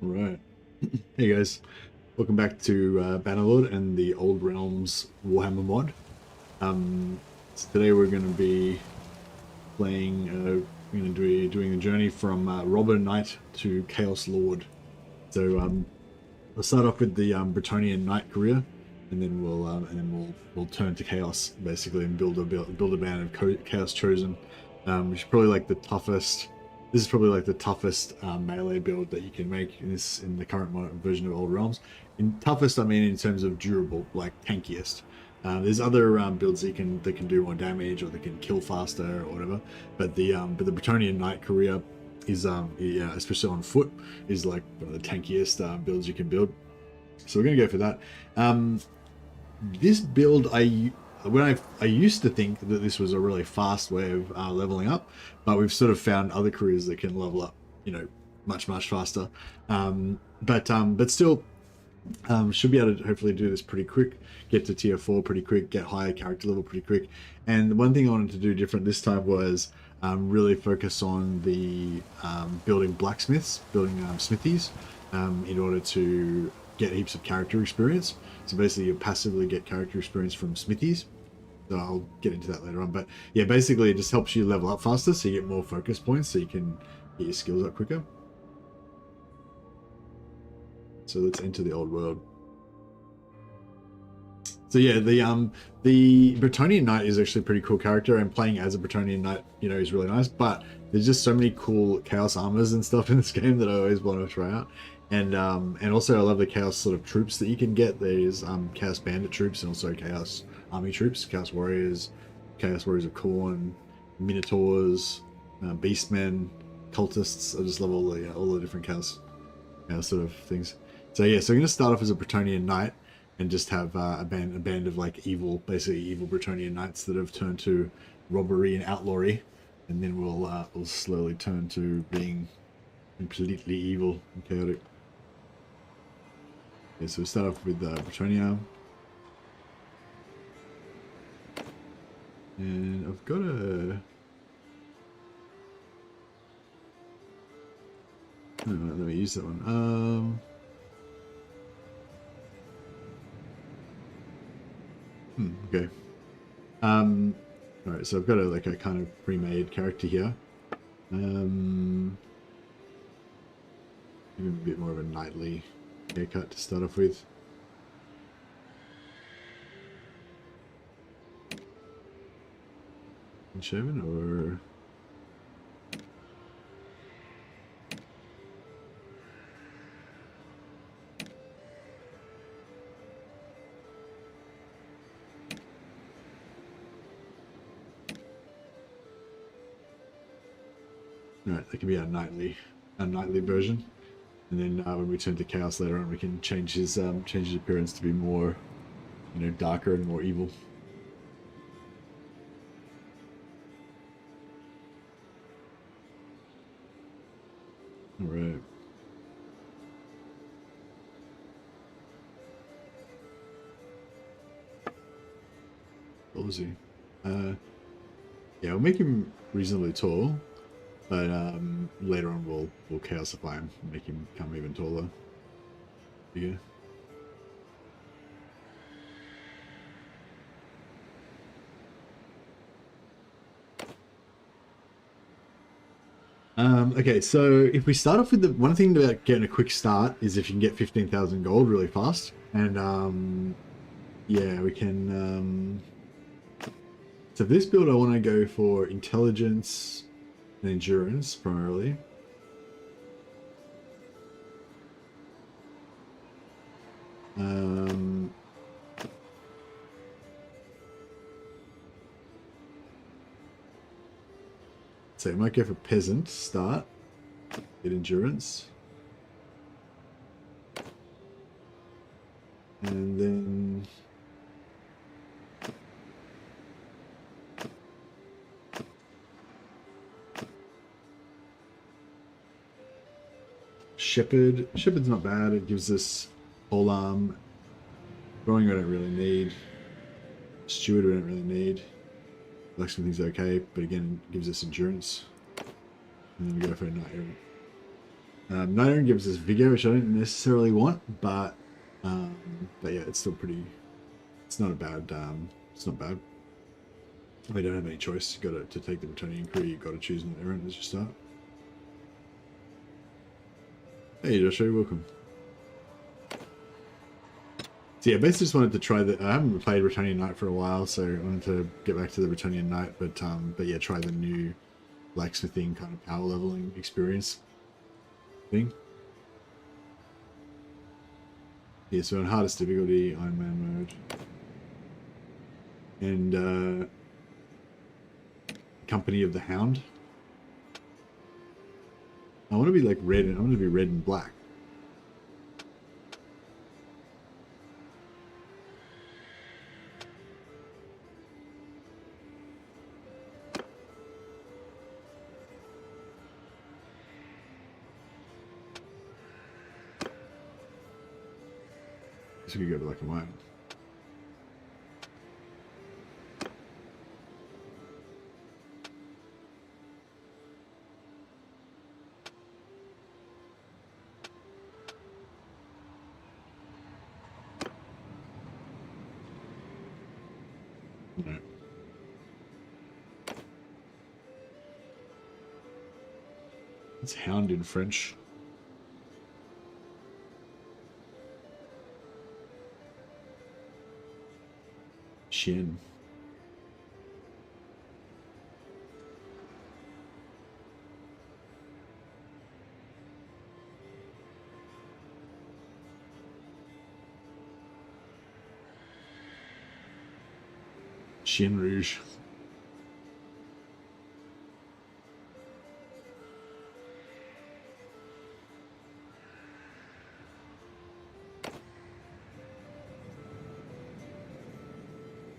Right. Hey guys, welcome back to Bannerlord and the Old Realms Warhammer mod. So today we're going to be playing, we're going to be doing the journey from Robber Knight to Chaos Lord. So we'll start off with the Bretonnian Knight career, and then we'll turn to Chaos basically and build a band of Chaos Chosen, which is probably like the toughest. This is probably like the toughest melee build that you can make in the current version of Old Realms. In toughest, I mean in terms of durable, like tankiest. There's other builds that can do more damage or that can kill faster or whatever. But the Bretonnian Knight career is yeah, especially on foot, is like one of the tankiest builds you can build. So we're gonna go for that. This build, I used to think that this was a really fast way of leveling up, but we've sort of found other careers that can level up, you know, much faster. But still, should be able to hopefully do this pretty quick, get to tier 4 pretty quick, get higher character level pretty quick. And the one thing I wanted to do different this time was really focus on the building blacksmiths, building smithies, in order to get heaps of character experience. So basically you passively get character experience from smithies. So I'll get into that later on. But yeah, basically it just helps you level up faster, so you get more focus points, so you can get your skills up quicker. So let's enter the old world. So yeah, the Bretonnian Knight is actually a pretty cool character, and playing as a Bretonnian Knight, you know, is really nice. But there's just so many cool Chaos armors and stuff in this game that I always want to try out. And also I love the Chaos sort of troops that you can get. There's Chaos Bandit troops and also Chaos Army troops, Chaos Warriors of Khorne, Minotaurs, Beastmen, Cultists. I just love all the different Chaos sort of things. So yeah, so I'm going to start off as a Bretonnian Knight and just have a band of like basically evil Bretonnian Knights that have turned to robbery and outlawry, and then we'll slowly turn to being completely evil and chaotic. Okay, so we'll start off with Bretonnia. And I've got a... Oh, let me use that one. Okay. Alright, so I've got a kind of pre-made character here. Even a bit more of a knightly haircut to start off with. Shaven or... Alright, that could be our nightly version. And then when we turn to Chaos later on, we can change his appearance to be more, you know, darker and more evil. All right. What was he? Yeah, we'll make him reasonably tall, but later on we'll chaosify him, make him become even taller. Yeah. Okay, so if we start off with the one thing about getting a quick start is if you can get 15,000 gold really fast, and yeah, we can. So for this build, I want to go for intelligence and endurance primarily. So I might go for peasant to start, get endurance. And then Shepherd. Shepherd's not bad. It gives us whole arm. Throwing I don't really need. Steward I don't really need. Blacksmithing's okay, but again, it gives us endurance. And then we go for a knight. Nidoran gives us vigor, which I don't necessarily want, but yeah, it's still pretty. It's not a bad. It's not bad. We don't have any choice. You got to take the Bretonian crew. You got to choose Nidoran as your start. Hey, Joshua, welcome. So yeah, basically just wanted to try the. I haven't played Bretonian Knight for a while, so I wanted to get back to the Bretonian Knight, but yeah, try the new Blacksmithing kind of power leveling experience thing. Yeah, so on hardest difficulty, Iron Man mode, and Company of the Hound. I want to be like red, and I want to be red and black. So we could go black and white. No. It's hound in French. Chien. Chien Rouge.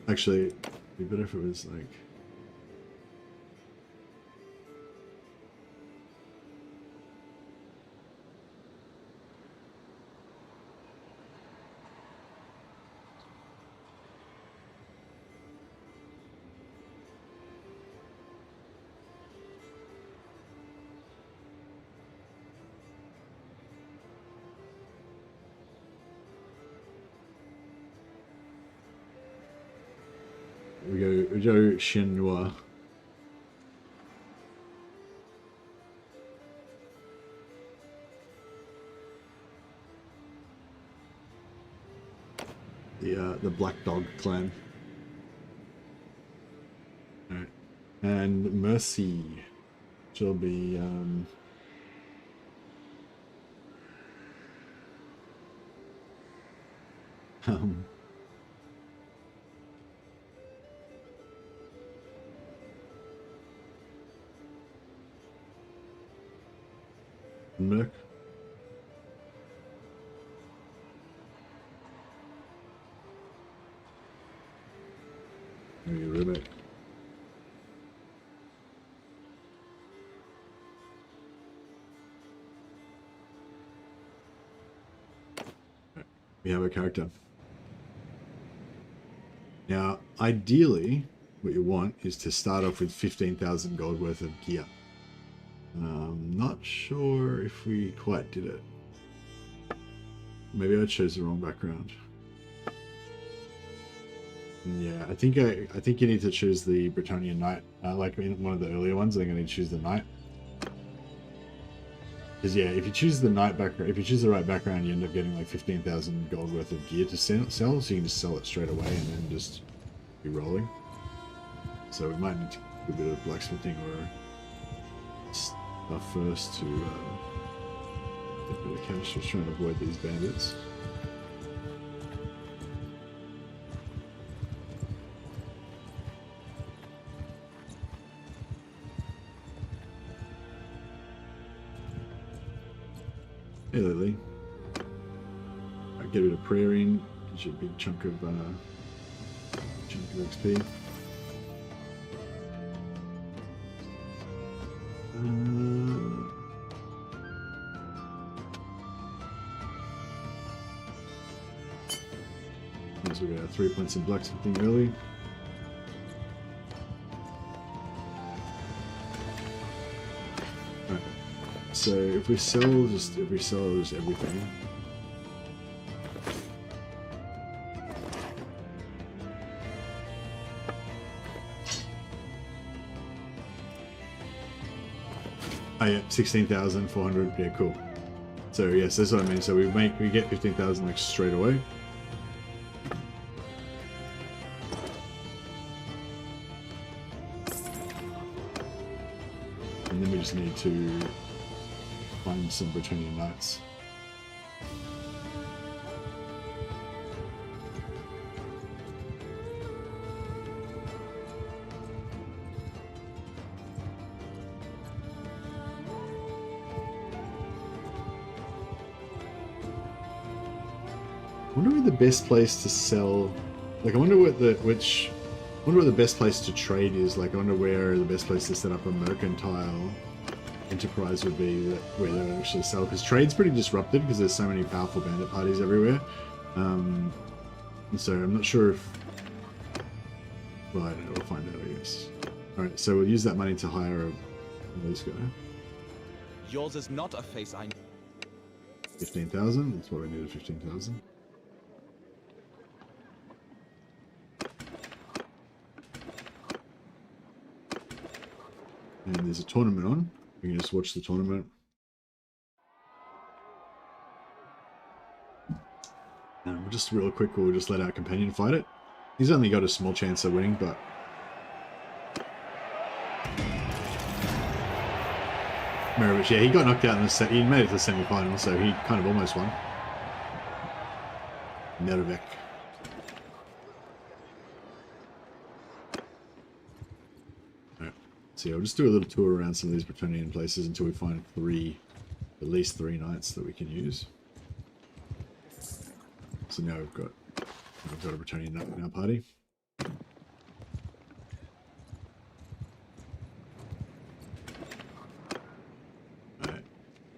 Actually, it'd be better if it was like... we go Chien Noir. The Black Dog clan. Alright. And Mercy shall be Merc. Maybe Ribbit. We have a character. Now, ideally, what you want is to start off with 15,000 gold worth of gear. Not sure if we quite did it. Maybe I chose the wrong background. Yeah, I think you need to choose the Bretonian Knight. Like in one of the earlier ones, I think I need to choose the Knight. Because yeah, if you choose the Knight background, if you choose the right background, you end up getting like 15,000 gold worth of gear to sell, so you can just sell it straight away and then just be rolling. So we might need to do a bit of blacksmithing or stuff first to get a bit of cash. Just trying to avoid these bandits. Hey Lily. Get a bit of prayer in, gives you a big chunk of XP. So we got 3 points in blacksmithing early. Alright. So if we sell just everything. Oh yeah, 16,400. Yeah, cool. So yes, that's what I mean. So we get 15,000 like straight away. And then we just need to find some Britannian knights. I wonder where the best place to sell. Like, I wonder what the best place to trade is. Like, I wonder where the best place to set up a mercantile enterprise would be, where they would actually sell. Because trade's pretty disrupted because there's so many powerful bandit parties everywhere. And so I'm not sure if. Well, I don't know. We'll find out, I guess. All right, so we'll use that money to hire a this guy. Yours is not a face I. 15,000. That's what we needed. 15,000. And there's a tournament on. We can just watch the tournament. And we'll just real quick, we'll just let our companion fight it. He's only got a small chance of winning, but Mirovich, yeah, he got knocked out in the set. He made it to the semi-final, so he kind of almost won. Mirovich. So yeah, we'll just do a little tour around some of these Bretonnian places until we find at least three knights that we can use. So now we've got a Bretonnian knight in our party. Alright,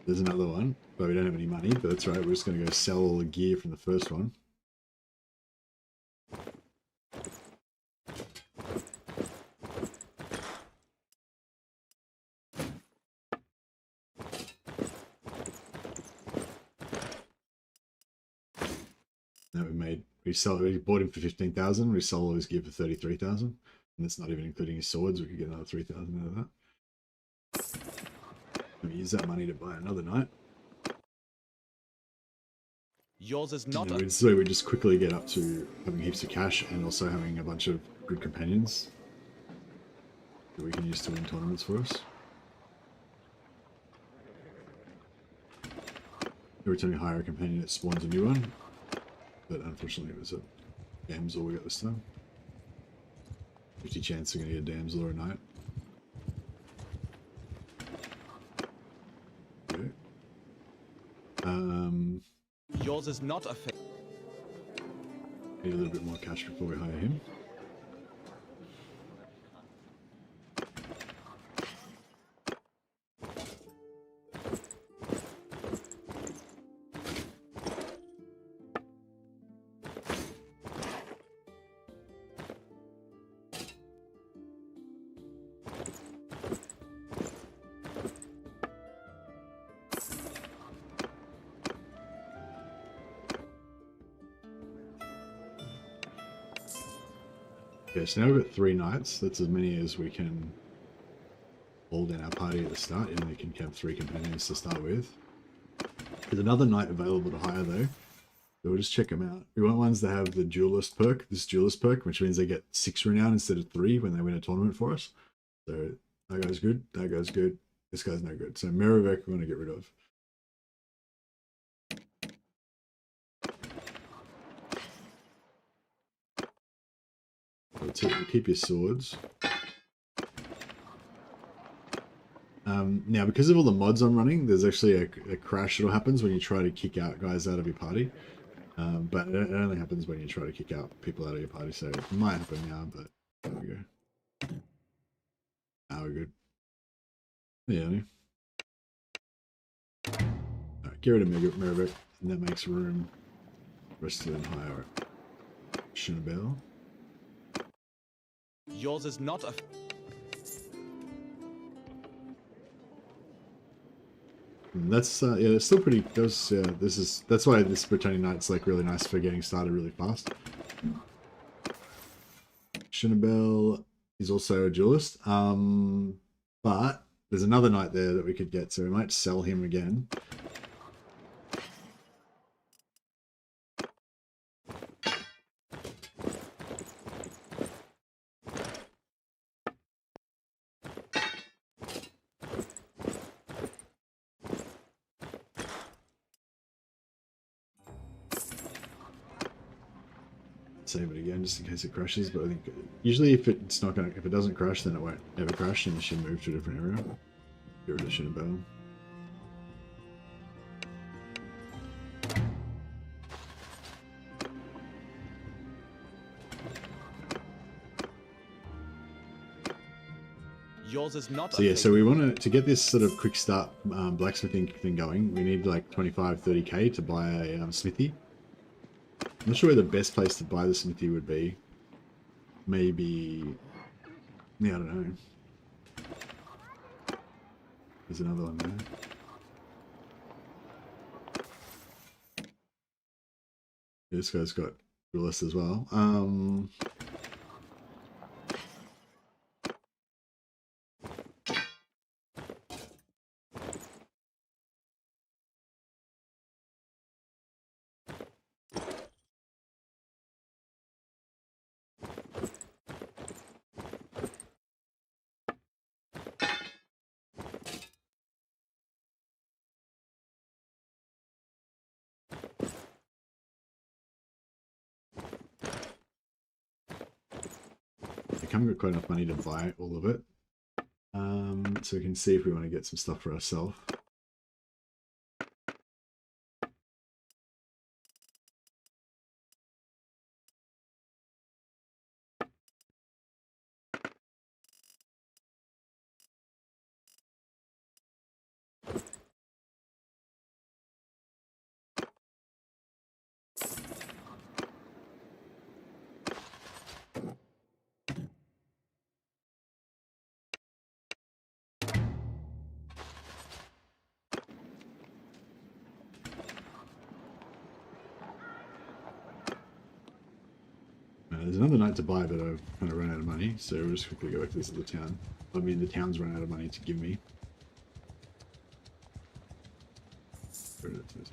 there's another one, but we don't have any money, but that's right, we're just going to go sell all the gear from the first one. We bought him for 15,000. We sold all his gear for 33,000, and that's not even including his swords. We could get another 3,000 out of that. And we use that money to buy another knight. Yours is not. So we just quickly get up to having heaps of cash and also having a bunch of good companions that we can use to win tournaments for us. Every time you hire a companion, it spawns a new one. But unfortunately, it was a damsel we got this time. 50 chance we're going to get a damsel or a knight. Okay. Yours is not a fake. Need a little bit more cash before we hire him. Okay, so now we've got 3 knights. That's as many as we can hold in our party at the start. You only can have 3 companions to start with. There's another knight available to hire though. So we'll just check them out. We want ones that have the duelist perk, this duelist perk, which means they get 6 renown instead of 3 when they win a tournament for us. So that guy's good, that guy's good, this guy's no good. So Mirovich we're going to get rid of. We'll keep your swords. Now, because of all the mods I'm running, there's actually a crash that happens when you try to kick out guys out of your party. But it only happens when you try to kick out people out of your party, so it might happen now, but there we go. Now we're good. Yeah. Alright, get rid of Mirovich, and that makes room for us to then hire Shinabel. Yours is not a. That's yeah, it's still pretty. That's why this Britannia Knight's like really nice for getting started really fast. Shinabel is also a duelist, but there's another knight there that we could get, so we might sell him again. Save it again just in case it crashes, but I think usually if it doesn't crash, then it won't ever crash and you should move to a different area. Get rid of Shinabel. Yours is not. So yeah, so we want to get this sort of quick start blacksmithing thing going. We need like 25-30k to buy a smithy. I'm not sure where the best place to buy the smithy would be. Maybe, yeah, I don't know. There's another one there. Yeah, this guy's got duelist as well. I haven't got quite enough money to buy all of it. So we can see if we want to get some stuff for ourselves. There's another knight to buy, but I've kind of run out of money, so we'll just quickly go back to this other town. I mean, the town's run out of money to give me. Where is it?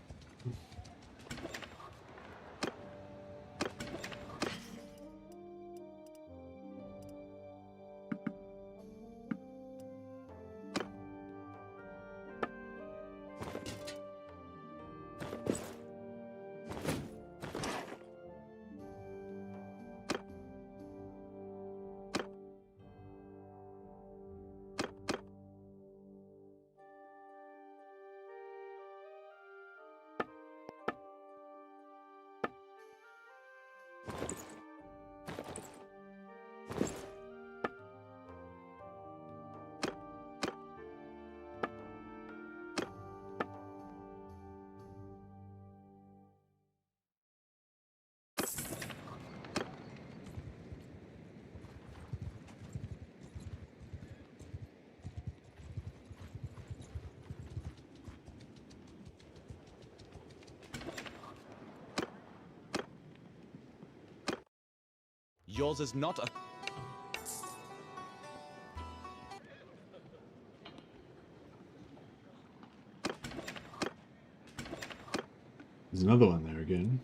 Yours is not a. There's another one there again.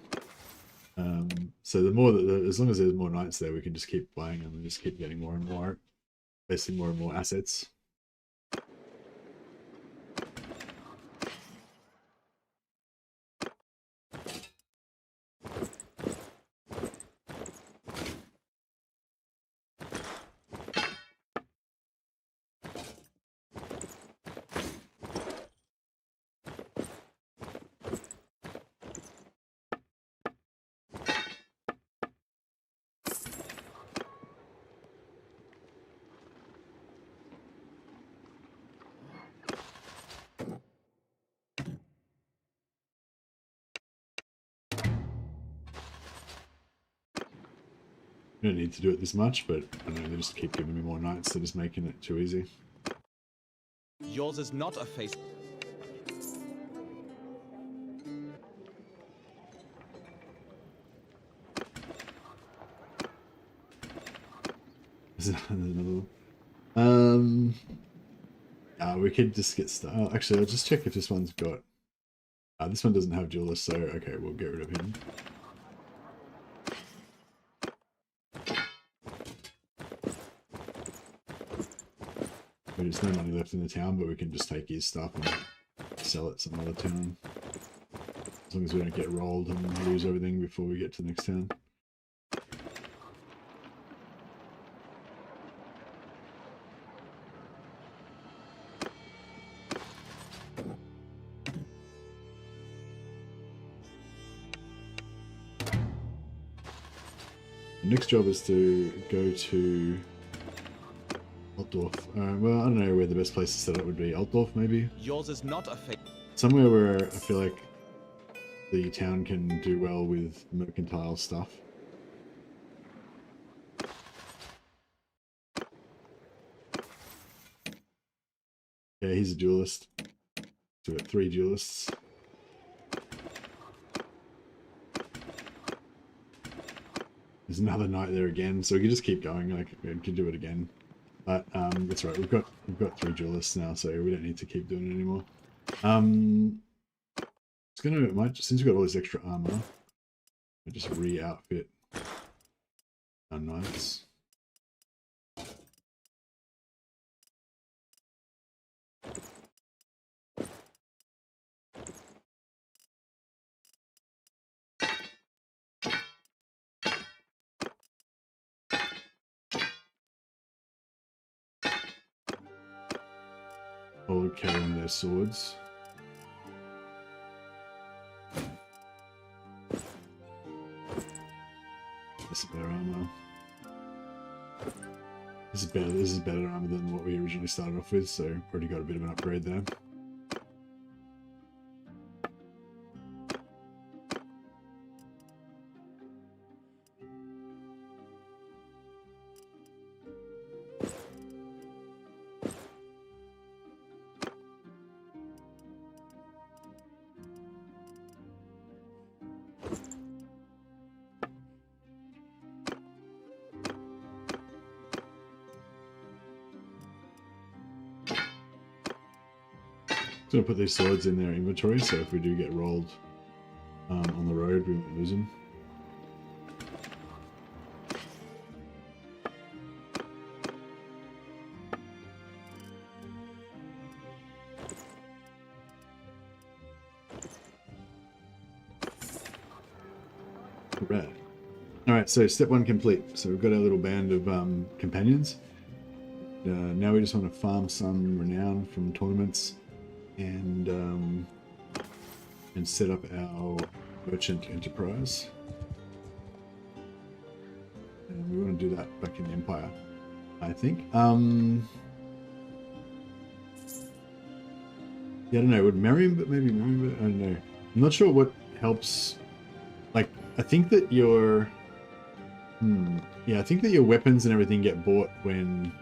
So the more that, as long as there's more knights there, we can just keep buying them and just keep getting more and more, basically more and more assets. I don't need to do it this much, but I don't know, they just keep giving me more knights, they're just making it too easy. Yours is not a face. There's another one. We could just get started. Oh, actually, I'll just check if this one's got... this one doesn't have duelist, so okay, we'll get rid of him. There's no money left in the town, but we can just take his stuff and sell it some other town. As long as we don't get rolled and lose everything before we get to the next town. The next job is to go to Altdorf. Well, I don't know where the best place to set up would be. Altdorf, maybe? Yours is not a fate. Somewhere where I feel like the town can do well with mercantile stuff. Yeah, he's a duelist. So we got 3 duelists. There's another knight there again, so we can just keep going. Like we can do it again. But that's right. We've got 3 duelists now, so we don't need to keep doing it anymore. It's gonna since we've got all this extra armor, I'll just re-outfit our knights. All carrying their swords. This is better armor. This is better armor than what we originally started off with, so already got a bit of an upgrade there. I'm going to put these swords in their inventory, so if we do get rolled on the road, we won't lose them. Right. Alright, so step 1 complete. So we've got our little band of companions. Now we just want to farm some renown from tournaments and set up our merchant enterprise. And we want to do that back in the Empire, I think. Yeah, I don't know, would Merriam, but maybe Merriam, but I don't know. I'm not sure what helps. Like, I think that your yeah, I think that your weapons and everything get bought when,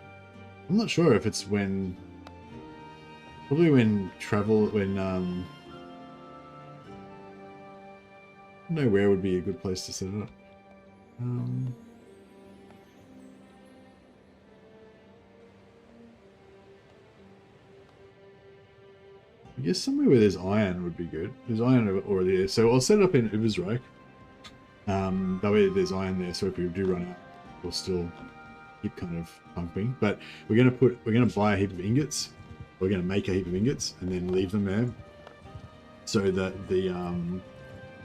I'm not sure if it's when, probably when travel, when, I don't know where would be a good place to set it up. I guess somewhere where there's iron would be good. There's iron already there, so I'll set it up in Ubersreich. That way there's iron there, so if we do run out, we'll still keep kind of pumping. But we're gonna buy a heap of ingots. We're gonna make a heap of ingots and then leave them there, so that the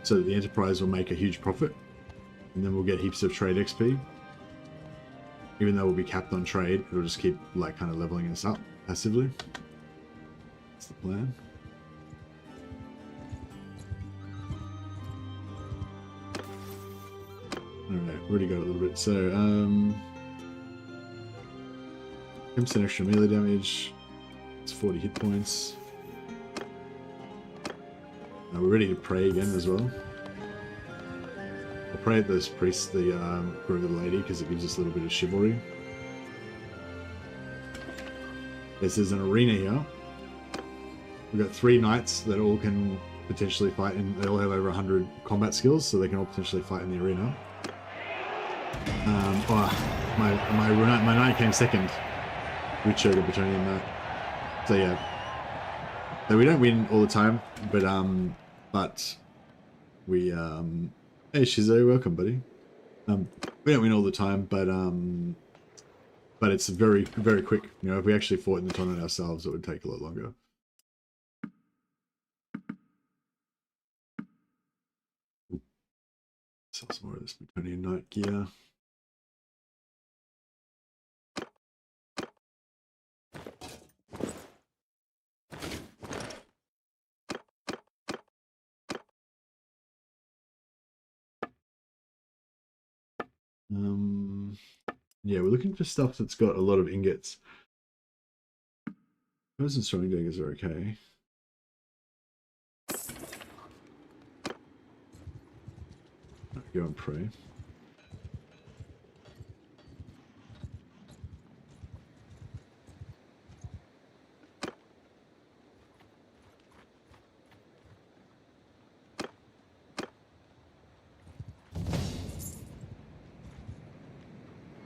enterprise will make a huge profit, and then we'll get heaps of trade XP. Even though we'll be capped on trade, it'll just keep like kind of leveling us up passively. That's the plan. Alright, already got a little bit. So, 10% extra melee damage. It's 40 hit points. Now we're ready to pray again as well. I'll pray at this priest, the lady, because it gives us a little bit of chivalry. This is an arena here. We've got 3 knights that all can potentially fight, and they all have over 100 combat skills, so they can all potentially fight in the arena. my knight came second. Witcher the Bretonian knight. So yeah. So we don't win all the time, but we hey Shizo, welcome buddy. We don't win all the time, but it's very, very quick. You know, if we actually fought in the tournament ourselves, it would take a lot longer. Sell some more of this Bretonian knight gear. Yeah, we're looking for stuff that's got a lot of ingots. Those and strong daggers are okay. Go and pray.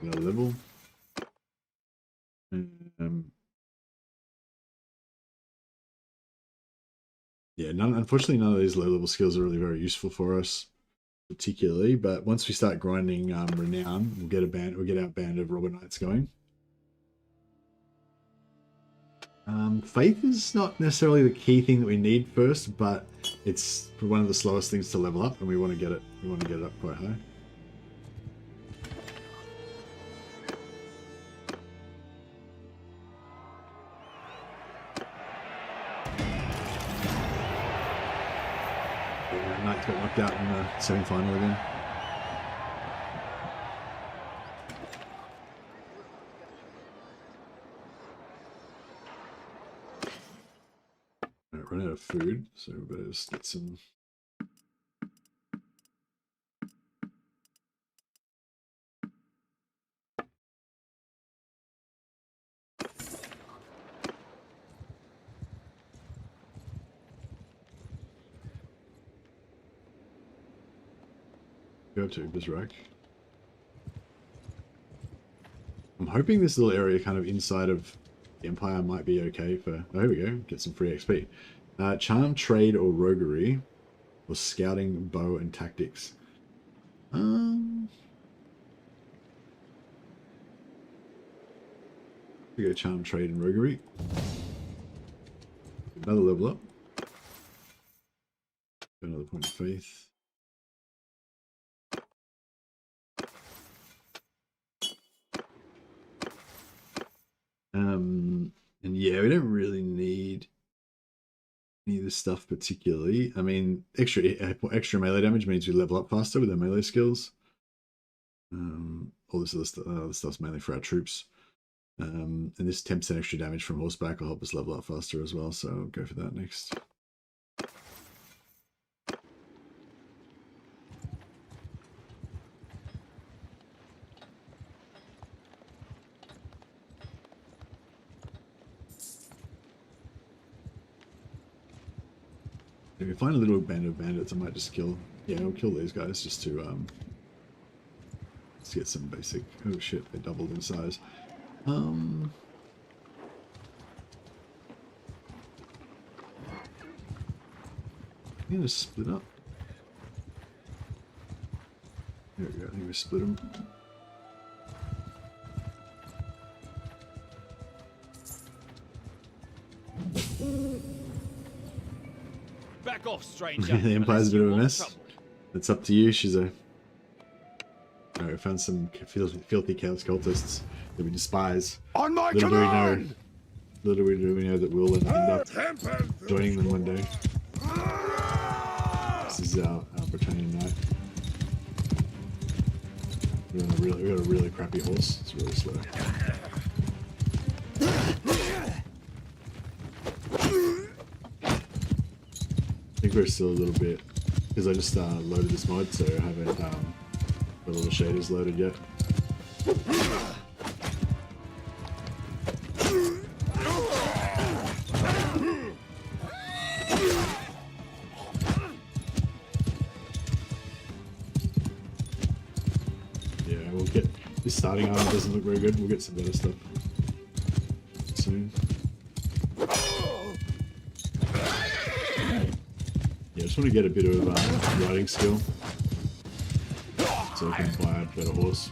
Another level. Yeah, unfortunately, none of these low-level skills are really very useful for us, particularly. But once we start grinding renown, we'll get our band of robber knights going. Faith is not necessarily the key thing that we need first, but it's one of the slowest things to level up, and we want to get it. We want to get it up quite high. Knight got knocked out in the semi-final again. Run out of food, so we better just get some. Go to Bizrak. I'm hoping this little area kind of inside of the Empire might be okay for. Oh, here we go. Get some free XP. Charm, trade, or roguery, or scouting, bow, and tactics. We go charm, trade, and roguery. Another level up. Another point of faith. And yeah, we don't really need any of this stuff particularly. I mean, extra melee damage means we level up faster with our melee skills. All this other stuff's mainly for our troops. And this 10% extra damage from horseback will help us level up faster as well, so I'll go for that next. If we find a little band of bandits, I might just kill. Yeah, I'll kill these guys just to let's get some basic. Oh shit, they doubled in size. I'm gonna split up. There we go. I think we split them. Back off, stranger. The Empire's a bit of a mess. It's up to you, Shizo. Alright, we found some filthy chaos cultists that we despise. On my command! Little do we know that we'll end up joining them one day. This is our Bretonian knight. We got a really crappy horse. It's really slow. I think we're still a little bit, because I just loaded this mod, so I haven't got all the shaders loaded yet. Yeah, we'll get this starting armor doesn't look very good. We'll get some better stuff soon. Yeah, I just want to get a bit of riding skill so I can buy a better horse.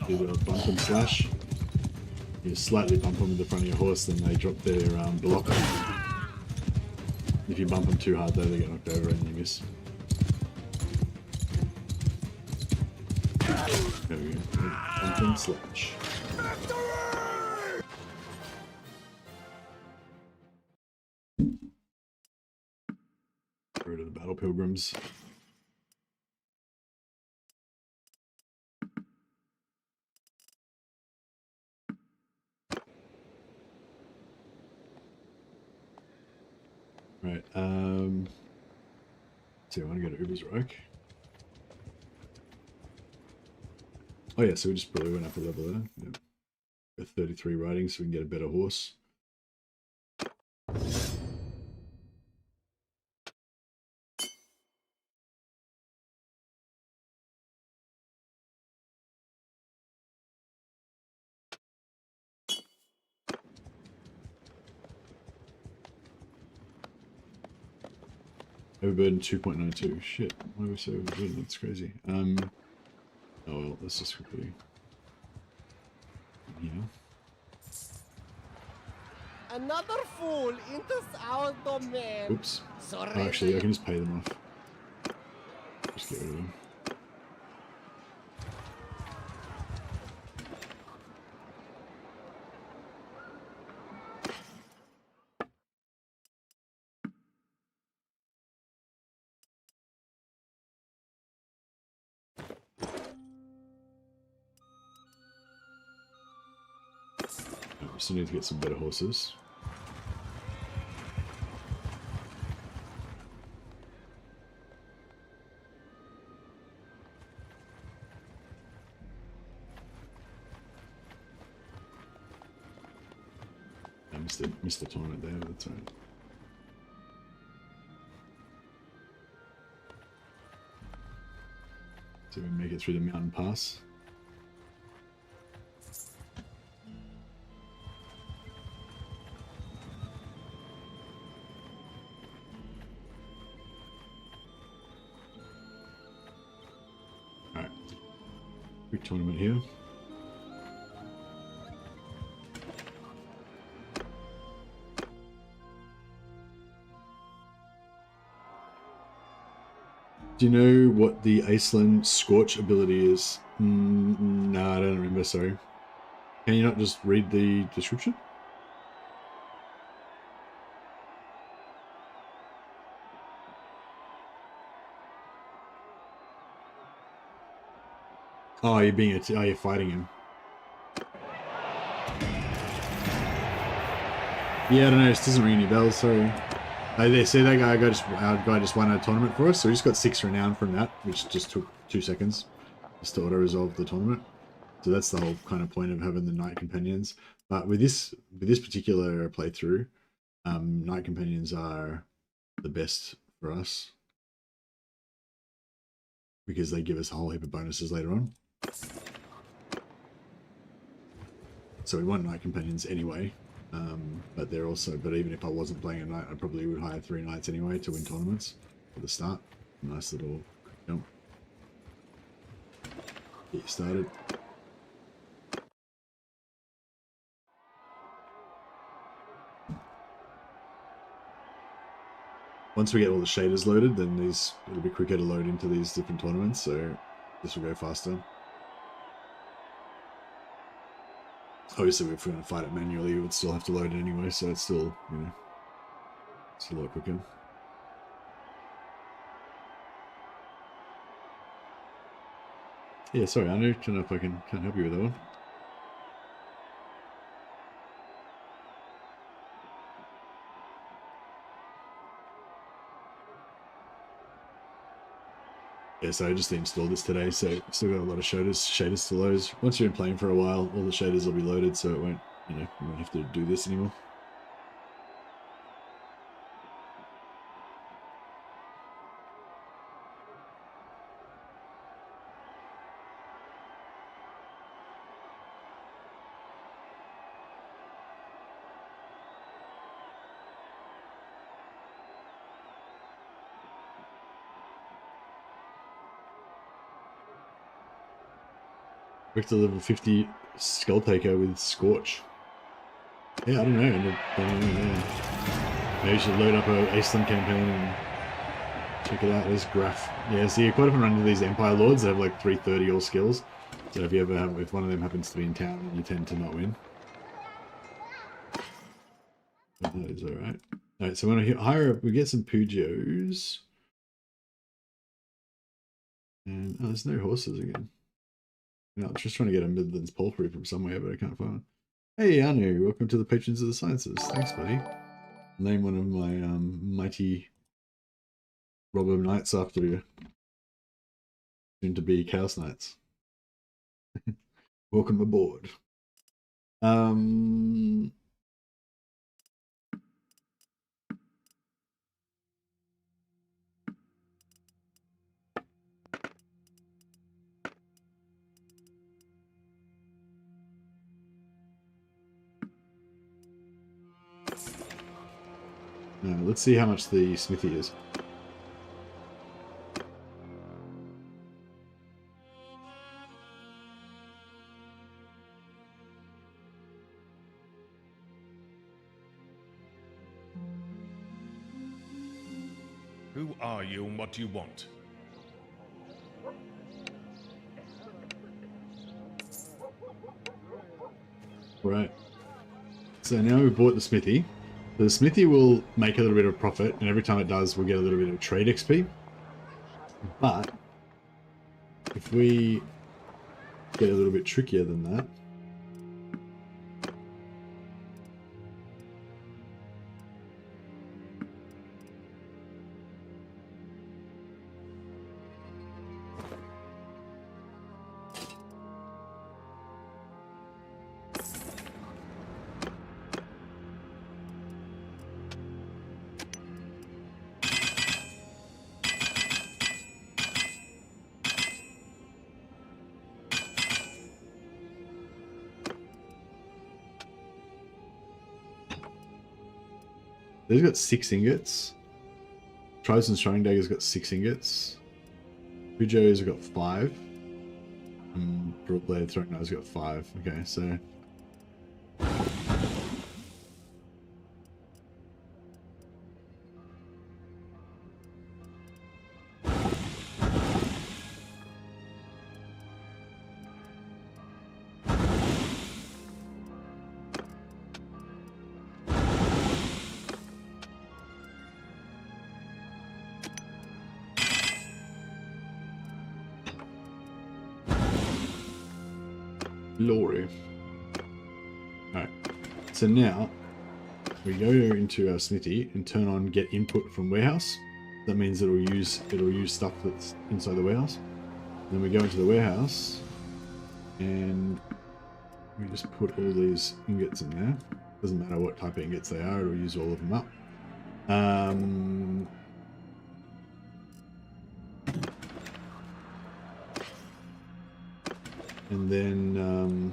Do the bump and slash. You slightly bump them with the front of your horse, then they drop their block. If you bump them too hard though, they get knocked over and you miss. There we go. Bump and slash. Get rid of the battle pilgrims. Right, so I want to go to Uber's Rock. Oh yeah, so we just probably went up a level there. Yep. Got 33 riding, so we can get a better horse. Overburden 2.92. Shit, why are we so overburdened? That's crazy. Oh well, let's just quickly. You know. Another fool enters our domain. Oops. Oh, actually, I can just pay them off. Just get rid of them. We still need to get some better horses. I missed the tournament there, but that's right. So we make it through the mountain pass. Alright. Quick tournament here. Do you know what the Iceland Scorch ability is? No, I don't remember, sorry. Can you not just read the description? Oh, you're being you're fighting him. Yeah, I don't know, this doesn't ring any bells, sorry. They say that guy just won a tournament for us, so we just got 6 renown from that, which just took 2 seconds just to auto-resolve the tournament. So that's the whole kind of point of having the Knight Companions. But with this particular playthrough, Knight Companions are the best for us because they give us a whole heap of bonuses later on. So we want Knight Companions anyway. But they're also, but even if I wasn't playing a knight, I probably would hire 3 knights anyway to win tournaments at the start. Nice little jump. Get you started. Once we get all the shaders loaded, then it'll be quicker to load into these different tournaments, so this will go faster. Obviously, if we're going to fight it manually, we would still have to load it anyway, so it's still, you know, it's a lot quicker. Yeah, sorry, Anu. Don't know if I can't help you with that one. Yeah, so I just installed this today, so still got a lot of shaders to load. Once you've been playing for a while, all the shaders will be loaded, so it won't, you won't have to do this anymore. Victor level 50 Skull Taker with Scorch. Yeah, I don't know. Maybe you should load up a Aesland campaign and check it out. There's Graph. Yeah, so you quite often run into these Empire Lords that have like 330 all skills. So if you ever have, if one of them happens to be in town, you tend to not win. But that is alright. Alright, so when I hire up, we get some Pujos. And oh, there's no horses again. I'm just trying to get a Midlands Palfrey from somewhere, but I can't find it. Hey, Anu, welcome to the Patrons of the Sciences. Thanks, buddy. Name one of my mighty robber knights after you. Soon to be Chaos Knights. Welcome aboard. Let's see how much the smithy is. Who are you and what do you want? Right. So now we've bought the smithy. The smithy will make a little bit of profit, and every time it does, we'll get a little bit of trade XP. But if we get a little bit trickier than that, they've got 6 ingots. Tribes and Shrine Dagger's got 6 ingots. Pujo's got 5. Broadblade Throwing Knife's got 5. Okay, so Glory. Alright, so now we go into our smithy and turn on get input from warehouse. That means it'll use stuff that's inside the warehouse. Then we go into the warehouse and we just put all these ingots in there. Doesn't matter what type of ingots they are, it'll use all of them up. And then,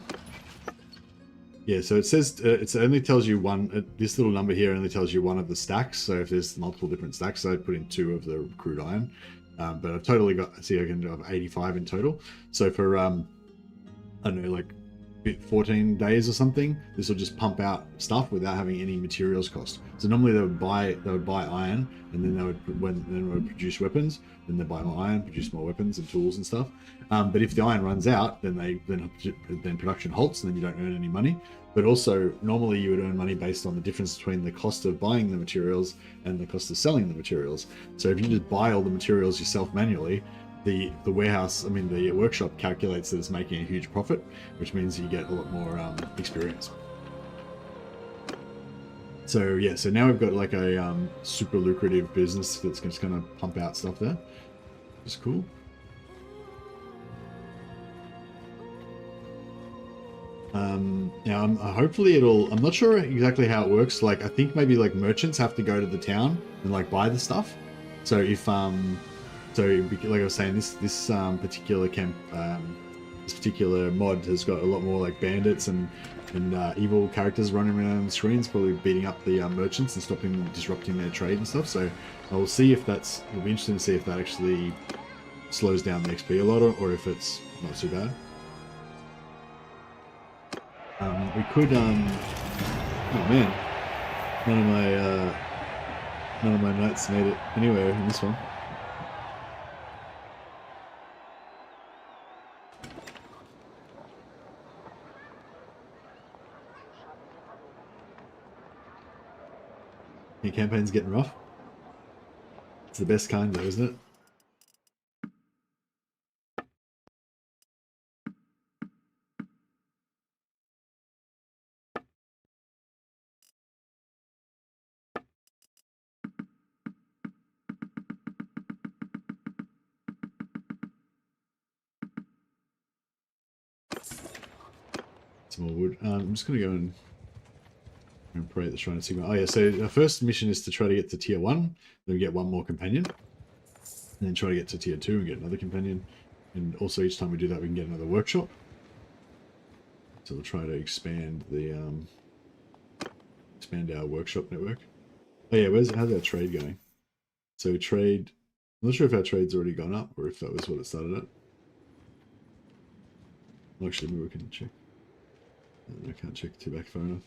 yeah, so it says, it only tells you one, this little number here only tells you one of the stacks. So if there's multiple different stacks, so I'd put in 2 of the crude iron. But I've totally got, see, I can have 85 in total. So for, I don't know, like 14 days or something, this will just pump out stuff without having any materials cost. So normally they would buy iron, and then they would produce weapons. Then they buy more iron, produce more weapons and tools and stuff. But if the iron runs out, then production halts, and then you don't earn any money. But also, normally you would earn money based on the difference between the cost of buying the materials and the cost of selling the materials. So if you just buy all the materials yourself manually, the warehouse, I mean the workshop calculates that it's making a huge profit, which means you get a lot more experience. So yeah, so now we've got like a super lucrative business that's just going to pump out stuff there. Which is cool. Now hopefully I'm not sure exactly how it works. Like I think maybe like merchants have to go to the town and like buy the stuff. So if so like I was saying, this particular this particular mod has got a lot more like bandits and evil characters running around on the screens, probably beating up the merchants and disrupting their trade and stuff. So I'll see if it'll be interesting to see if that actually slows down the XP a lot, or if it's not too bad. We could oh man, none of my knights made it anywhere in this one. Your campaign's getting rough. It's the best kind though, isn't it? Some more wood. I'm just going to go and pray at the Shrine of Sigma. Oh yeah, so our first mission is to try to get to tier 1, then we get one more companion, and then try to get to tier 2 and get another companion, and also each time we do that we can get another workshop. So we'll try to expand our workshop network. Oh yeah, how's our trade going? So trade, I'm not sure if our trade's already gone up or if that was what it started at. Well, actually, maybe we can check. I can't check too back far enough.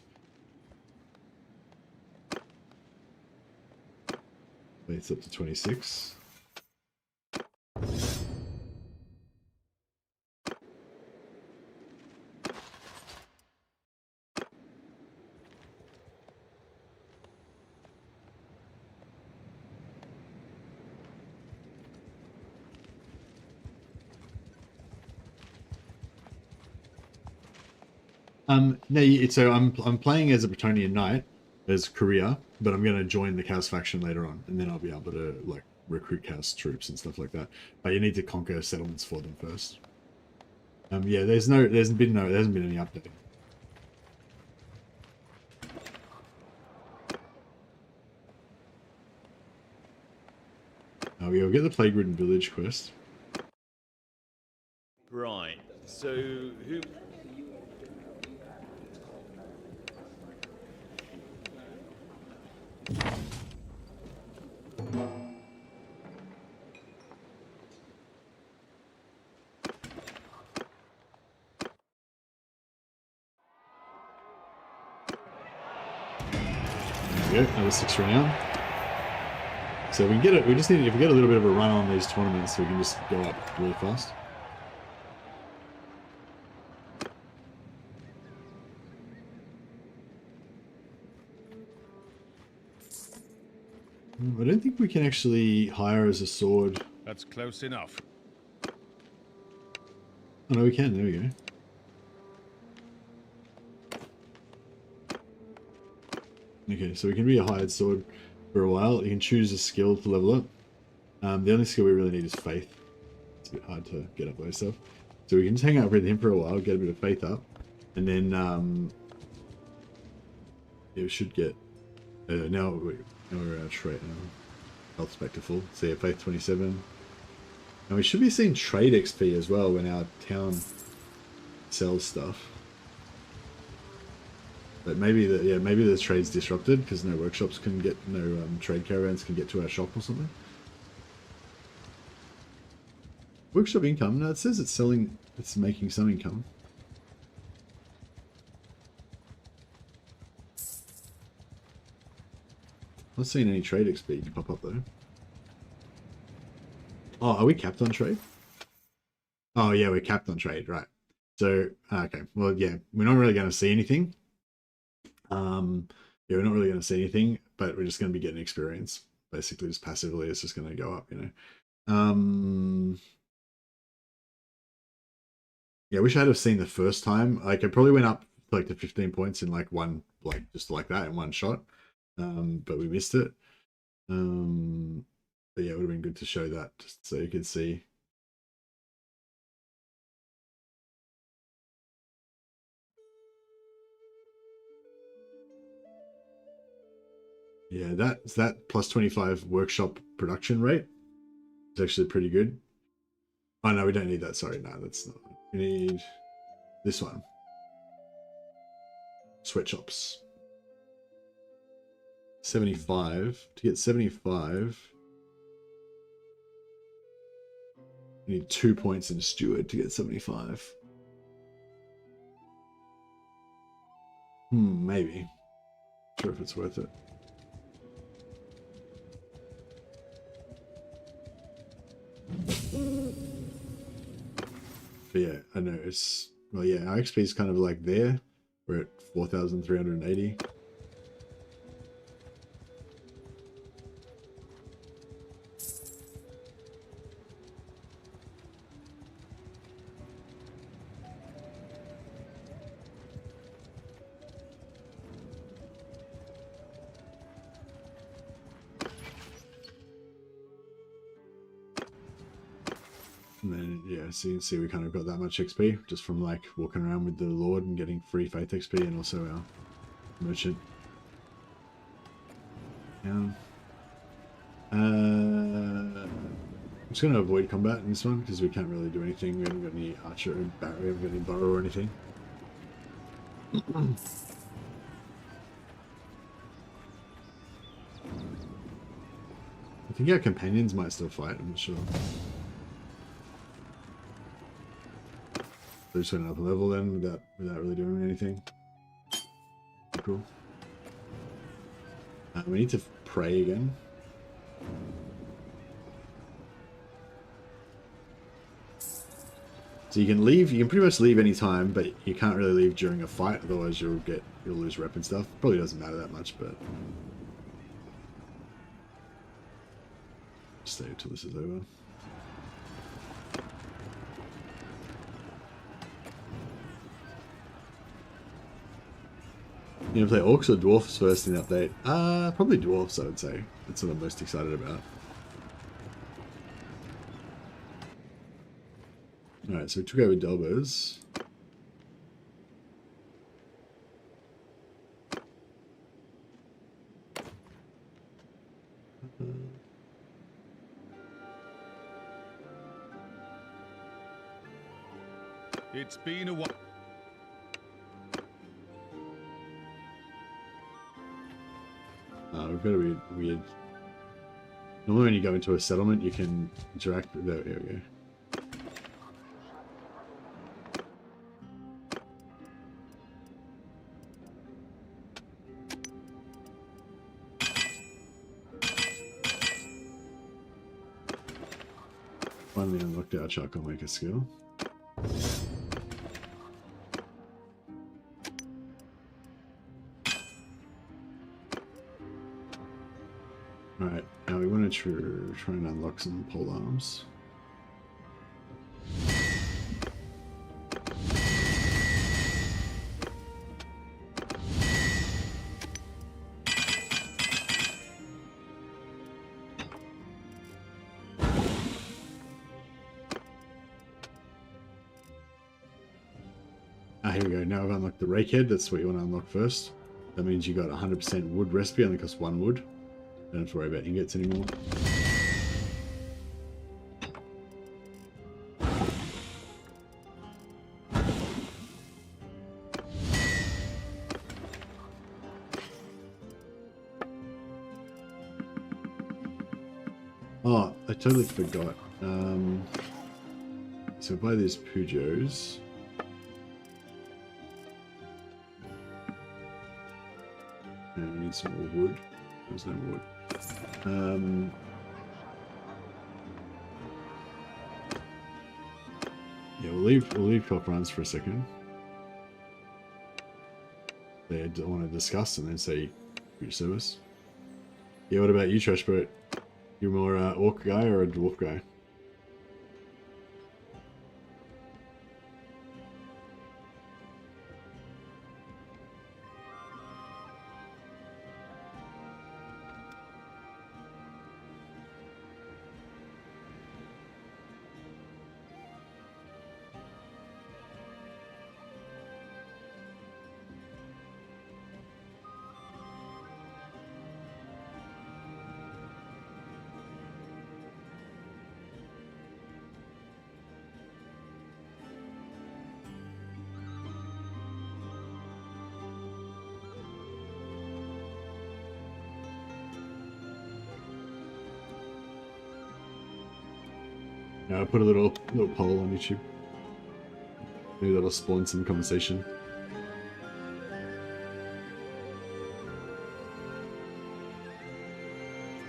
It's up to 26. No, so I'm playing as a Bretonian knight as career, but I'm going to join the Chaos faction later on, and then I'll be able to like recruit Chaos troops and stuff like that. But you need to conquer settlements for them first. Yeah, there hasn't been any update. We'll get the Plague-Ridden Village quest. Right. So who? There we go, another 6 round. So we can get it. We just need, if we get a little bit of a run on these tournaments, we can just go up really fast. I don't think we can actually hire as a sword. That's close enough. Oh no, we can. There we go. Okay, so we can be a hired sword for a while. You can choose a skill to level up. The only skill we really need is faith. It's a bit hard to get up by yourself. So we can just hang out with him for a while, get a bit of faith up, and then yeah, we should get. Now we're trait now. Health's back to full. So yeah, faith 27. And we should be seeing trade XP as well when our town sells stuff. But maybe the trade's disrupted because no workshops can get, no trade caravans can get to our shop or something. Workshop income? No, it says it's selling, it's making some income. Not seeing any trade XP pop up though. Oh, are we capped on trade? Oh yeah, we're capped on trade, right. So, okay, well yeah, we're not really going to see anything. Yeah, we're not really going to see anything, but we're just going to be getting experience. Basically, just passively, it's just going to go up, you know. Yeah, I wish I had have seen the first time. Like, I probably went up like to 15 points in like one, like just like that in one shot. But we missed it. But yeah, it would have been good to show that just so you could see. Yeah, that plus 25 workshop production rate is actually pretty good. Oh no, we don't need that. Sorry, no, that's not. We need this one. Sweatshops. 75. To get 75, you need 2 points in steward to get 75. Maybe. Not sure if it's worth it. But yeah, I know it's, well, yeah, our XP is kind of like there. We're at 4,380. And then, yeah, so you can see we kind of got that much XP just from like walking around with the Lord and getting free Faith XP and also our merchant. I'm just going to avoid combat in this one because we can't really do anything. We haven't got any archer or barrow, we haven't got any burrow or anything. I think our companions might still fight, I'm not sure. So just went up a level then without really doing anything. Cool. We need to pray again. So you can leave, you can pretty much leave any time, but you can't really leave during a fight, otherwise you'll lose rep and stuff. Probably doesn't matter that much, but stay until this is over. You gonna play orcs or dwarfs first in the update? Probably dwarfs, I would say. That's what I'm most excited about. Alright, so we took over Delbos. It's been a while. We've got a weird... Normally when you go into a settlement, you can interact with... There we go. Finally unlocked our charcoal maker skill. Alright, now we want to try and unlock some pole arms. Here we go. Now I've unlocked the rakehead. That's what you want to unlock first. That means you got 100% wood recipe. Only costs 1 wood. Don't have to worry about ingots anymore. Oh, I totally forgot. So buy these Pujos. And we need some more wood. There's no wood. Yeah, we'll leave Cop Runs for a second. They don't want to discuss and then say your service. Yeah, what about you, Trash Boat? You're more orc guy or a dwarf guy? Yeah, I put a little poll on YouTube. Maybe that'll spawn some conversation.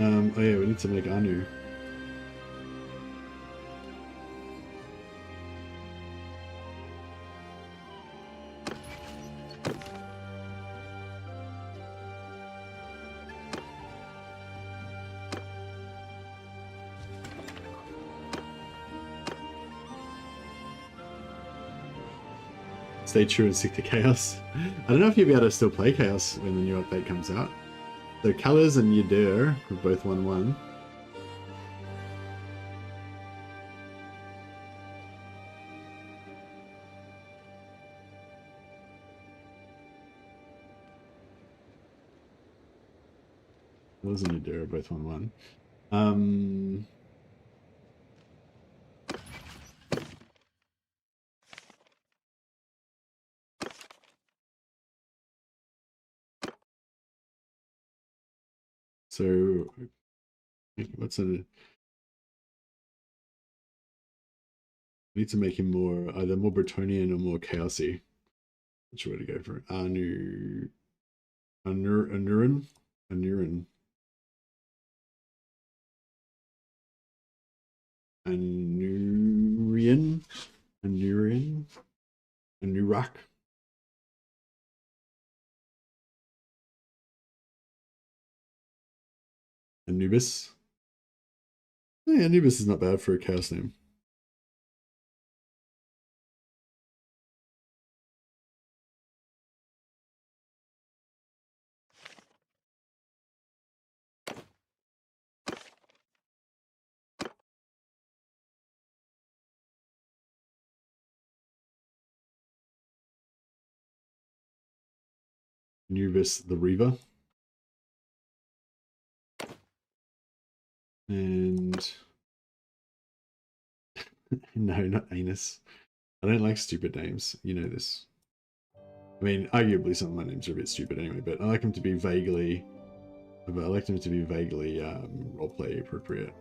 Oh yeah, we need to make Anu. Stay true and stick to Chaos. I don't know if you'll be able to still play Chaos when the new update comes out. So Colors and Yadir are both 1/1. Colors and Yadir are both 1/1. So what's a... need to make him more either more Bretonian or more chaosy. Which way to go for it? Anurin. Anurin. Anurian. Anurian. Anurak. Anubis. Yeah, Anubis is not bad for a chaos name. Anubis the Reaver. And no, not Anus. I don't like stupid names. You know this. I mean, arguably some of my names are a bit stupid anyway, but I like them to be vaguely roleplay appropriate.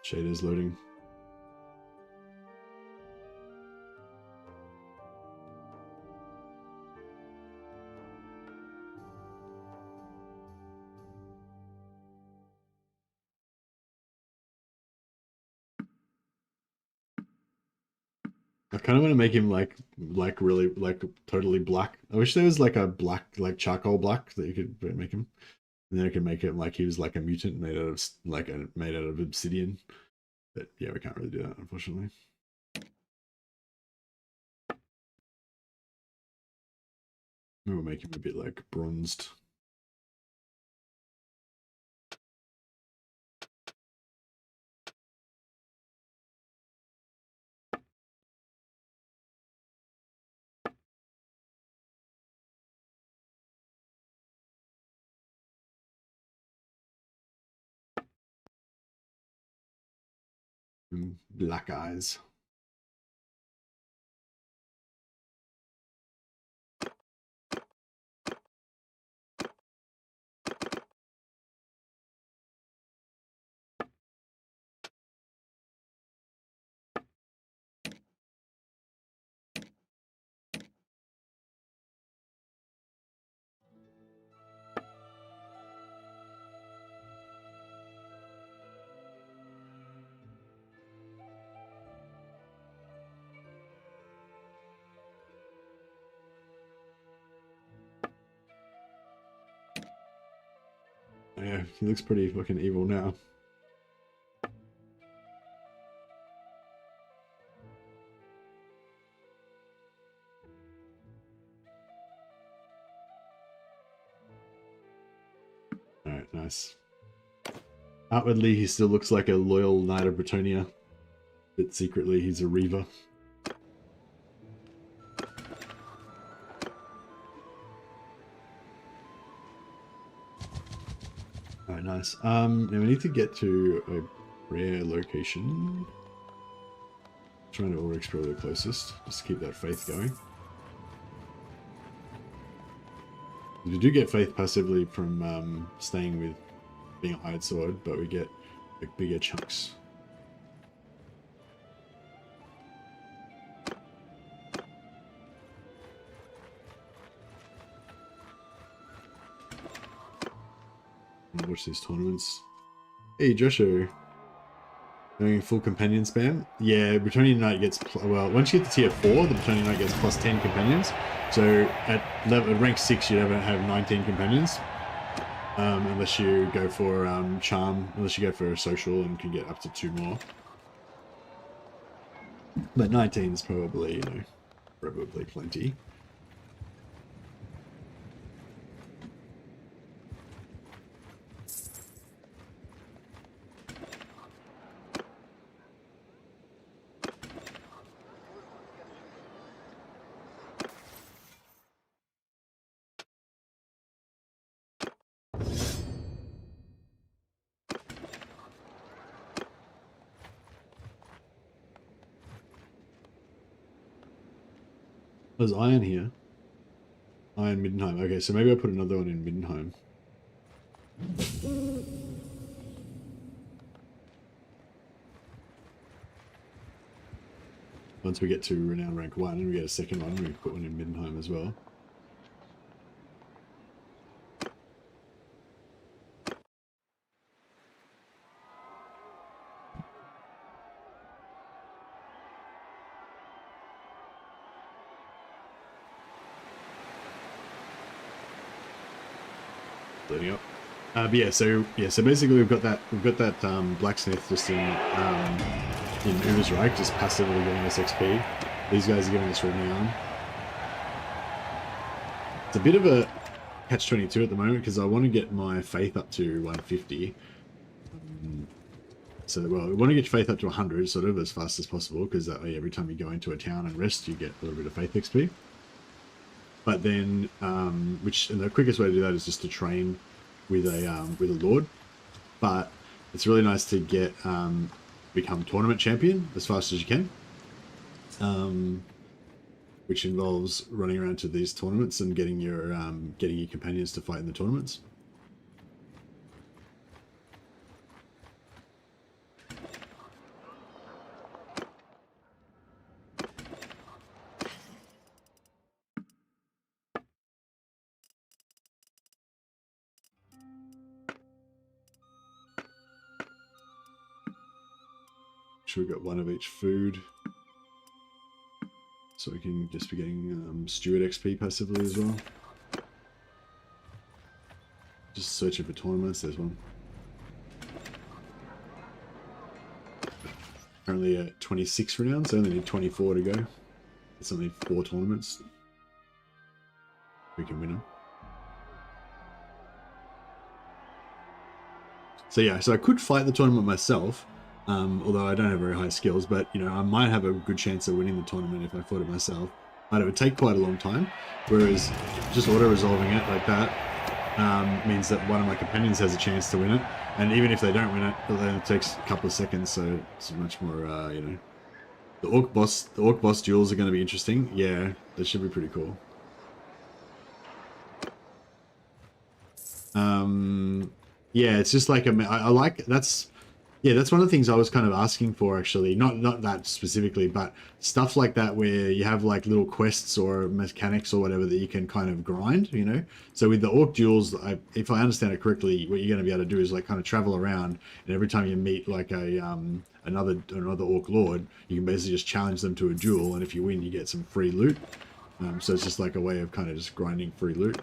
Shaders loading. I kind of want to make him like really like totally black. I wish there was like a black, like charcoal black that you could make him. And then I could make him like he was like a mutant made out of made out of obsidian. But yeah, we can't really do that, unfortunately. Maybe we'll make him a bit like bronzed. And black eyes. Yeah, he looks pretty fucking evil now. Alright, nice. Outwardly, he still looks like a loyal knight of Bretonia, but secretly he's a reaver. Alright, nice. Now we need to get to a rare location. Trying to overexplore the closest, just to keep that faith going. We do get faith passively from staying with being a hired sword, but we get like bigger chunks. Watch these tournaments. Hey, Joshua. Doing full companion spam? Yeah, Bretonian Knight gets... Well, once you get to tier 4, the Bretonian Knight gets plus 10 companions. So at rank 6, you never have 19 companions. Unless you go for charm, unless you go for social and can get up to 2 more. But 19 is probably, you know, probably plenty. There's iron here. Iron Middenheim. Okay, so maybe I'll put another one in Middenheim. Once we get to Renown rank 1 and we get a second one, we put one in Middenheim as well. Loading up. But yeah, so basically we've got that blacksmith just in Ubersreich, just passively giving us XP. These guys are giving us renown. It's a bit of a catch-22 at the moment because I want to get my faith up to 150. So, well, we want to get your faith up to 100 sort of as fast as possible because that way every time you go into a town and rest, you get a little bit of faith XP. But then, and the quickest way to do that is just to train with a lord. But it's really nice to get become tournament champion as fast as you can, which involves running around to these tournaments and getting your companions to fight in the tournaments. Sure, we've got one of each food, so we can just be getting steward XP passively as well. Just searching for tournaments. There's one. Currently at 26 renown, so I only need 24 to go. It's only 4 tournaments. We can win them. So yeah, so I could fight the tournament myself. Although I don't have very high skills, but you know, I might have a good chance of winning the tournament if I fought it myself. But it would take quite a long time, whereas just auto-resolving it like that means that one of my companions has a chance to win it, and even if they don't win it, then it takes a couple of seconds, so it's much more, you know. The orc boss duels are going to be interesting. Yeah, they should be pretty cool. Yeah, it's just like I like that's. Yeah, that's one of the things I was kind of asking for, actually. Not that specifically, but stuff like that where you have like little quests or mechanics or whatever that you can kind of grind, you know? So with the orc duels, if I understand it correctly, what you're going to be able to do is like kind of travel around, and every time you meet like another orc lord, you can basically just challenge them to a duel, and if you win, you get some free loot. So it's just like a way of kind of just grinding free loot.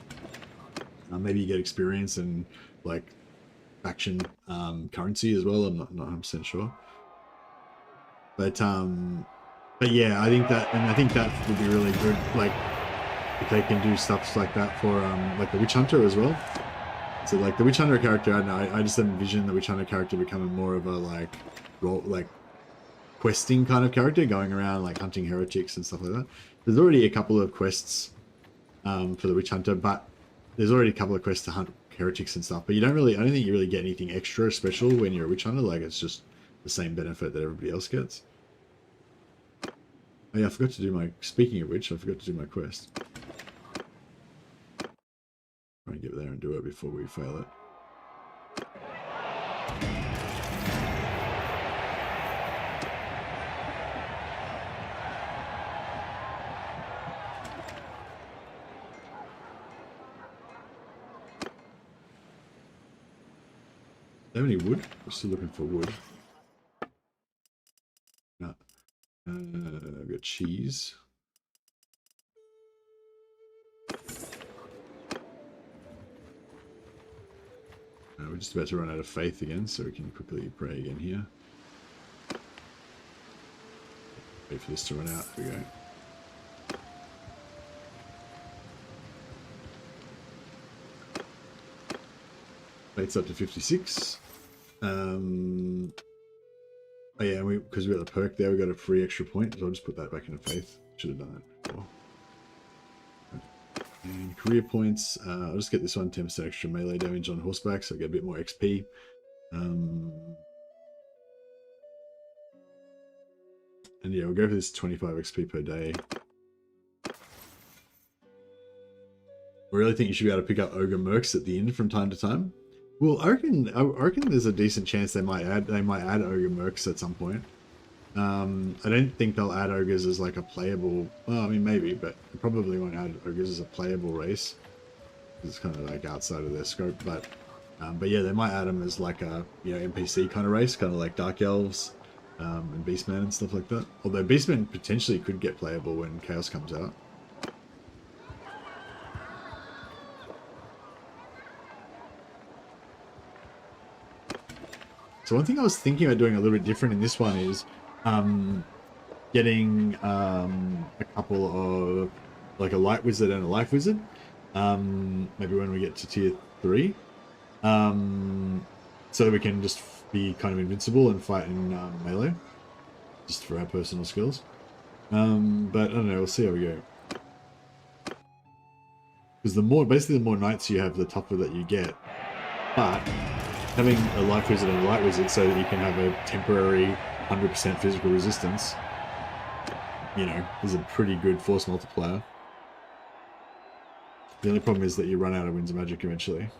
Maybe you get experience and like faction currency as well. I'm not 100% sure, but yeah, I think that would be really good, like if they can do stuff like that for like the witch hunter as well. So like the witch hunter character, I don't know, I just envision the witch hunter character becoming more of a like questing kind of character, going around like hunting heretics and stuff like that. There's already a couple of quests for the witch hunter, but there's already a couple of quests to hunt heretics and stuff, but you don't really, I don't think you really get anything extra special when you're a witch hunter. Like, it's just the same benefit that everybody else gets. Oh yeah, I forgot to do my, speaking of which, I forgot to do my quest. Try and get there and do it before we fail it. Do you have any wood? We're still looking for wood. No. I've got cheese. We're just about to run out of faith again, so we can quickly pray again here. Wait for this to run out. Here we go. Faith's up to 56. Oh yeah, because we got the perk there, we got a free extra point, so I'll just put that back into faith. Should have done that before. And career points, I'll just get this one 10% extra melee damage on horseback, so I get a bit more XP. And yeah, we'll go for this 25 XP per day. I really think you should be able to pick up ogre mercs at the end from time to time. Well, I reckon there's a decent chance they might add ogre mercs at some point. I don't think they'll add ogres as like a playable. Well, I mean maybe, but they probably won't add ogres as a playable race. It's kind of like outside of their scope. But yeah, they might add them as like a NPC kind of race, kind of like dark elves and beastmen and stuff like that. Although beastmen potentially could get playable when chaos comes out. So one thing I was thinking about doing a little bit different in this one is getting a couple of, like a light wizard and a life wizard, maybe when we get to tier 3, so that we can just be kind of invincible and fight in melee, just for our personal skills. But I don't know, we'll see how we go. Because basically the more knights you have, the tougher that you get. But having a life wizard and a light wizard so that you can have a temporary 100% physical resistance, is a pretty good force multiplier. The only problem is that you run out of winds of magic eventually.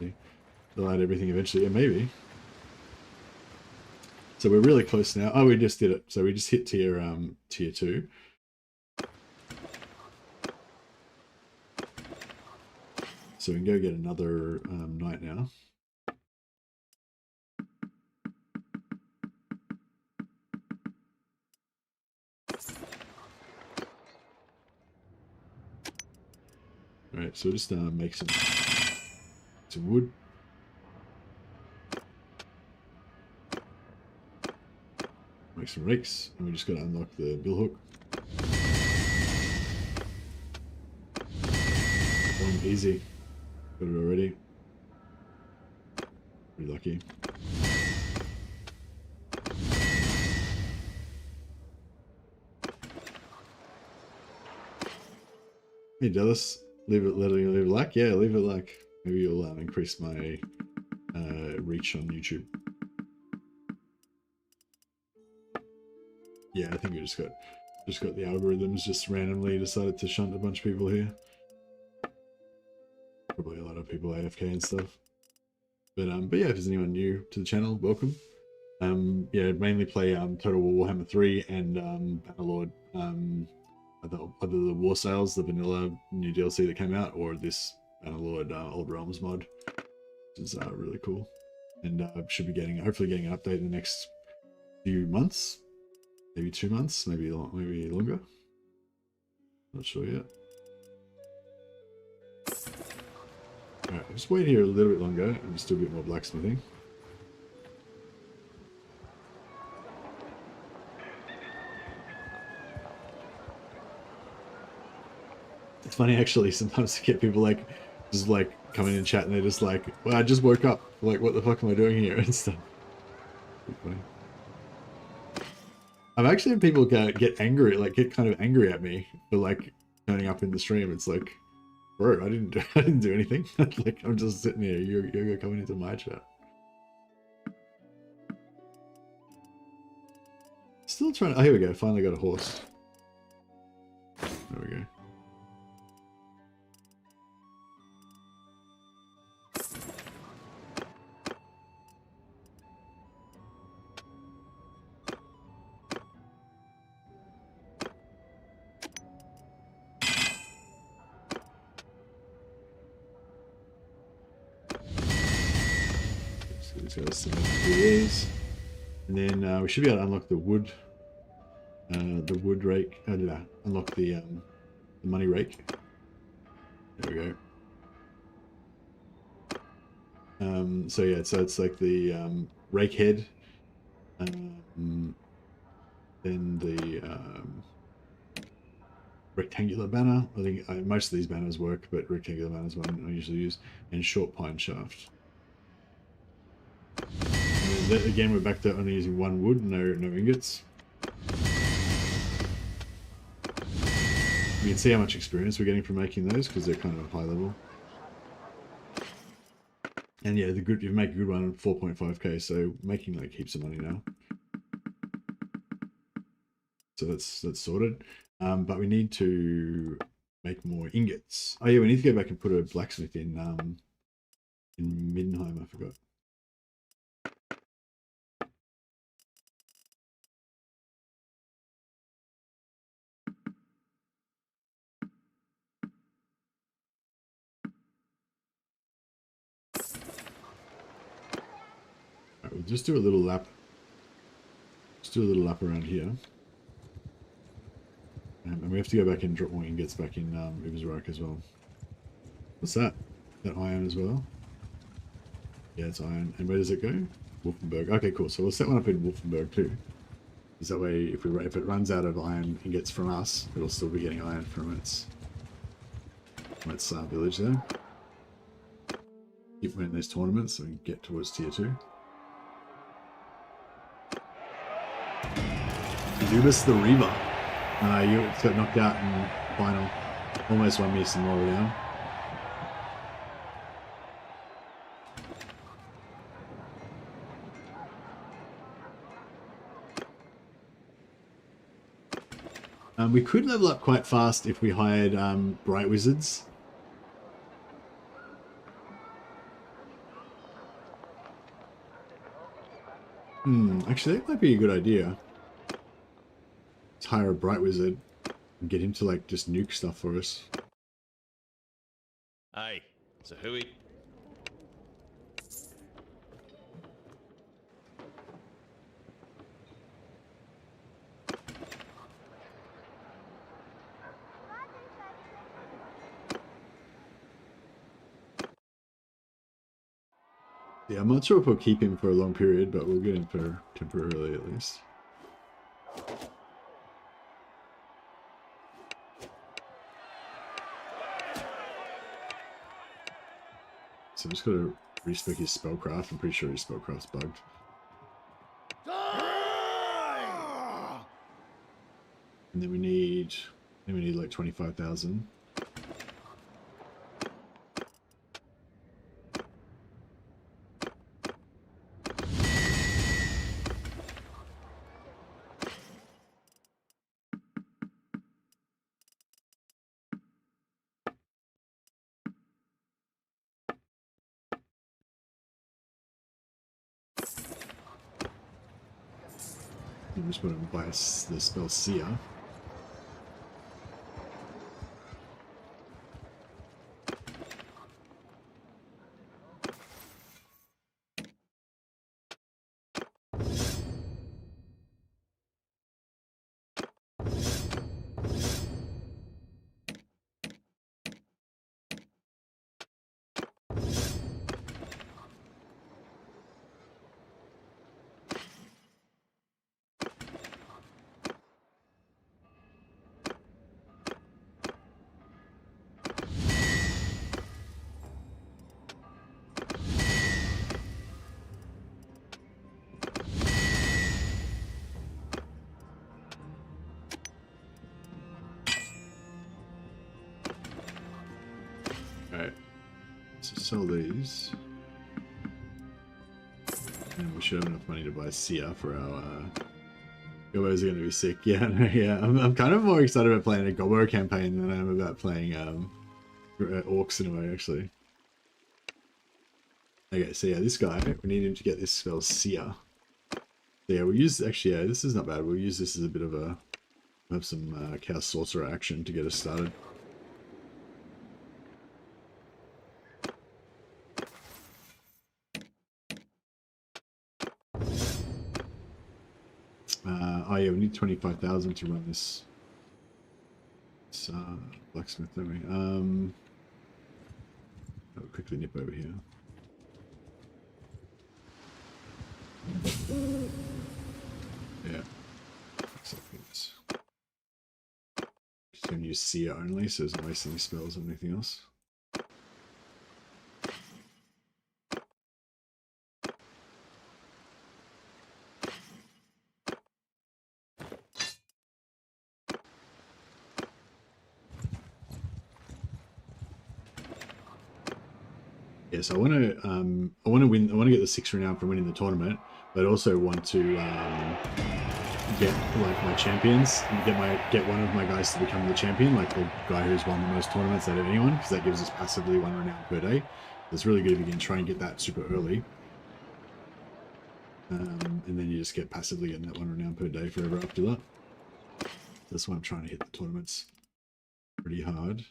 They'll add everything eventually, yeah, maybe. So we're really close now. Oh, we just did it. So we just hit tier 2. So we can go get another knight now. All right, so just make some wood. Make some rakes, and we just got to unlock the billhook. Easy. Got it already. Pretty lucky. Hey Dallas, leave it like? Yeah, leave it like. Maybe you'll increase my reach on YouTube. Yeah, I think we just got the algorithms just randomly decided to shunt a bunch of people here. Probably a lot of people AFK and stuff. But yeah, if there's anyone new to the channel, welcome. Yeah, mainly play Total Warhammer 3 and Bannerlord, either the War Sales, the vanilla new DLC that came out, or this Bannerlord Old Realms mod, which is really cool. And should be hopefully getting an update in the next few months. Maybe 2 months, maybe longer. Not sure yet. Alright, I'll just wait here a little bit longer and just do a bit more blacksmithing. It's funny actually, sometimes to get people just coming in chat and they're just like, well, I just woke up, like what the fuck am I doing here and stuff. funny. I've actually had people get angry, like get kind of angry at me for like turning up in the stream. It's like, bro, I didn't do anything. Like I'm just sitting here. You're coming into my chat. Still trying. Oh, here we go. Finally got a horse. There we go. So let's select these, and then we should be able to unlock the wood rake. Unlock the money rake. There we go. So yeah, so it's like the rake head, then the rectangular banner. I think most of these banners work, but rectangular banner is one I usually use, and short pine shaft. And then again, we're back to only using one wood, no ingots. You can see how much experience we're getting from making those because they're kind of high level. And yeah, you make a good one, 4.5k, so making like heaps of money now. So that's sorted. But we need to make more ingots. Oh yeah, we need to go back and put a blacksmith in Middenheim. I forgot. Right, we'll just do a little lap. Just do a little lap around here. And we have to go back and drop more ingots back in Ubersreich as well. What's that? That iron as well? Yeah, it's iron. And where does it go? Wolfenberg. Okay, cool. So we'll set one up in Wolfenberg too. Because that way, if it runs out of iron ingots from us, it'll still be getting iron from its village there. Keep winning those tournaments so we can get towards tier 2. Anubis the Reaver. You got knocked out in the final. Almost won me some more down. We could level up quite fast if we hired Bright Wizards. Actually, that might be a good idea. Let's hire a Bright Wizard and get him to like just nuke stuff for us. Aye, so hooey. Yeah, I'm not sure if we'll keep him for a long period, but we'll get him for temporarily at least. So I'm just going to respec his spellcraft. I'm pretty sure his spellcraft's bugged. And then we need like 25,000. I'm just going to buy the spell Seer. Alright. So sell these. And we should have enough money to buy Seer for our Gobos are going to be sick. Yeah, yeah. I'm kind of more excited about playing a Gobo campaign than I am about playing Orcs in a way, actually. Okay, so yeah, this guy, we need him to get this spell Seer. So yeah, we'll use, actually, yeah, this is not bad. We'll use this as a bit of a, we'll have some Chaos Sorcerer action to get us started. Oh yeah, we need 25,000 to run this blacksmith, don't we? I'll quickly nip over here. Yeah. Looks like it's just going to use Seer only, so it's not wasting any spells or anything else. Yeah, so I want to win. I want to get the 6 renown from winning the tournament, but I also want to get like my champions and get one of my guys to become the champion, like the guy who's won the most tournaments out of anyone, because that gives us passively 1 renown per day. It's really good if you can try and get that super early, and then you just get passively getting that 1 renown per day forever after that. That's why I'm trying to hit the tournaments pretty hard.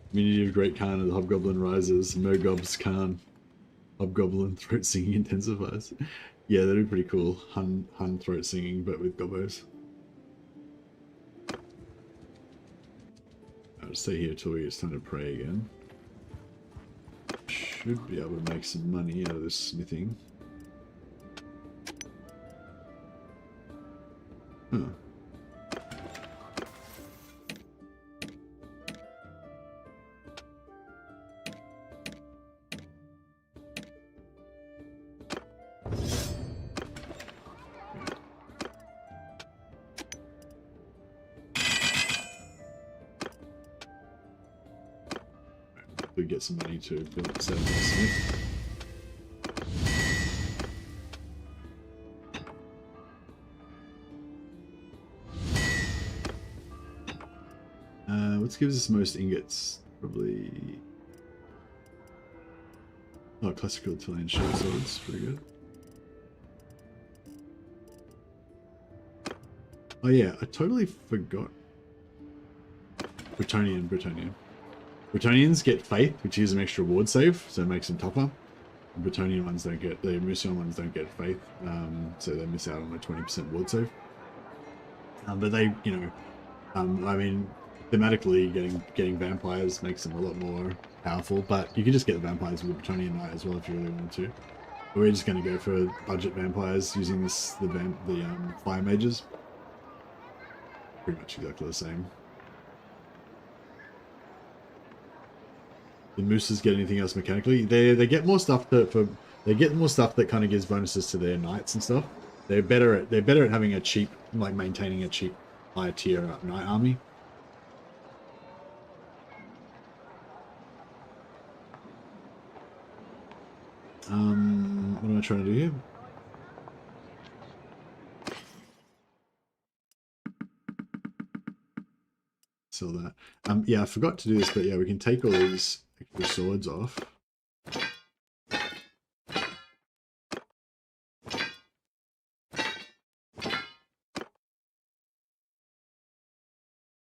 Community of Great Khan and the Hobgoblin Rises, Mergob's Khan, Hobgoblin Throat Singing intensifies. Yeah, that'd be pretty cool. Hun Throat Singing, but with Gobos. I'll stay here till it's time to pray again. Should be able to make some money out of this smithing. Huh. We get some money to build set up our smith. What gives us most ingots? Probably. Oh, classical Italian short swords, pretty good. Oh yeah, I totally forgot. Bretonian. Bretonians get Faith, which is an extra ward save, so it makes them tougher. The Bretonian ones don't get, the Musion ones don't get Faith, so they miss out on a 20% ward save. But they, you know, I mean, thematically, getting vampires makes them a lot more powerful, but you can just get the vampires with the Bretonian Knight as well if you really want to. But we're just going to go for budget vampires using this, the fire mages. Pretty much exactly the same. The mooses get anything else mechanically? They get more stuff they get more stuff that kind of gives bonuses to their knights and stuff. They're better at having a cheap, like maintaining a cheap higher tier knight army. What am I trying to do here? Sell that. Yeah, I forgot to do this, but yeah, we can take all these extra swords off.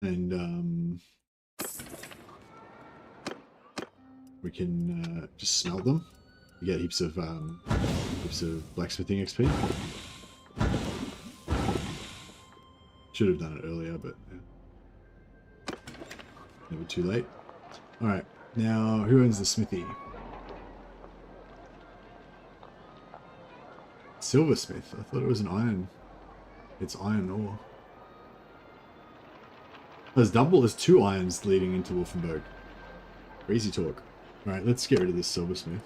And we can just smelt them. We get heaps of blacksmithing XP. Should have done it earlier, but yeah. Never too late. Alright, Now, who owns the smithy? Silversmith. I thought it was an iron. It's iron ore. There's there's 2 irons leading into Wolfenburg. Crazy talk. Alright, let's get rid of this silversmith.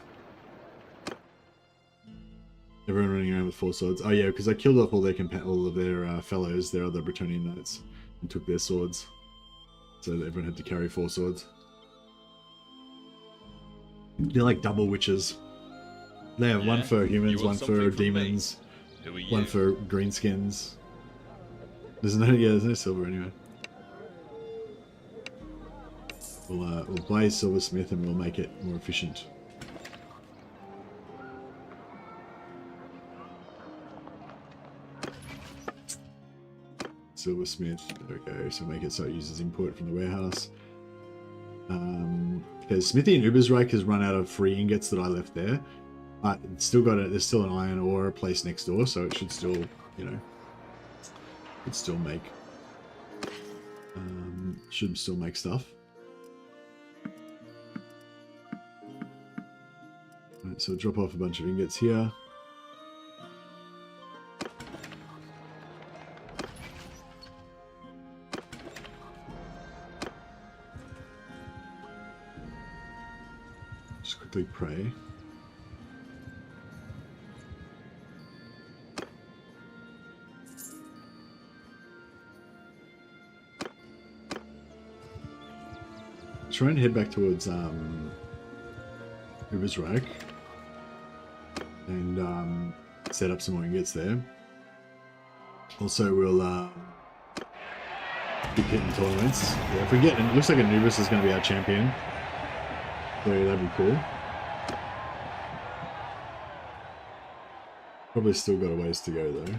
Everyone running around with 4 swords. Oh yeah, because I killed off all of their fellows, their other Bretonnian knights, and took their swords. So everyone had to carry 4 swords. They're like double witches. They have one for humans, one for demons, one for greenskins. There's no silver anyway. We'll buy silversmith and we'll make it more efficient. Silversmith. Okay, so make it so it uses input from the warehouse. Because Smithy and Ubersreich has run out of free ingots that I left there. But it's still got there's still an iron ore place next door, so it should still, you know, should still make stuff. Right, so drop off a bunch of ingots here. Just quickly pray. Try and head back towards Ubersreich and set up some more ingots there. Also, we'll keep hitting tournaments. Yeah, if we get, it looks like Anubis is going to be our champion, so that'd be cool. Probably still got a ways to go though.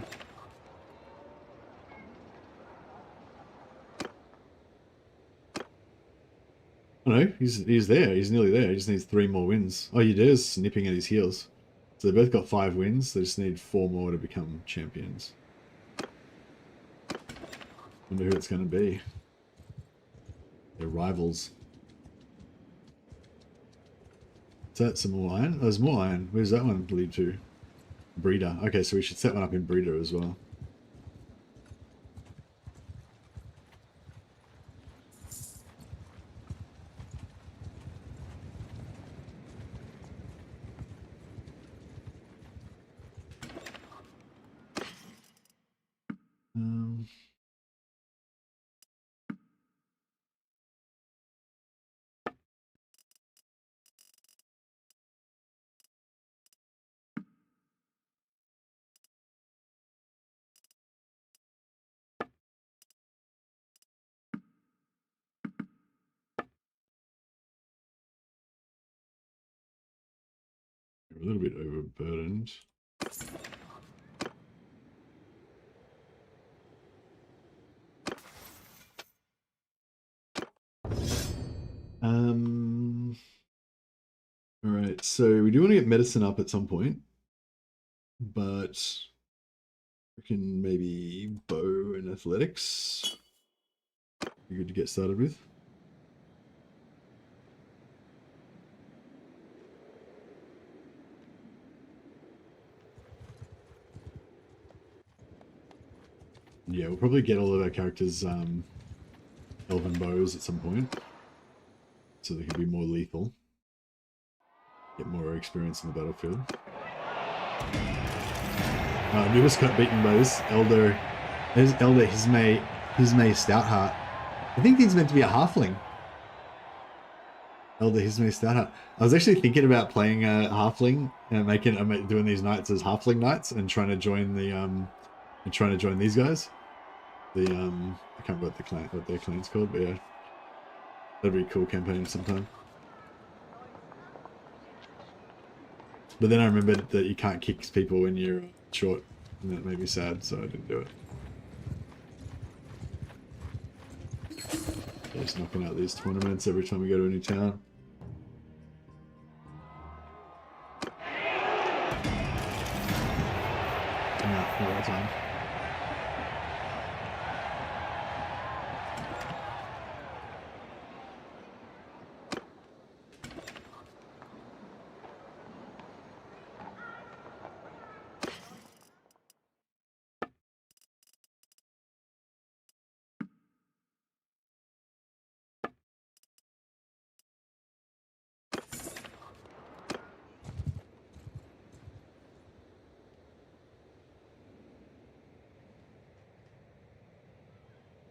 Oh no, he's there. He's nearly there. He just needs 3 more wins. Oh, he is nipping at his heels. So they both got 5 wins. They just need 4 more to become champions. Wonder who it's going to be. They're rivals. Is that some more iron? Oh, there's more iron. Where's that one lead to? Breeder. Okay, so we should set one up in Breeder as well. A little bit overburdened. All right, so we do want to get medicine up at some point, but we can maybe bow and athletics. Be good to get started with. Yeah, we'll probably get all of our characters elven bows at some point, so they can be more lethal. Get more experience in the battlefield. Nubis got beaten by this Elder. There's Elder Hisme Stoutheart. I think he's meant to be a halfling. Elder Hisme Stoutheart. I was actually thinking about playing a halfling and doing these knights as halfling knights and trying to join these guys. I can't remember what their clan's called, but yeah, that'd be a cool campaign sometime. But then I remembered that you can't kick people when you're short, and that made me sad, so I didn't do it. Just knocking out these tournaments every time we go to a new town. Yeah, all the time.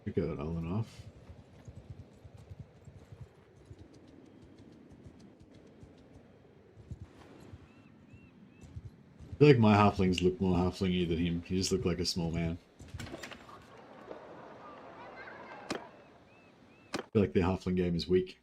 We got Alan off. I feel like my halflings look more halflingy than him. He just looked like a small man. I feel like the halfling game is weak.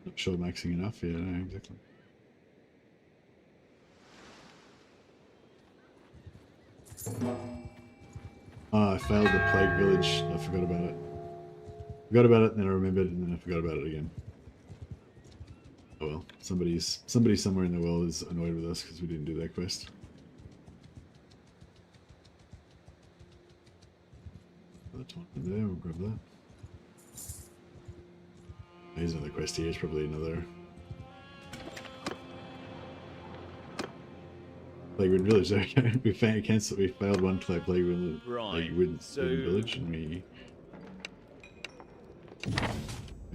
Not sure maxing enough. Yeah, no, exactly. Oh, I failed the plague village. I forgot about it. Forgot about it, and then I remembered, and then I forgot about it again. Oh well, somebody somewhere in the world is annoyed with us because we didn't do that quest. That one there, we'll grab that. Here's another quest here. It's probably another Plague Ridden Village. Okay, we cancelled. We failed one to like Plague Ridden Village, and we.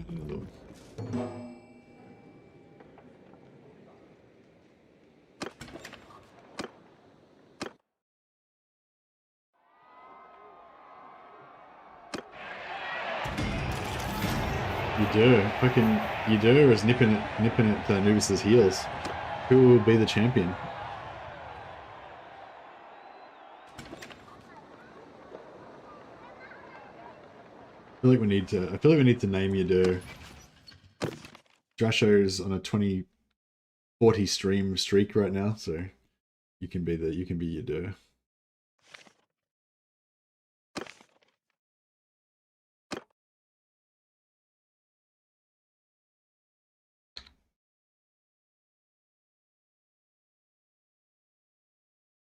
Another one. Fucking Udur is nipping at Anubis's heels. Who will be the champion? I feel like we need to name Udur. Drasho's on a 20-40 stream streak right now, so you can be Udur.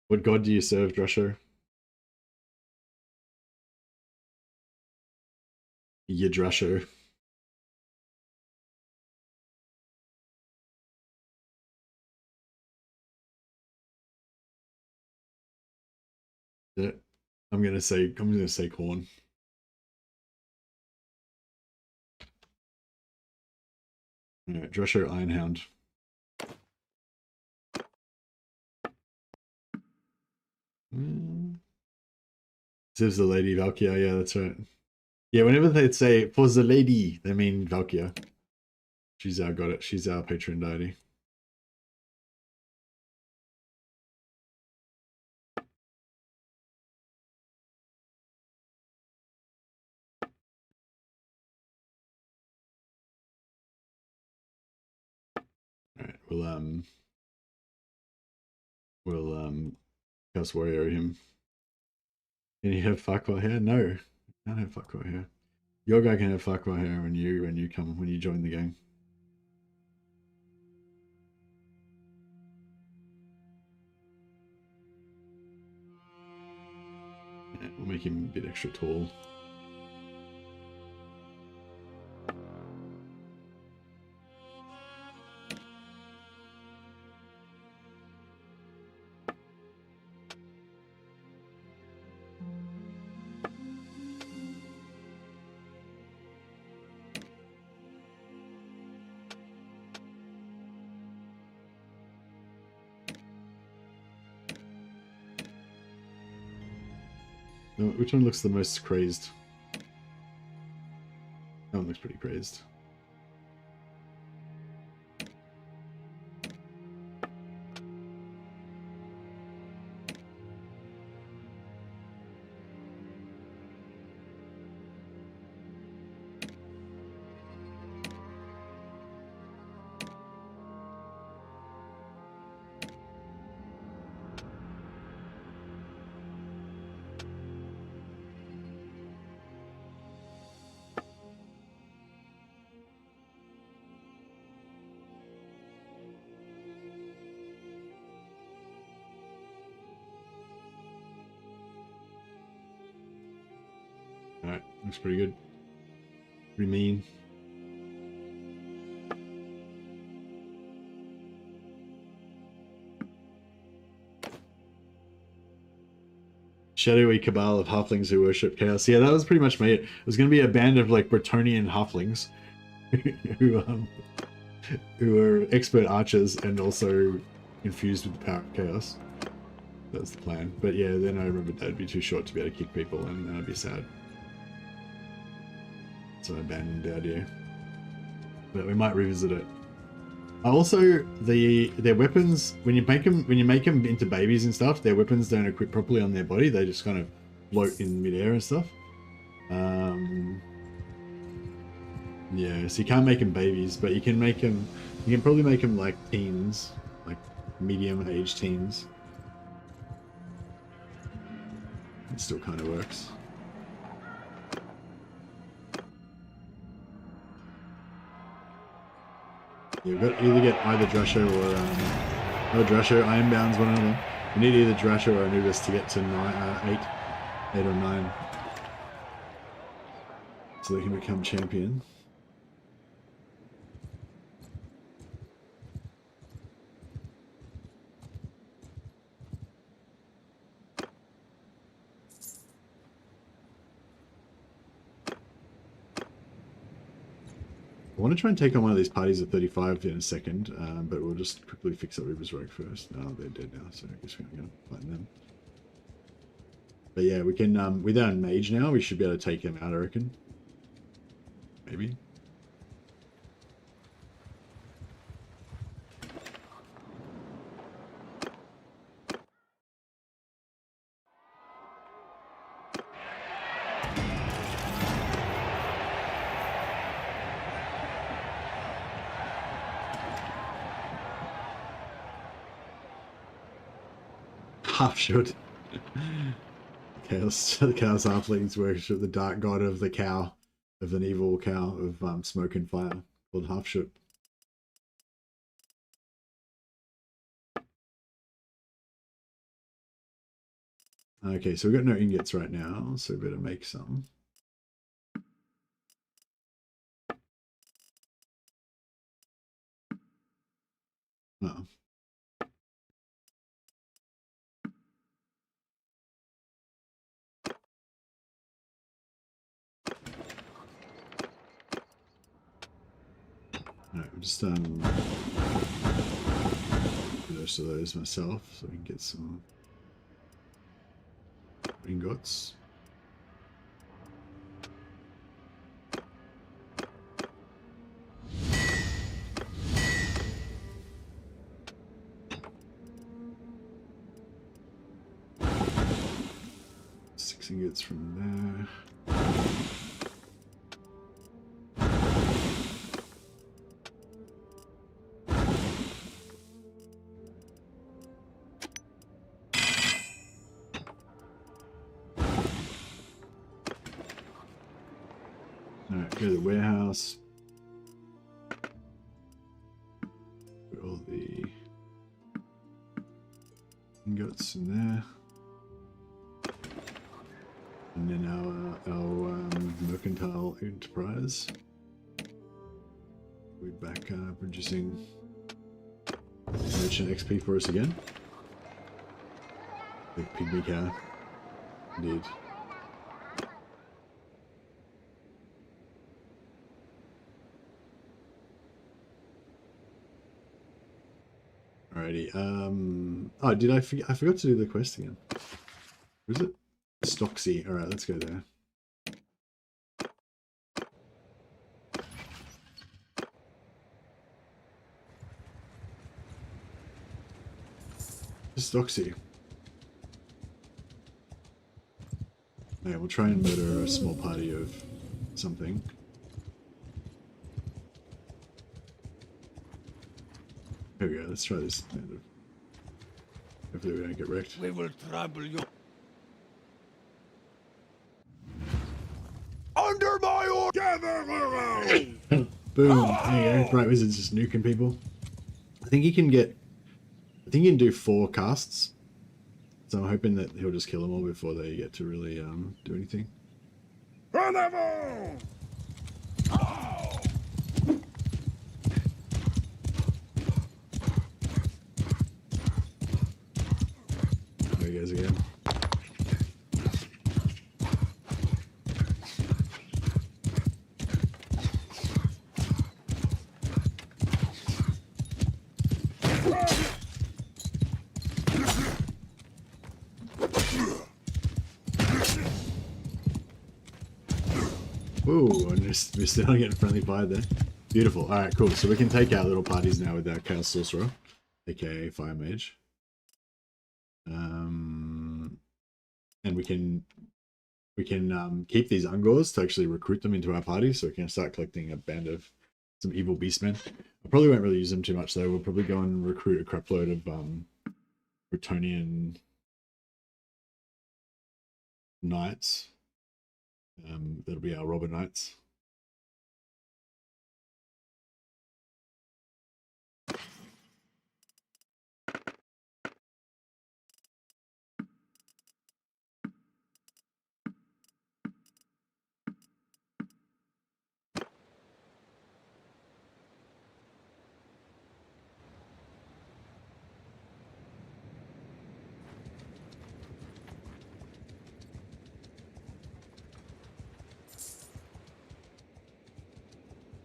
What god do you serve, Drasho? Drasho. Yeah. I'm gonna say corn. Alright, Drasho Ironhound. Serves the Lady Valkyria, yeah, that's right. Yeah, whenever they say for the lady, they mean Valkyria. She's our got it. She's our patron deity. Alright, we'll Chaos Warrior him. Can you have Farquhar hair? No. Can't have Farquhar hair. Your guy can have Farquhar hair when you join the game. Yeah, we'll make him a bit extra tall. Which one looks the most crazed? That one looks pretty crazed. Alright, looks pretty good. Pretty mean. shadowy cabal of halflings who worship chaos. Yeah, that was pretty much me. It was going to be a band of like Bretonian halflings who are expert archers and also infused with the power of chaos. That was the plan. But yeah, then I remembered that would be too short to be able to kick people, and then I'd be sad. So I abandoned the idea. But we might revisit it. Also, their weapons, when you make them into babies and stuff, their weapons don't equip properly on their body. They just kind of float in midair and stuff. Yeah, so you can't make them babies, but you can make them. You can probably make them like teens, like medium-aged teens. It still kind of works. Yeah, we've got to either get either Drasho or Drasho. Ironbound's one of them. We need either Drasho or Anubis to get to 8 or 9, so they can become champion. I want to try and take on one of these parties at 35 in a second, but we'll just quickly fix up River's Rogue first. No, they're dead now, so I guess we're going to fight them. But yeah, we can, with our mage now, we should be able to take him out, I reckon. Maybe. Half should. Chaos halflings worship the dark god of the cow, of an evil cow of smoke and fire, called half should. Okay, so we've got no ingots right now, so we better make some. Oh. Alright, we'll just do most of those myself so we can get some ingots. Six ingots from there. Alright, go to the warehouse. Put all the ingots in there. And then our mercantile enterprise. We're back producing merchant XP for us again. The pygmy cow. Indeed. Alrighty. Oh, did I forget? I forgot to do the quest again. Was it Stocksy? All right, let's go there. Stocksy. Yeah, we'll try and murder a small party of something. Here we go, let's try this. Hopefully we don't get wrecked. We will trouble you. Under my order! Gather around! Boom! There you go. Bright Wizard's just nuking people. I think he can do 4 casts. So I'm hoping that he'll just kill them all before they get to really do anything. Bravo! There he goes again. Ooh, I just missed out on getting friendly fire there. Beautiful. All right, cool. So we can take out little parties now with our Chaos Sorcerer, aka Fire Mage. And we can keep these Ungors to actually recruit them into our party, so we can start collecting a band of some evil beastmen. I probably won't really use them too much though. We'll probably go and recruit a crapload of Bretonian knights. That'll be our robber knights.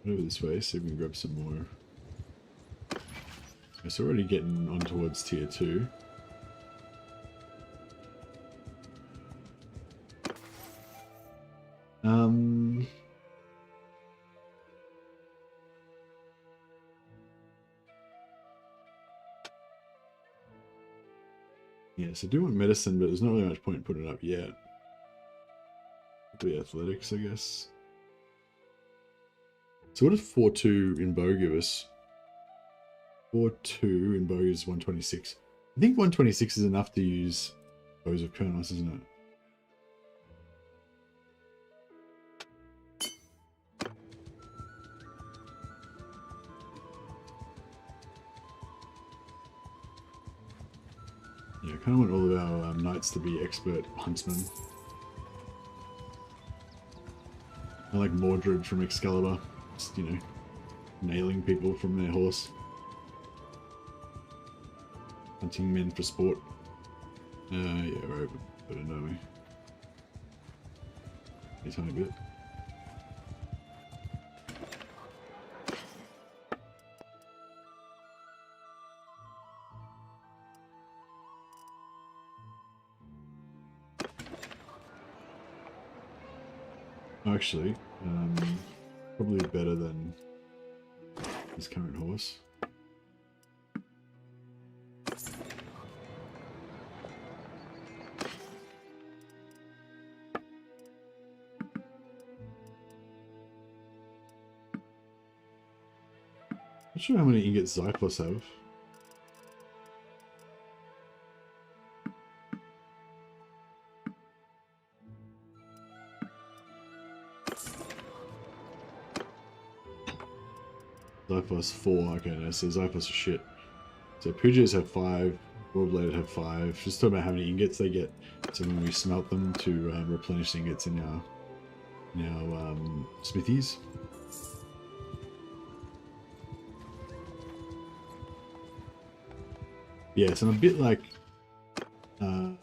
Over this way, see if we can grab some more. It's already getting on towards tier 2. Yes, I do want medicine, but there's not really much point in putting it up yet. It'll be athletics, I guess. So what does 4-2 in bow give us? 4-2 in bow is 126. I think 126 is enough to use bows of Kernos, isn't it? Yeah, I kind of want all of our knights to be expert huntsmen. I like Mordred from Excalibur, just, you know, nailing people from their horse. Hunting men for sport. Yeah, we're over better, don't we? A tiny bit. Actually, probably better than his current horse. Not sure how many ingots Zyphos have. Zyphos 4, okay, no, so Zyphos are shit. So Pujas have 5, Warblade have 5. Just talk about how many ingots they get. So when we smelt them to replenish ingots in our smithies. Yeah, so I'm a bit like one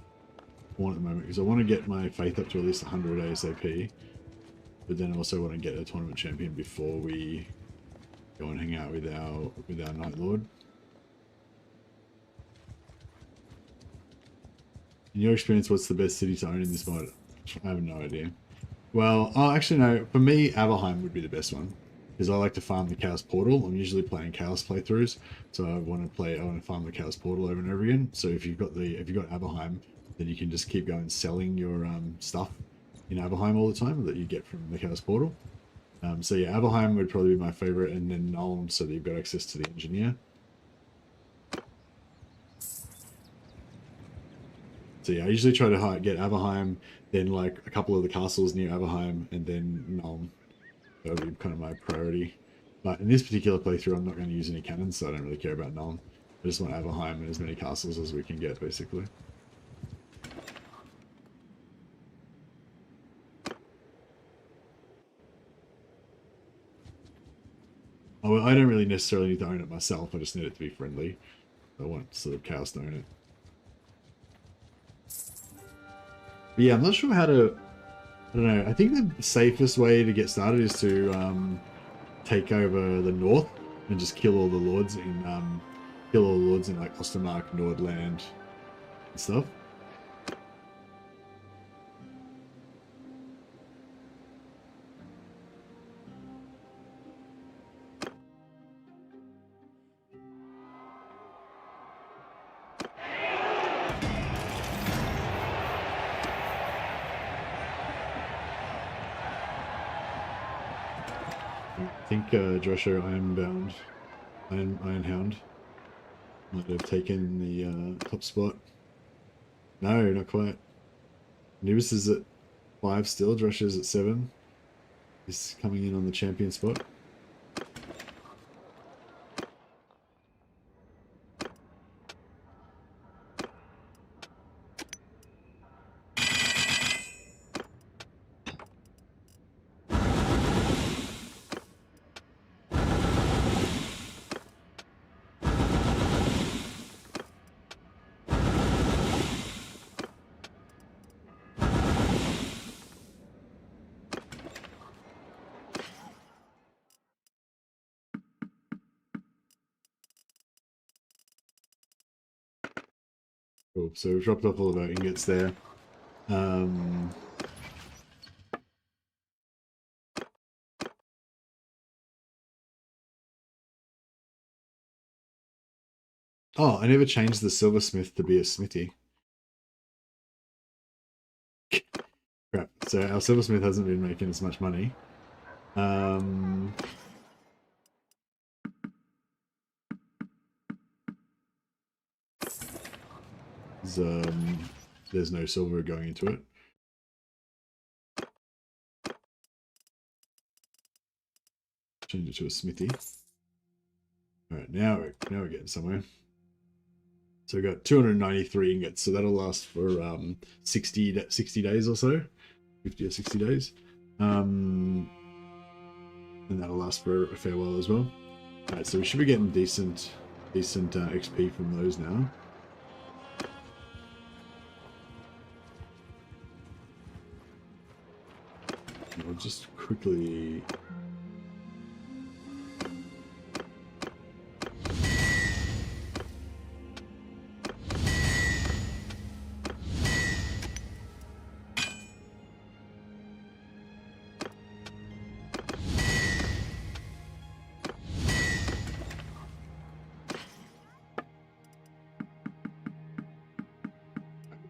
at the moment because I want to get my faith up to at least 100 ASAP, but then I also want to get a tournament champion before we go and hang out with our Night Lord. In your experience, what's the best city to own in this mod? I have no idea. Well, oh, actually no. For me, Aberheim would be the best one because I like to farm the Chaos Portal. I'm usually playing Chaos playthroughs, so I want to farm the Chaos Portal over and over again. So if you've got Aberheim, then you can just keep going selling your stuff in Aberheim all the time that you get from the Chaos Portal. So yeah, Aberheim would probably be my favorite, and then Nuln, so that you've got access to the engineer. So yeah, I usually try to get Aberheim, then like a couple of the castles near Aberheim, and then Nuln. That would be kind of my priority. But in this particular playthrough, I'm not going to use any cannons, so I don't really care about Nuln. I just want Aberheim and as many castles as we can get, basically. Oh, well, I don't really necessarily need to own it myself, I just need it to be friendly. I want sort of Chaos to own it. But yeah, I'm not sure how to... I don't know. I think the safest way to get started is to take over the north and just kill all the lords in like Ostermark, Nordland, and stuff. I think Joshua Ironhound might have taken the top spot. No, not quite. Anubis is at 5 still. Joshua's at 7. He's coming in on the champion spot. Cool. So we've dropped off all of our ingots there. Oh, I never changed the silversmith to be a smithy. Crap. So our silversmith hasn't been making as much money. There's no silver going into it. Change it to a smithy. All right, now we're getting somewhere. So we got 293 ingots, so that'll last for 60 days or so, 50 or 60 days, and that'll last for a fair while as well. All right, so we should be getting decent XP from those now. I'll just quickly.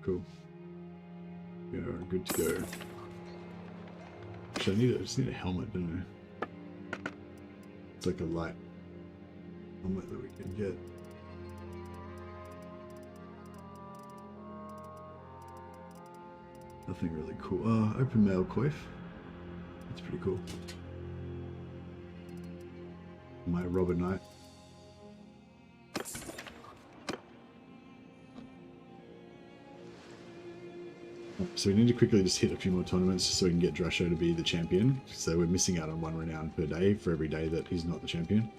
Cool. We are good to go. Actually, I just need a helmet, don't I? It's like a light helmet that we can get. Nothing really cool. Open mail coif. That's pretty cool. My Robber Knight. So we need to quickly just hit a few more tournaments so we can get Drasho to be the champion. So we're missing out on 1 renown per day for every day that he's not the champion.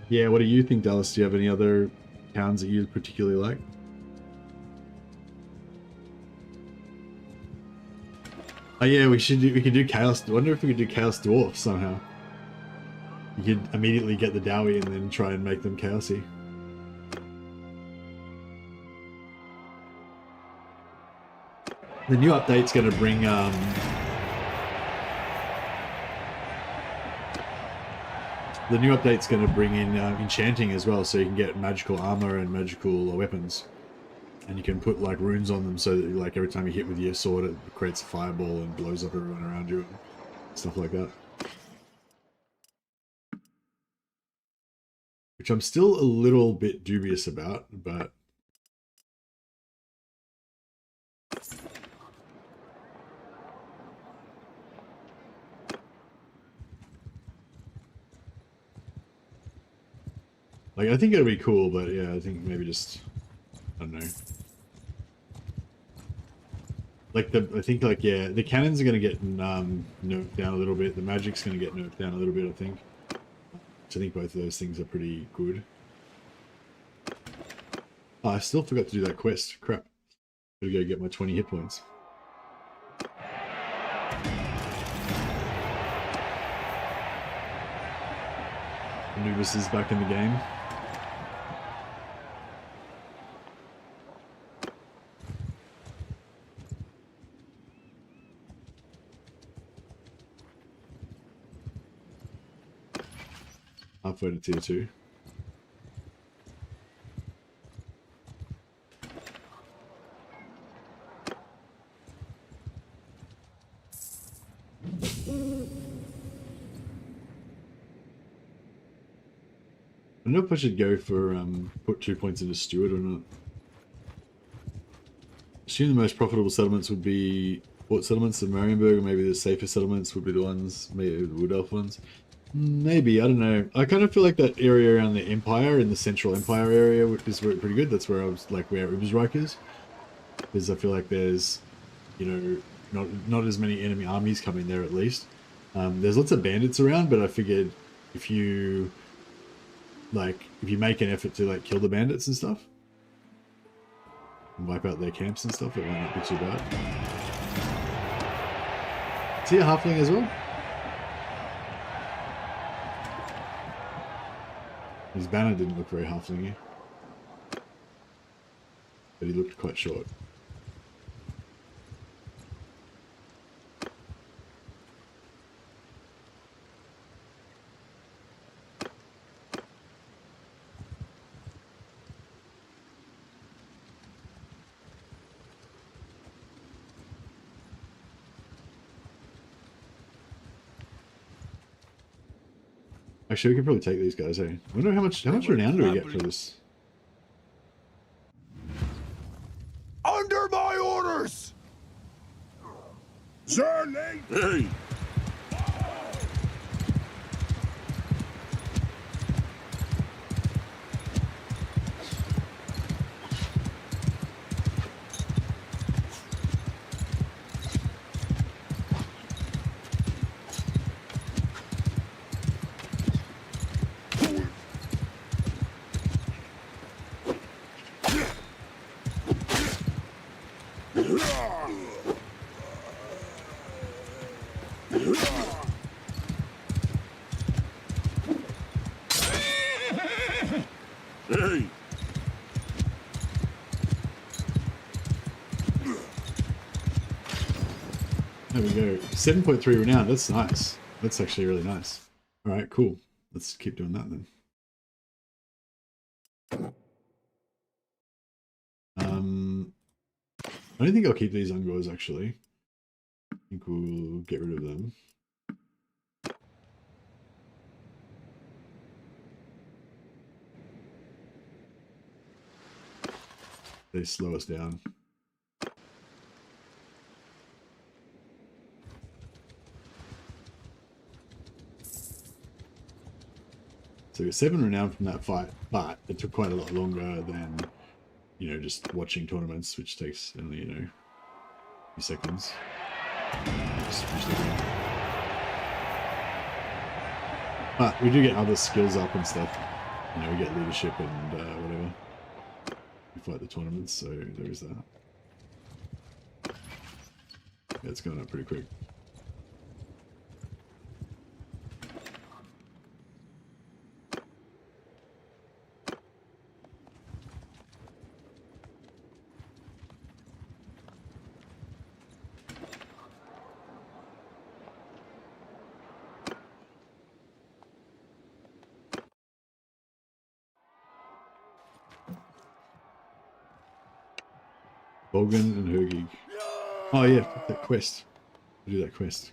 Yeah, what do you think, Dallas? Do you have any other towns that you particularly like? Oh yeah, we could do chaos. I wonder if we could do chaos dwarfs somehow. You could immediately get the Dowie and then try and make them chaosy. The new update's going to bring in enchanting as well, so you can get magical armor and magical weapons, and you can put like runes on them so that like every time you hit with your sword, it creates a fireball and blows up everyone around you, and stuff like that. Which I'm still a little bit dubious about, but like I think it'll be cool, but yeah, I think maybe just I don't know. Like I think like yeah, the cannons are gonna get nerfed down a little bit. The magic's gonna get nerfed down a little bit, I think. So I think both of those things are pretty good. Oh, I still forgot to do that quest. Crap. Gotta go get my 20 hit points. Anubis is back in the game. halfway to tier 2. I don't know if I should go for put 2 points into Steward or not. Assume the most profitable settlements would be port settlements of Marienburg, or maybe the safer settlements would be the ones, maybe the Wood Elf ones. Maybe, I don't know. I kind of feel like that area around the Empire, in the Central Empire area, is pretty good. That's where I was, like, where Ubersreich is. Because I feel like there's, you know, not as many enemy armies coming there at least. There's lots of bandits around, but I figured if you make an effort to like kill the bandits and stuff and wipe out their camps and stuff, it might not be too bad. Is he a halfling as well? His banner didn't look very halflingy, but he looked quite short. Actually, we could probably take these guys, eh? I wonder how much renown do we get for this? Under my orders! Sir, hey! Hey! There we go. 7.3 renown. That's nice. That's actually really nice. All right, cool. Let's keep doing that then. I don't think I'll keep these Ungors actually. I think we'll get rid of them. They slow us down. So we got 7 renown from that fight, but it took quite a lot longer than, you know, just watching tournaments, which takes only, you know, a few seconds. But we do get other skills up and stuff. You know, we get leadership and whatever. We fight the tournaments, so there is that. Yeah, it's going up pretty quick. Bogan and Hergig. Oh yeah, that quest. We'll do that quest.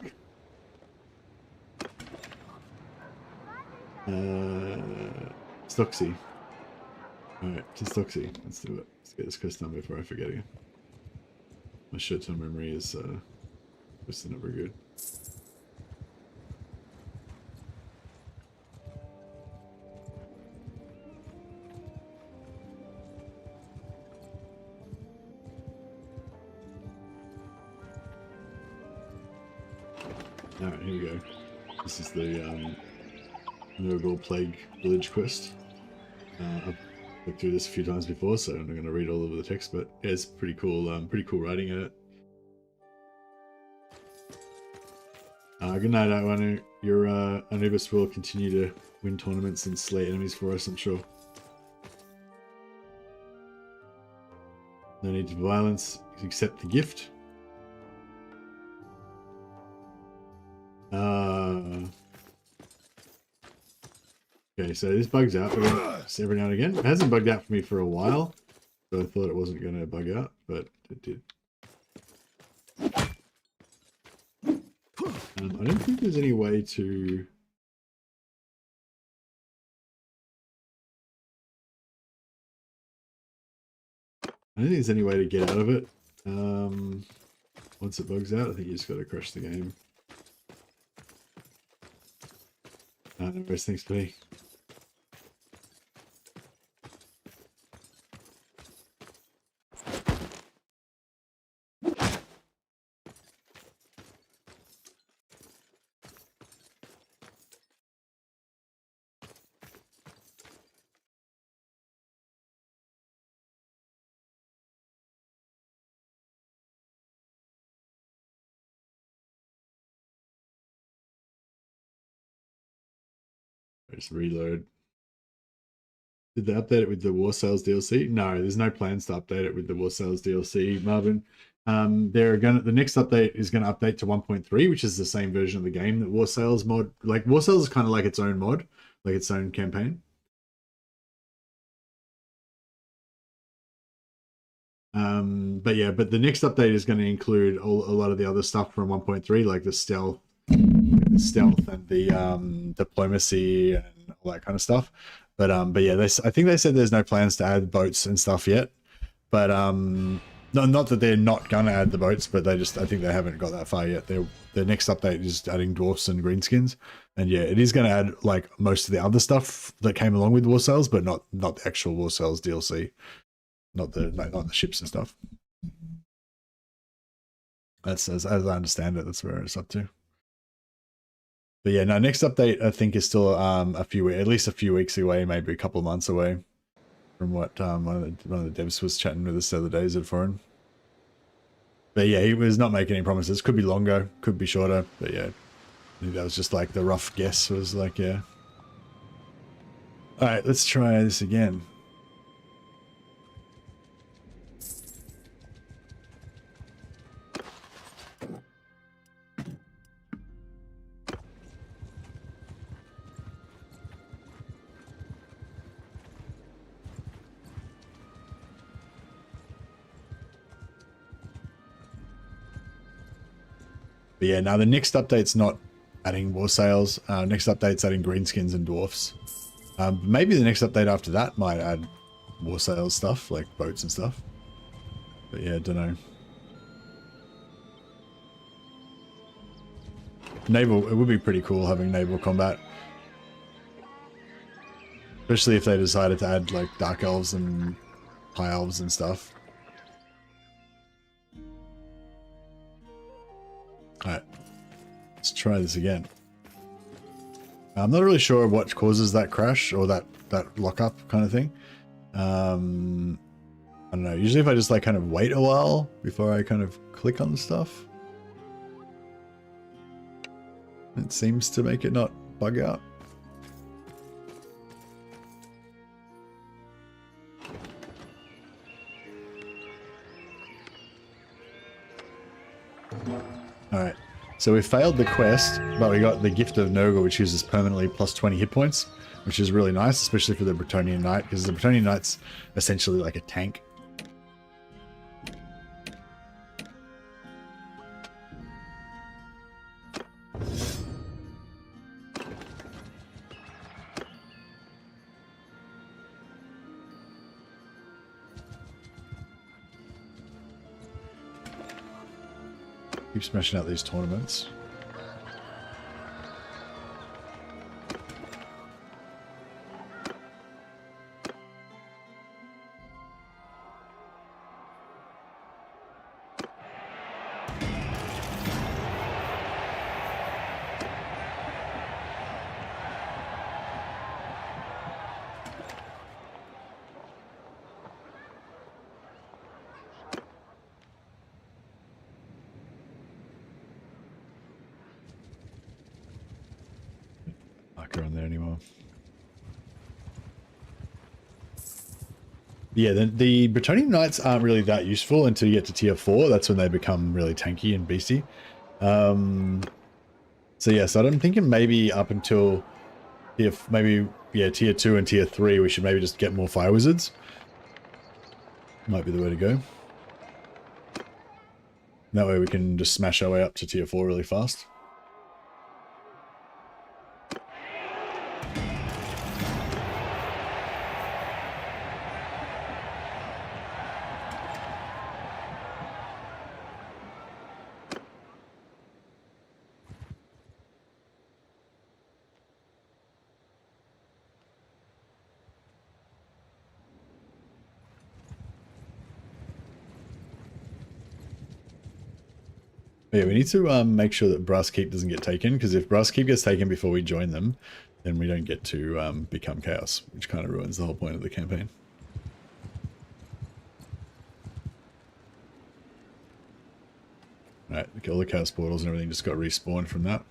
Stocksy. Alright, to Stocksy. Let's do it. Let's get this quest done before I forget again. My short-term memory is just not very good. Alright, here we go. This is the Nurgle Plague Village quest. I've looked through this a few times before, so I'm not going to read all of the text, but yeah, it's pretty cool writing in it. Good night, Iwanu. Your Anubis will continue to win tournaments and slay enemies for us, I'm sure. No need for violence. Accept the gift. Okay, so this bugs out every now and again. It hasn't bugged out for me for a while, so I thought it wasn't going to bug out, but it did. I don't think there's any way to... I don't think there's any way to get out of it. Once it bugs out, I think you just got to crash the game. No worries, thanks, buddy. Just reload. Did they update it with the War Sales DLC? No, there's no plans to update it with the War Sales DLC, Marvin. The next update is going to update to 1.3, which is the same version of the game that War Sales mod. Like War Sales is kind of like its own mod, like its own campaign. But the next update is going to include a lot of the other stuff from 1.3, like the stealth and the diplomacy and all that kind of stuff. But yeah, I think they said there's no plans to add boats and stuff yet. But no, not that they're not gonna add the boats, but I think they haven't got that far yet. The next update is adding dwarfs and greenskins, and yeah, it is gonna add like most of the other stuff that came along with War Sales, but not the actual War Sales DLC, not the ships and stuff. That's as I understand it. That's where it's up to. But yeah, no, next update I think is still at least a few weeks away, maybe a couple of months away, from what one of the devs was chatting with us the other day, Zedforeign. But yeah, he was not making any promises. Could be longer, could be shorter. But yeah, I think that was just like the rough guess was like, yeah. All right, let's try this again. But yeah, now the next update's not adding War Sales. Next update's adding greenskins and dwarfs. Maybe the next update after that might add War Sales stuff, like boats and stuff. But yeah, I don't know. Naval, it would be pretty cool having naval combat. Especially if they decided to add like Dark Elves and High Elves and stuff. Alright, let's try this again. I'm not really sure what causes that crash or that lockup kind of thing. I don't know. Usually if I just like kind of wait a while before I kind of click on stuff, it seems to make it not bug out. Alright, so we failed the quest, but we got the Gift of Nurgle, which uses permanently plus 20 hit points, which is really nice, especially for the Bretonnian Knight, because the Bretonnian Knight's essentially like a tank. Keep smashing out these tournaments. On there anymore. Yeah, the Bretonnian Knights aren't really that useful until you get to tier 4. That's when they become really tanky and beasty. So yeah, so I'm thinking maybe up until maybe yeah, tier 2 and tier 3, we should maybe just get more fire wizards. Might be the way to go. That way we can just smash our way up to tier 4 really fast. Yeah, we need to make sure that Brass Keep doesn't get taken, because if Brass Keep gets taken before we join them, then we don't get to become Chaos, which kind of ruins the whole point of the campaign. Alright, all the Chaos portals and everything just got respawned from that.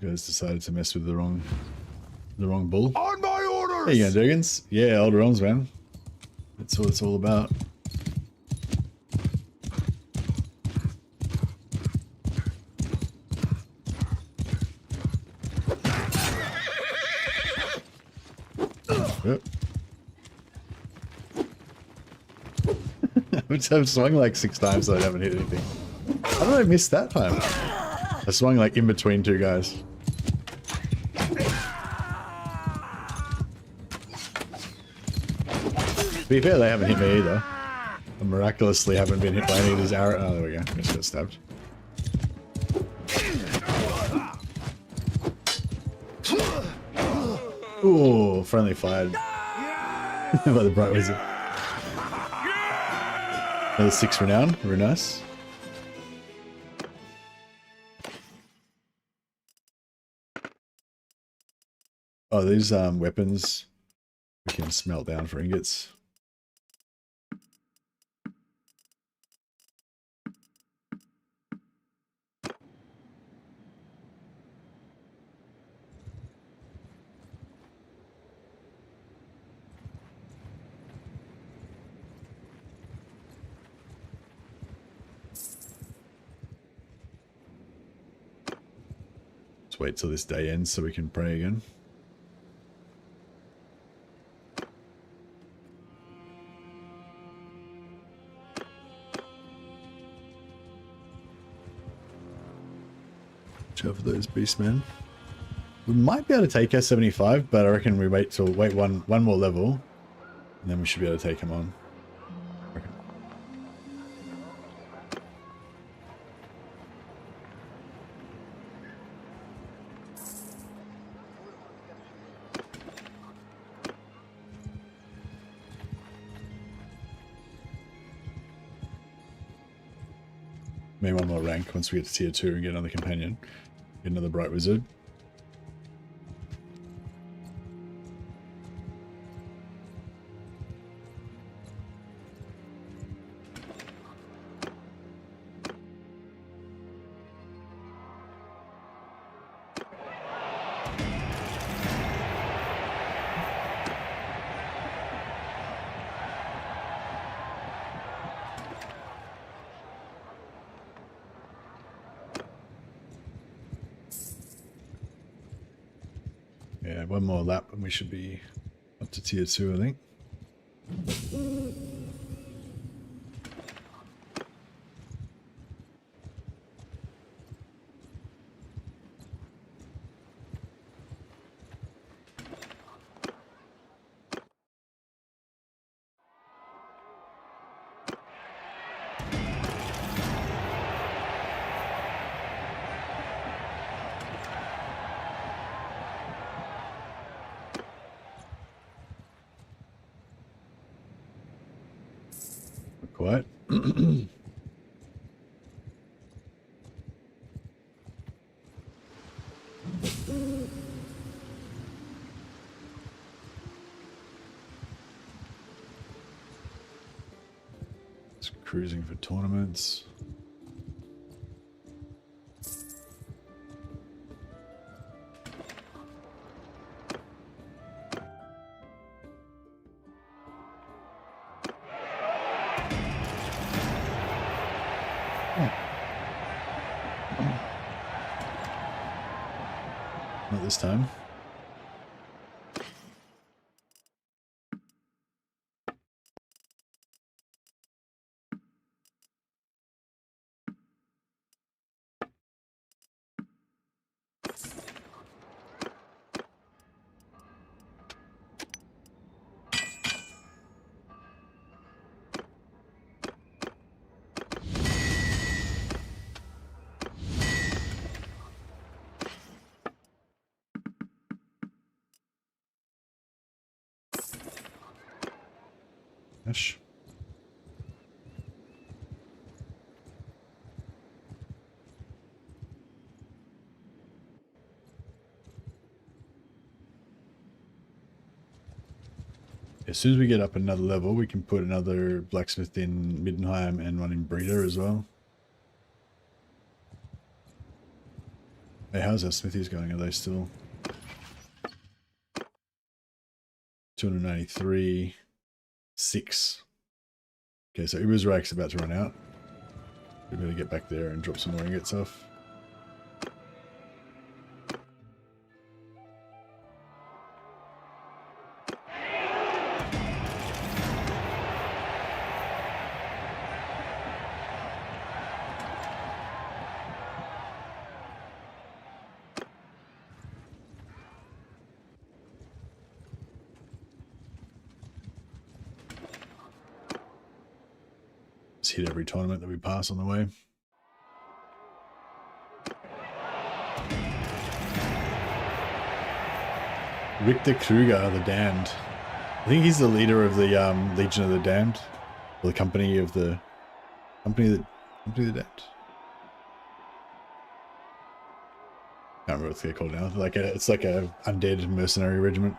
You guys decided to mess with the wrong bull. On my orders! There you go, Duggins. Yeah, Old Realms, man. That's what it's all about. Yep. I've swung like 6 times, so I haven't hit anything. How did I miss that time? I swung like in between 2 guys. To be fair, they haven't hit me either. I miraculously haven't been hit by any of these arrows. Oh, there we go. I just got stabbed. Ooh, friendly fired by the Bright Wizard. Another 6 renown. Very nice. Oh, these weapons we can smelt down for ingots. Let's wait till this day ends so we can pray again. Watch out for those beastmen. We might be able to take S75, but I reckon we wait one more level, and then we should be able to take him on. Maybe one more rank once we get to tier 2 and get another companion. Get another Bright Wizard. Yeah, one more lap and we should be up to tier 2, I think. Quiet. Just cruising for tournaments. this time. Gosh. As soon as we get up another level, we can put another blacksmith in Middenheim and one in Breeder as well. Hey, how's our smithies going? Are they still 293, 6? Okay, so Uber's rack's about to run out. We better get back there and drop some more ingots off. Hit every tournament that we pass on the way. Richter Kruger, the Damned. I think he's the leader of the Legion of the Damned, or the Company of the Damned. Can't remember what they're called now. It's like a undead mercenary regiment.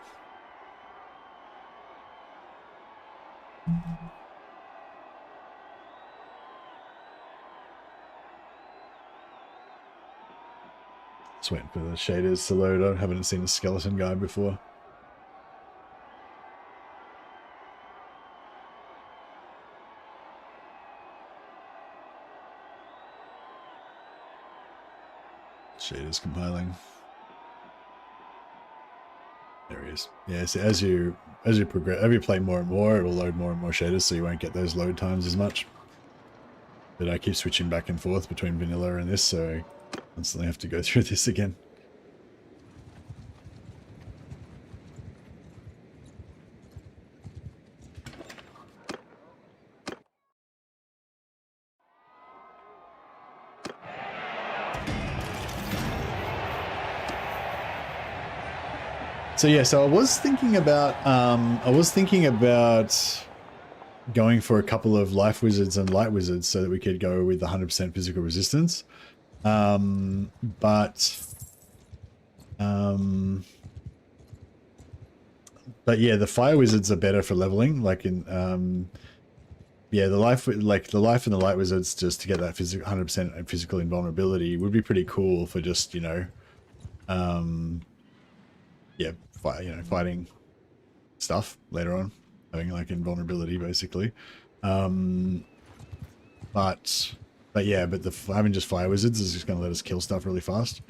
Just waiting for the shaders to load. I haven't seen a skeleton guy before. Shaders compiling. There he is. Yeah, so as you progress, as you play more and more, it will load more and more shaders, so you won't get those load times as much. But I keep switching back and forth between vanilla and this, so I constantly have to go through this again. So yeah, so I was thinking about going for a couple of life wizards and light wizards so that we could go with 100% physical resistance. But yeah, the fire wizards are better for leveling. Like in yeah, the life and the light wizards, just to get that 100% physical invulnerability would be pretty cool for just, you know, yeah, fighting stuff later on, having like invulnerability basically. But yeah, but having just fire wizards is just going to let us kill stuff really fast,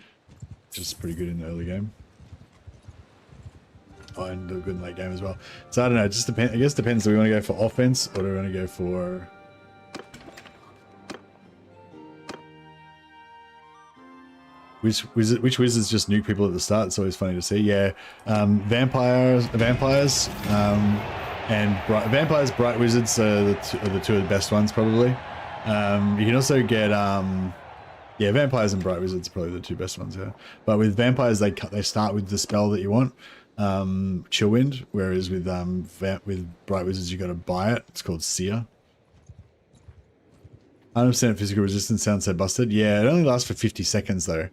which is pretty good in the early game. Oh, and good in late game as well. So I don't know, it just depends. I guess it depends. Do we want to go for offense or do we want to go for... Which wizards just nuke people at the start? It's always funny to see. Yeah, vampires, and vampires, bright wizards are the two of the best ones probably. You can also get yeah, vampires and bright wizards are probably the two best ones. Yeah, but with vampires they start with the spell that you want, Chillwind, whereas with bright wizards you got to buy it. It's called Seer. 100% physical resistance sounds so busted. Yeah, it only lasts for 50 seconds though.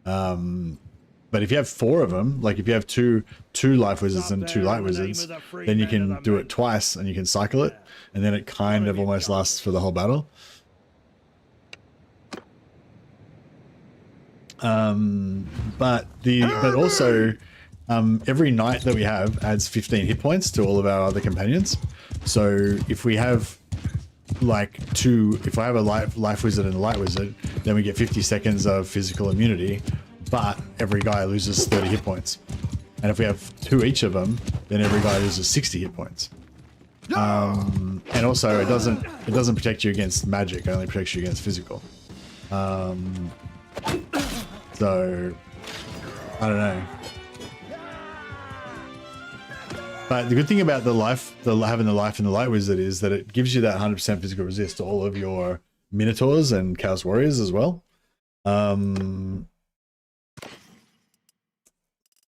But if you have 4 of them, like if you have two life wizards and 2 light wizards, then you can do it twice and you can cycle it, and then it kind of almost lasts for the whole battle. But also every knight that we have adds 15 hit points to all of our other companions. So if we have like if I have a life wizard and a light wizard, then we get 50 seconds of physical immunity. but every guy loses 30 hit points. And if we have 2 each of them, then every guy loses 60 hit points. And also it doesn't protect you against magic, it only protects you against physical. So I don't know. But the good thing about having the life in the Light Wizard is that it gives you that 100% physical resist to all of your Minotaurs and Chaos Warriors as well.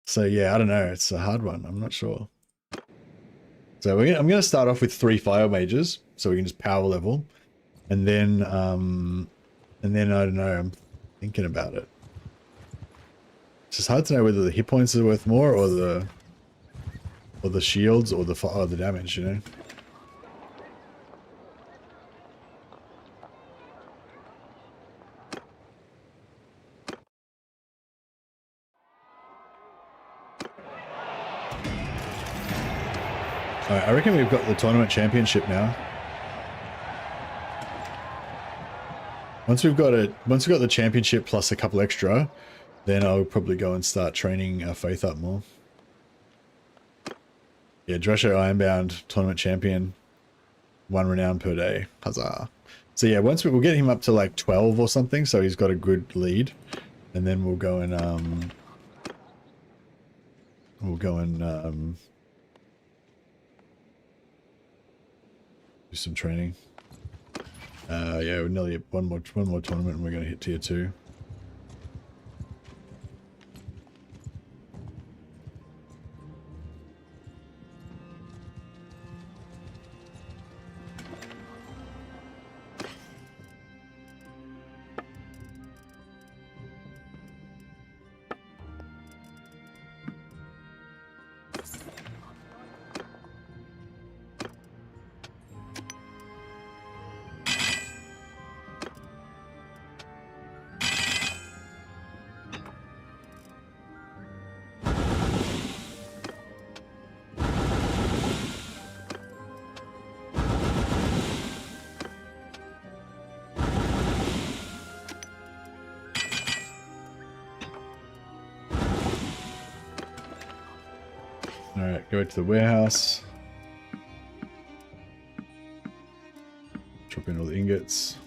So yeah, I don't know. It's a hard one. I'm not sure. So I'm going to start off with 3 Fire Mages, so we can just power level, and then I don't know. I'm thinking about it. It's just hard to know whether the hit points are worth more or the shields or the damage, you know. Alright, I reckon we've got the tournament championship now. Once we've got the championship plus a couple extra, then I'll probably go and start training our faith up more. Yeah, Dresho Ironbound tournament champion, 1 renown per day. Huzzah! So yeah, we'll get him up to like 12 or something, so he's got a good lead, and then we'll go and do some training. Yeah, we're nearly at one more tournament and we're going to hit tier 2. Alright, go to the warehouse. Drop in all the ingots.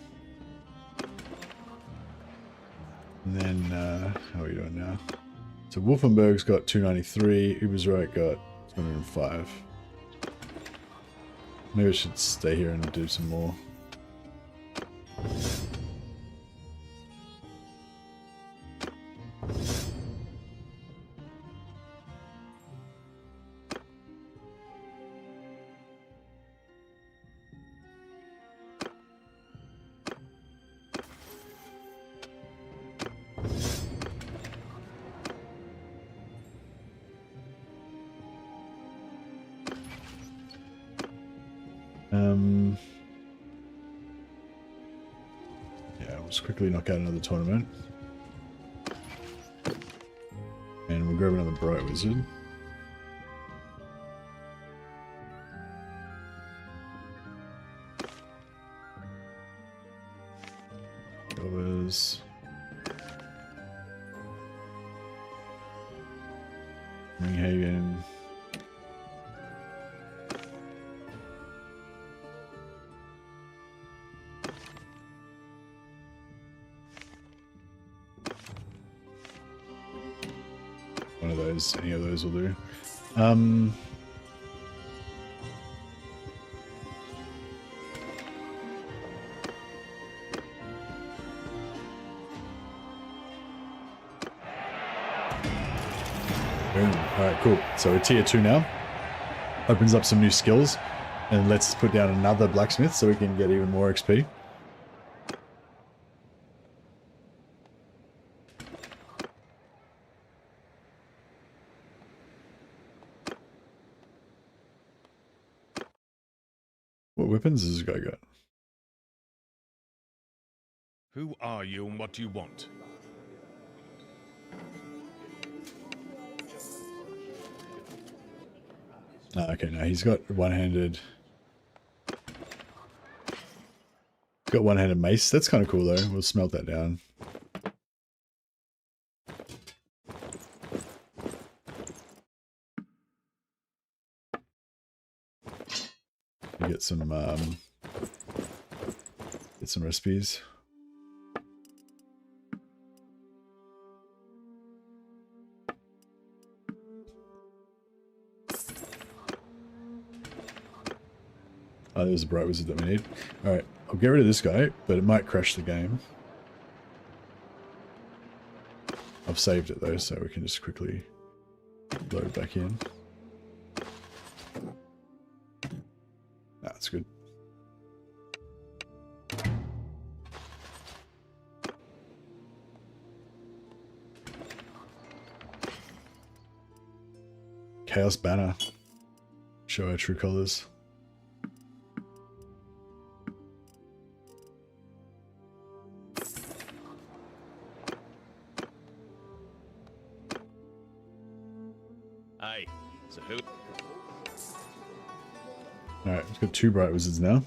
And then, how are we doing now? So Wolfenberg's got 293, Ubersreich got 205. Maybe I should stay here and do some more. Yeah, we'll just quickly knock out another tournament. And we'll grab another Bright Wizard. Covers. Ringhaven. One of those, any of those will do. Boom. Alright, cool. So we're tier 2 now. Opens up some new skills. And let's put down another blacksmith so we can get even more XP. What weapons has this guy got? Who are you and what do you want? Oh, okay, no, he's got one-handed. He's got one-handed mace. That's kind of cool, though. We'll smelt that down. Get some recipes. Oh, there's a bright wizard that we need. Alright, I'll get rid of this guy, but it might crash the game. I've saved it though, so we can just quickly load back in. That's good. Chaos Banner. Show our true colors. Aye. So who? Alright, we've got 2 bright wizards now.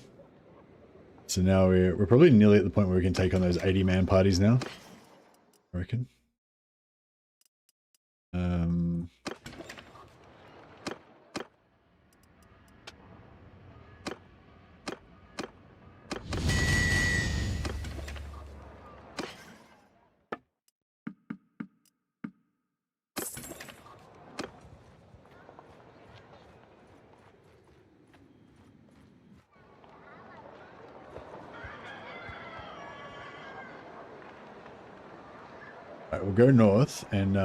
So now we're probably nearly at the point where we can take on those 80-man parties now, I reckon. Alright, we'll go north and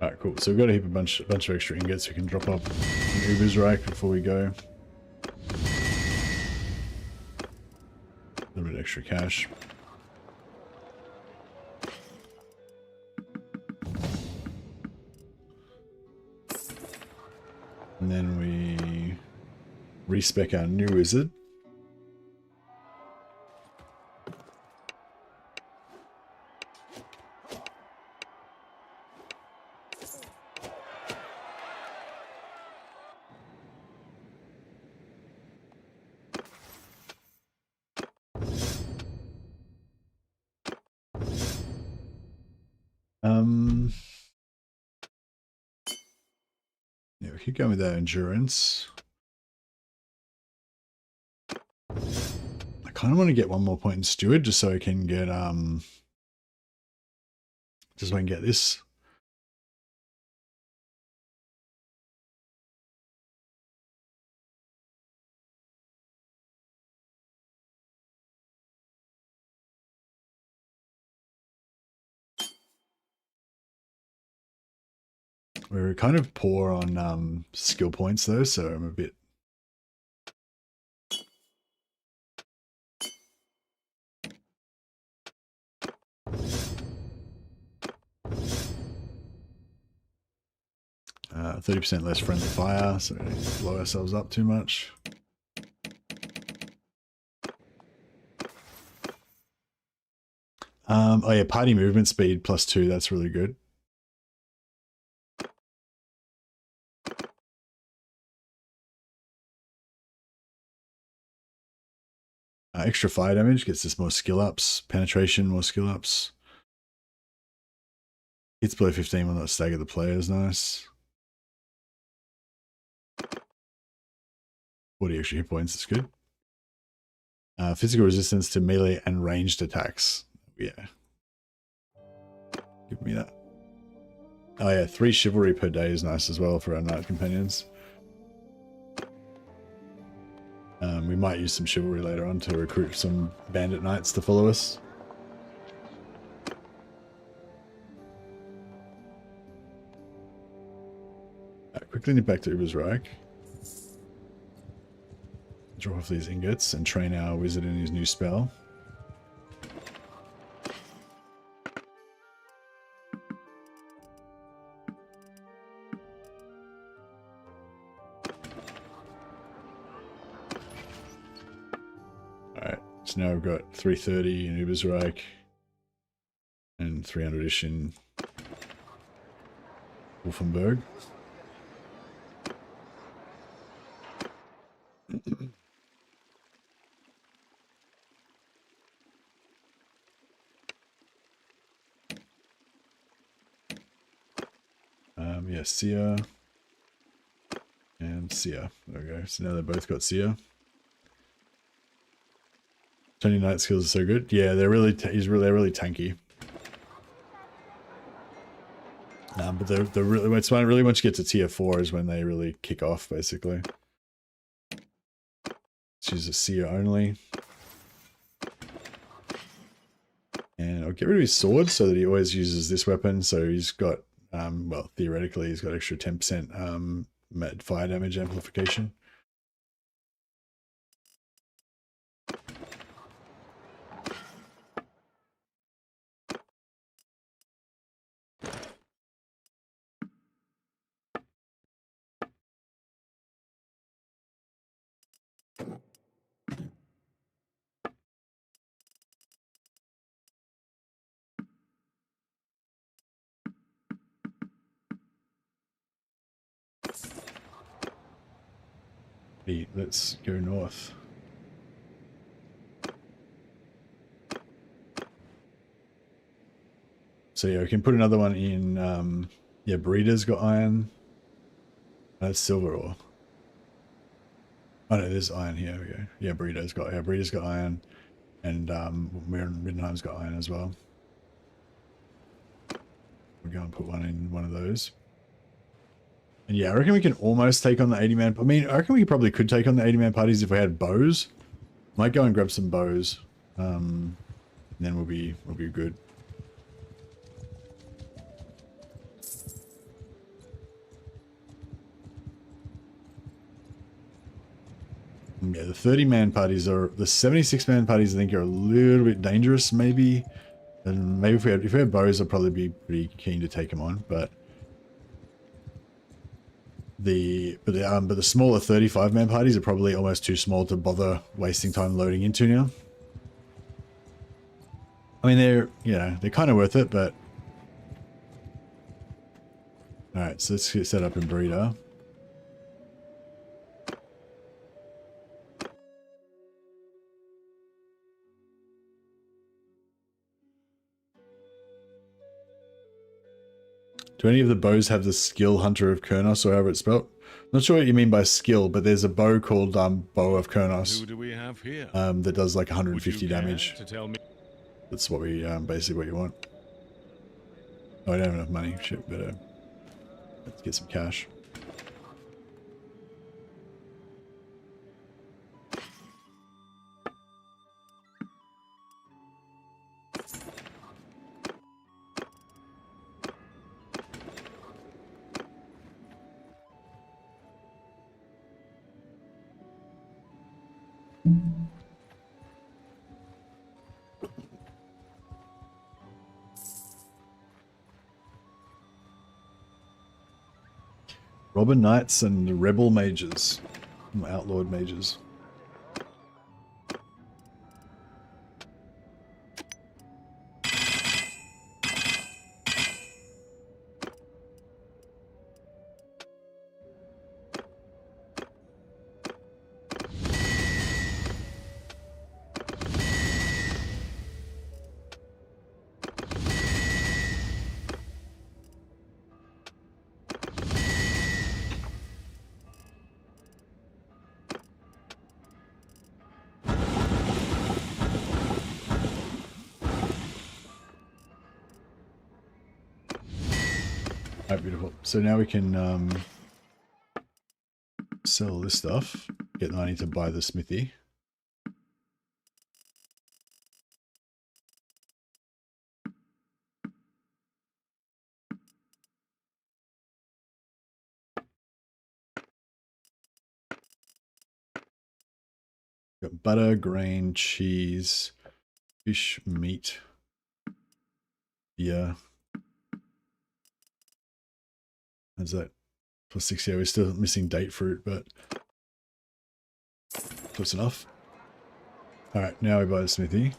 alright, cool. So we've got a bunch of extra ingots we can drop up in Uber's Reich before we go. A little bit extra cash. And then we respec our new wizard. Yeah, we keep going with our endurance. I kind of want to get one more point in steward just so I can get just so I can get this. We're kind of poor on skill points though, so I'm a bit. Uh, 30% less friendly fire, so we don't blow ourselves up too much. Oh yeah, party movement speed +2, that's really good. Extra fire damage gets us more skill ups, penetration, more skill ups. Hits below 15 will not stagger the players, nice. 40 extra hit points, that's good. Physical resistance to melee and ranged attacks. Yeah. Give me that. Oh yeah, 3 chivalry per day is nice as well for our knight companions. We might use some chivalry later on to recruit some bandit knights to follow us. Quickly nip back to Uber's Reich. Draw off these ingots and train our wizard in his new spell. Alright, so now we've got 330 in Ubersreich and 300-ish in Wolfenberg. Yeah, Seer and Seer. There we go. So now they both got Seer. Tony Knight skills are so good. Yeah, they're really they're really tanky. But they're really really once you get to tier 4 is when they really kick off basically. She's a Seer only. And I'll get rid of his sword so that he always uses this weapon. So he's got, well, theoretically, he's got extra 10% fire damage amplification. Let's go north. So yeah, we can put another one in, yeah, Breeder's got iron. That's silver ore. Oh no, there's iron here, we go. Yeah, Breeder's got iron. And Riddenheim's got iron as well. We'll go and put one in one of those. And yeah, I reckon we can almost take on the 80-man. I mean, I reckon we probably could take on the 80-man parties if we had bows. Might go and grab some bows. And then we'll be good. Yeah, the 30-man parties are the 76-man parties. I think are a little bit dangerous, maybe. And maybe if we had bows, I'd probably be pretty keen to take them on. But the smaller 35-man parties are probably almost too small to bother wasting time loading into now. I mean, they're kind of worth it, but all right. So let's get set up in Breeder. Do any of the bows have the skill Hunter of Kurnos, or however it's spelled? Not sure what you mean by skill, but there's a bow called Bow of Kurnos. Who do we have here? That does like 150 damage. To tell me? That's what we basically what you want. Oh, I don't have enough money. Shit, better. Let's get some cash. Robin Knights and Rebel Mages. Outlawed Mages. Alright, beautiful. So now we can sell this stuff. Get 90 to buy the smithy. Got butter, grain, cheese, fish, meat. Yeah. How's that? Plus 6, yeah, we're still missing date fruit, but close enough. Alright, now we buy the smithy.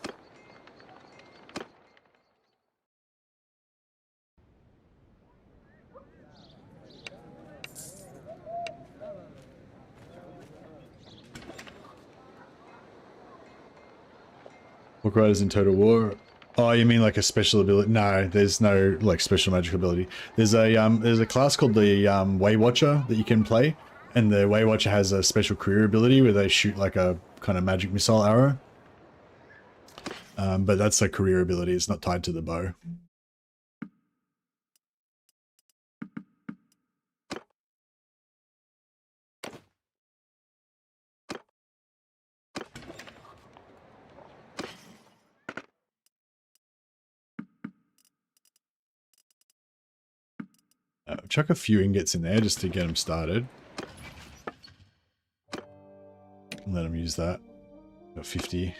Book Riders in Total War. Oh, you mean like a special ability? No, there's no like special magic ability. There's a class called the Way Watcher that you can play, and the Way Watcher has a special career ability where they shoot like a kind of magic missile arrow. But that's a career ability. It's not tied to the bow. Chuck a few ingots in there just to get them started. And let them use that. Got 50.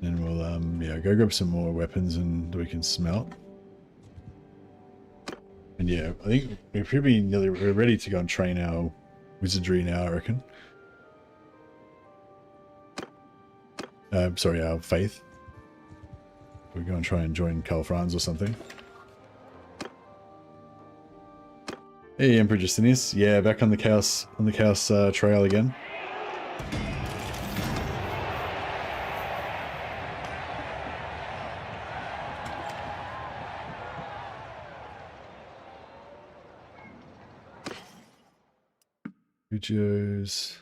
Then we'll yeah, go grab some more weapons and we can smelt. And yeah, I think we're ready to go and train our wizardry now, I reckon. Sorry, our faith. We're going to try and join Karl Franz or something. Hey, Emperor Justinius. Yeah, back on the chaos trail again. Videos.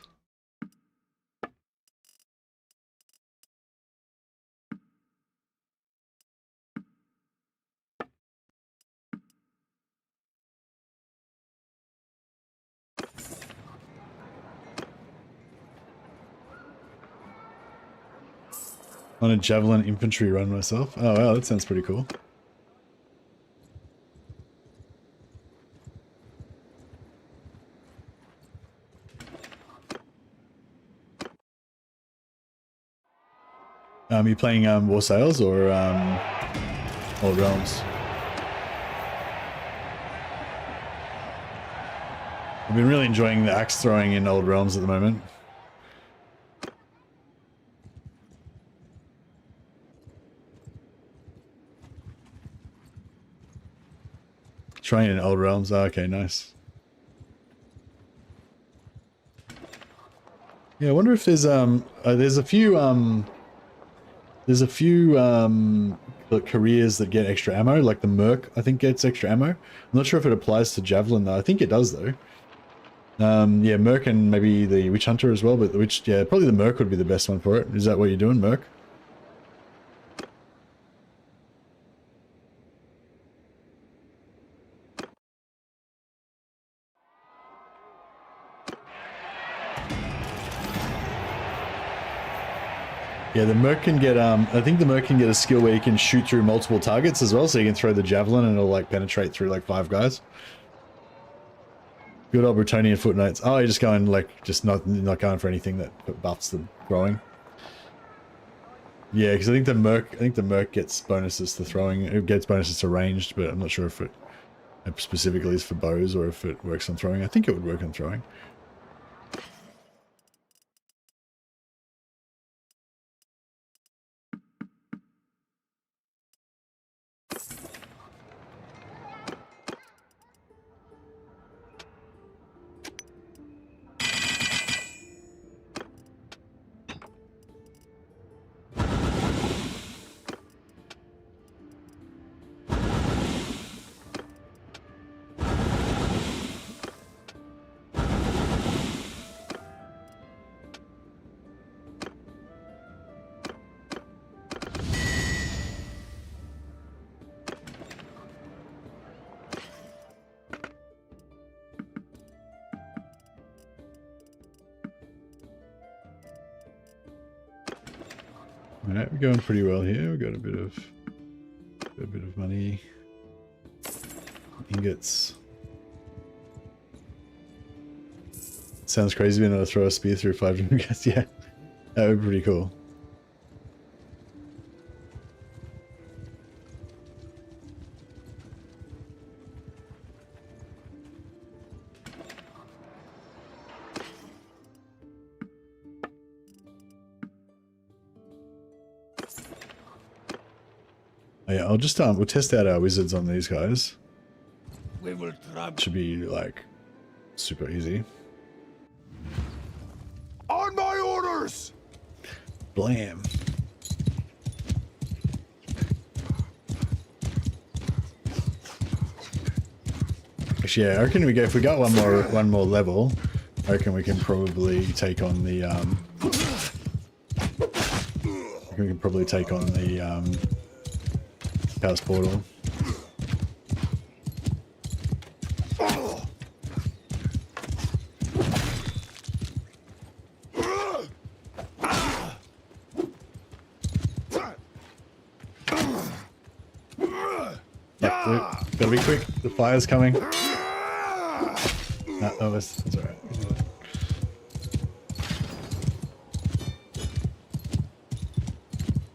On a javelin infantry run myself. Oh wow, that sounds pretty cool. You playing War Sales or Old Realms? I've been really enjoying the axe throwing in Old Realms at the moment. Trying in Old Realms. Oh, okay, nice. Yeah, I wonder if there's a few like careers that get extra ammo, like the Merc I think gets extra ammo. I'm not sure if it applies to Javelin though. I think it does though. Yeah, Merc and maybe the Witch Hunter as well, but the Witch, yeah, probably the Merc would be the best one for it. Is that what you're doing, Merc? Yeah, the Merc can get, I think the Merc can get a skill where you can shoot through multiple targets as well, so you can throw the Javelin and it'll like penetrate through like 5 guys. Good old Bretonian footnotes. Oh, you're just going like, just not going for anything that buffs the throwing. Yeah, because I think the Merc gets bonuses to throwing. It gets bonuses to ranged, but I'm not sure if it specifically is for bows or if it works on throwing. I think it would work on throwing. Alright, we're going pretty well here. We've got a bit of money. Ingots. Sounds crazy being able to throw a spear through 5 different guys. Yeah, that would be pretty cool. Oh, yeah, I'll just we'll test out our wizards on these guys. We will try. Should be like super easy. On my orders! Blam. Actually, yeah, I reckon if we got one more level, I reckon we can probably take on the Chaos Portal. Yeah, gotta be quick. The fire's coming. Oh, that's alright.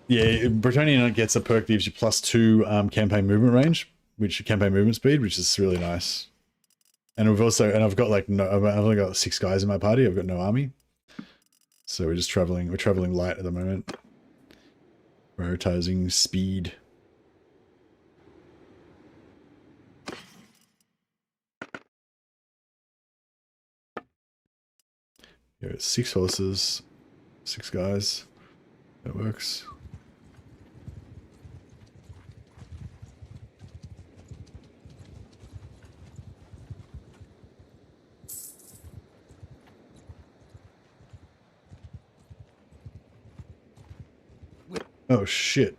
Yeah, Bretonian gets a perk that gives you +2 campaign movement range, campaign movement speed, which is really nice. And I've got like I've only got 6 guys in my party. I've got no army, so we're traveling light at the moment, prioritizing speed. Here it's 6 horses, 6 guys. That works. Oh shit.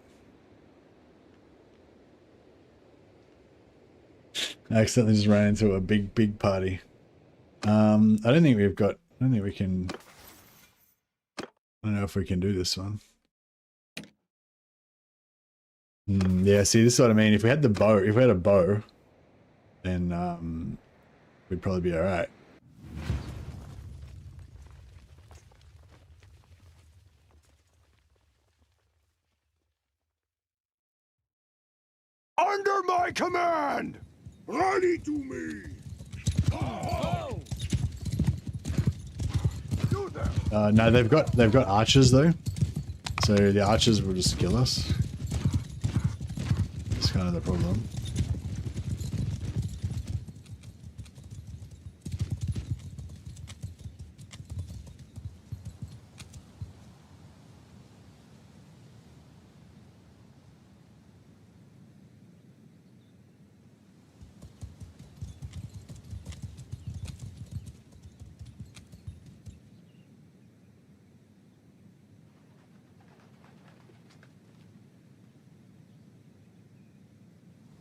I accidentally just ran into a big party. I don't think we can. I don't know if we can do this one. Yeah, see, this is what I mean. If we had a bow, then we'd probably be alright. Under my command! Ready to me! Oh. Do that. No, they've got archers though, so the archers will just kill us. That's kind of the problem.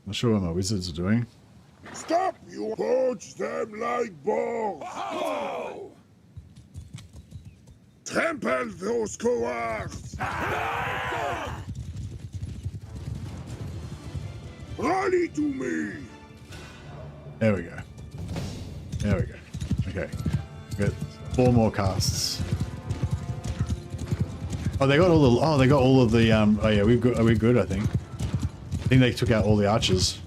Not sure what my wizards are doing. Stop! You poach them like boars! Oh. Trample those cowards! Rally to me! There we go. There we go. Okay. Got 4 more casts. Oh, they got all the. Oh, they got all of the. Oh yeah, we've got. Are we good? I think they took out all the archers.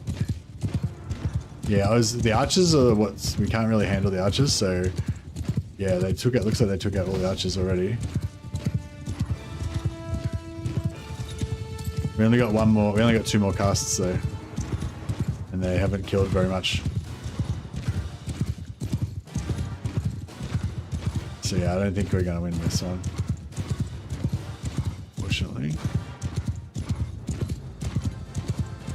Yeah, the archers are what we can't really handle the archers. So yeah, they took out. Looks like they took out all the archers already. We only got 1 more. We only got 2 more casts though, and they haven't killed very much. So yeah, I don't think we're gonna win this one, fortunately.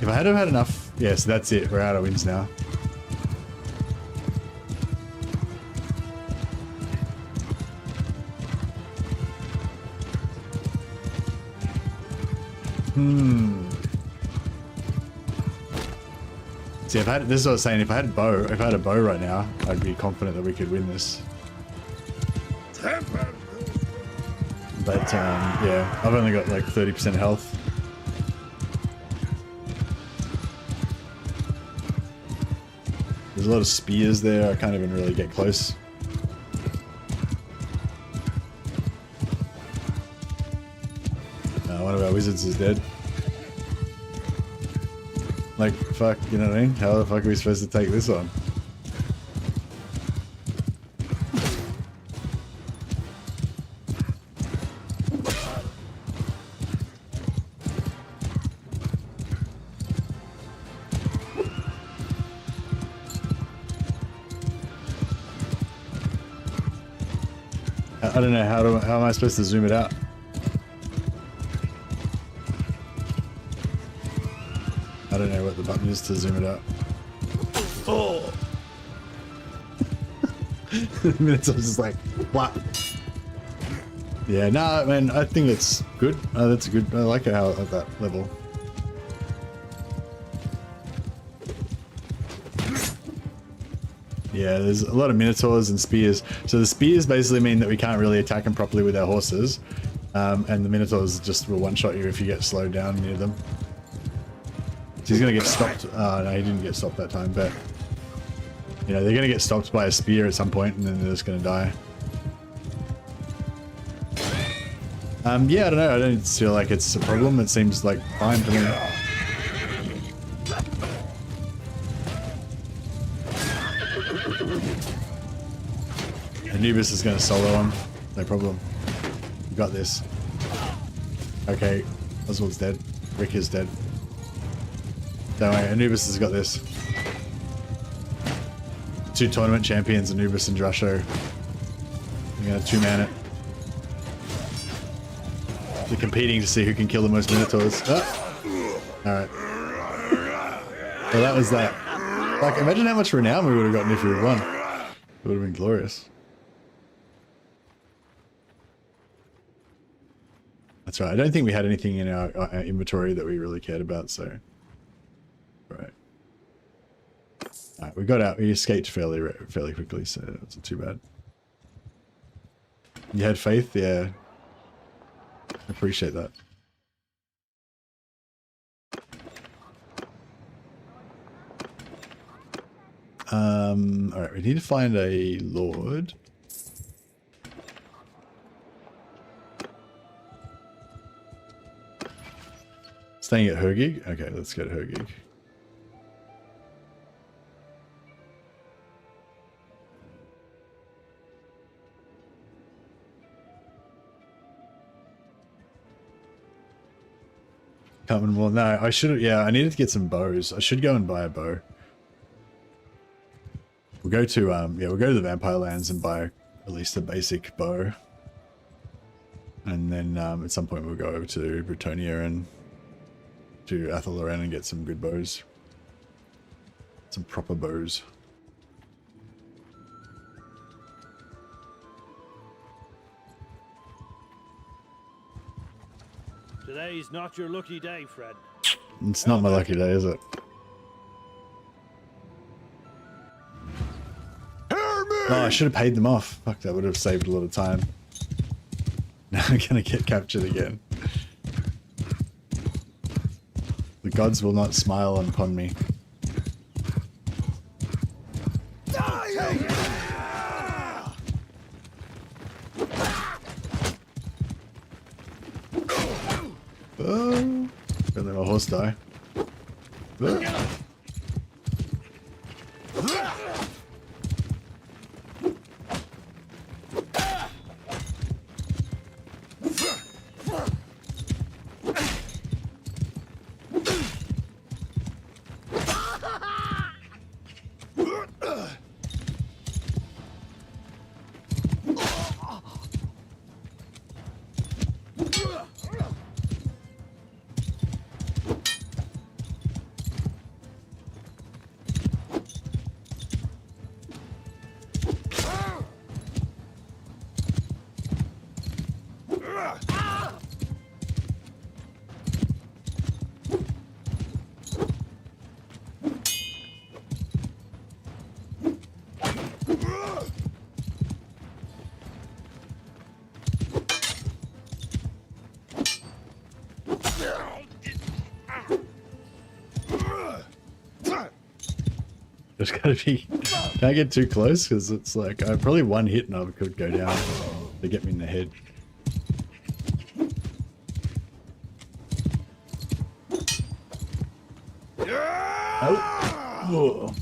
If I had have had enough, yeah, so that's it. We're out of wins now. See, this is what I was saying. If I had a bow right now, I'd be confident that we could win this. But yeah, I've only got like 30% health. There's a lot of spears there, I can't even really get close. One of our wizards is dead. Like, fuck, you know what I mean? How the fuck are we supposed to take this on? I don't know, how am I supposed to zoom it out? I don't know what the button is to zoom it out. Oh! The minutes I was just like, what? Yeah, nah, man, I think it's good. That's good. I like it how at that level. Yeah, there's a lot of minotaurs and spears. So the spears basically mean that we can't really attack them properly with our horses. And the minotaurs just will one-shot you if you get slowed down near them. So he's going to get stopped. No, he didn't get stopped that time, but... You know, they're going to get stopped by a spear at some point, and then they're just going to die. Yeah, I don't know. I don't feel like it's a problem. It seems like fine to me. Anubis is going to solo him. No problem. You got this. Okay. Oswald's dead. Rick is dead. Don't worry. Anubis has got this. 2 tournament champions, Anubis and Drasho. You're going to 2-man it. They're competing to see who can kill the most minotaurs. Oh. Alright. Well, that was that. Like, imagine how much renown we would have gotten if we had won. It would have been glorious. That's right. I don't think we had anything in our inventory that we really cared about, so... Right. Alright, we got out. We escaped fairly quickly, so that's not too bad. You had faith? Yeah. I appreciate that. Alright, we need to find a lord. Staying at Hergig? Okay, let's go to Hergig. Well, no, I should. Yeah, I needed to get some bows. I should go and buy a bow. We'll go to yeah, we'll go to the Vampire Lands and buy at least a basic bow, and then at some point we'll go over to Bretonia and to Athel-Loren and get some good bows, some proper bows. Today's not your lucky day, Fred. It's not my lucky day, is it? Oh, I should have paid them off. Fuck, that would have saved a lot of time. Now I'm gonna get captured again. The gods will not smile upon me. Oh, don't let my horse die. Oh. Just gotta be, can't get too close because it's like probably one hit and I could go down. They get me in the head. Oh.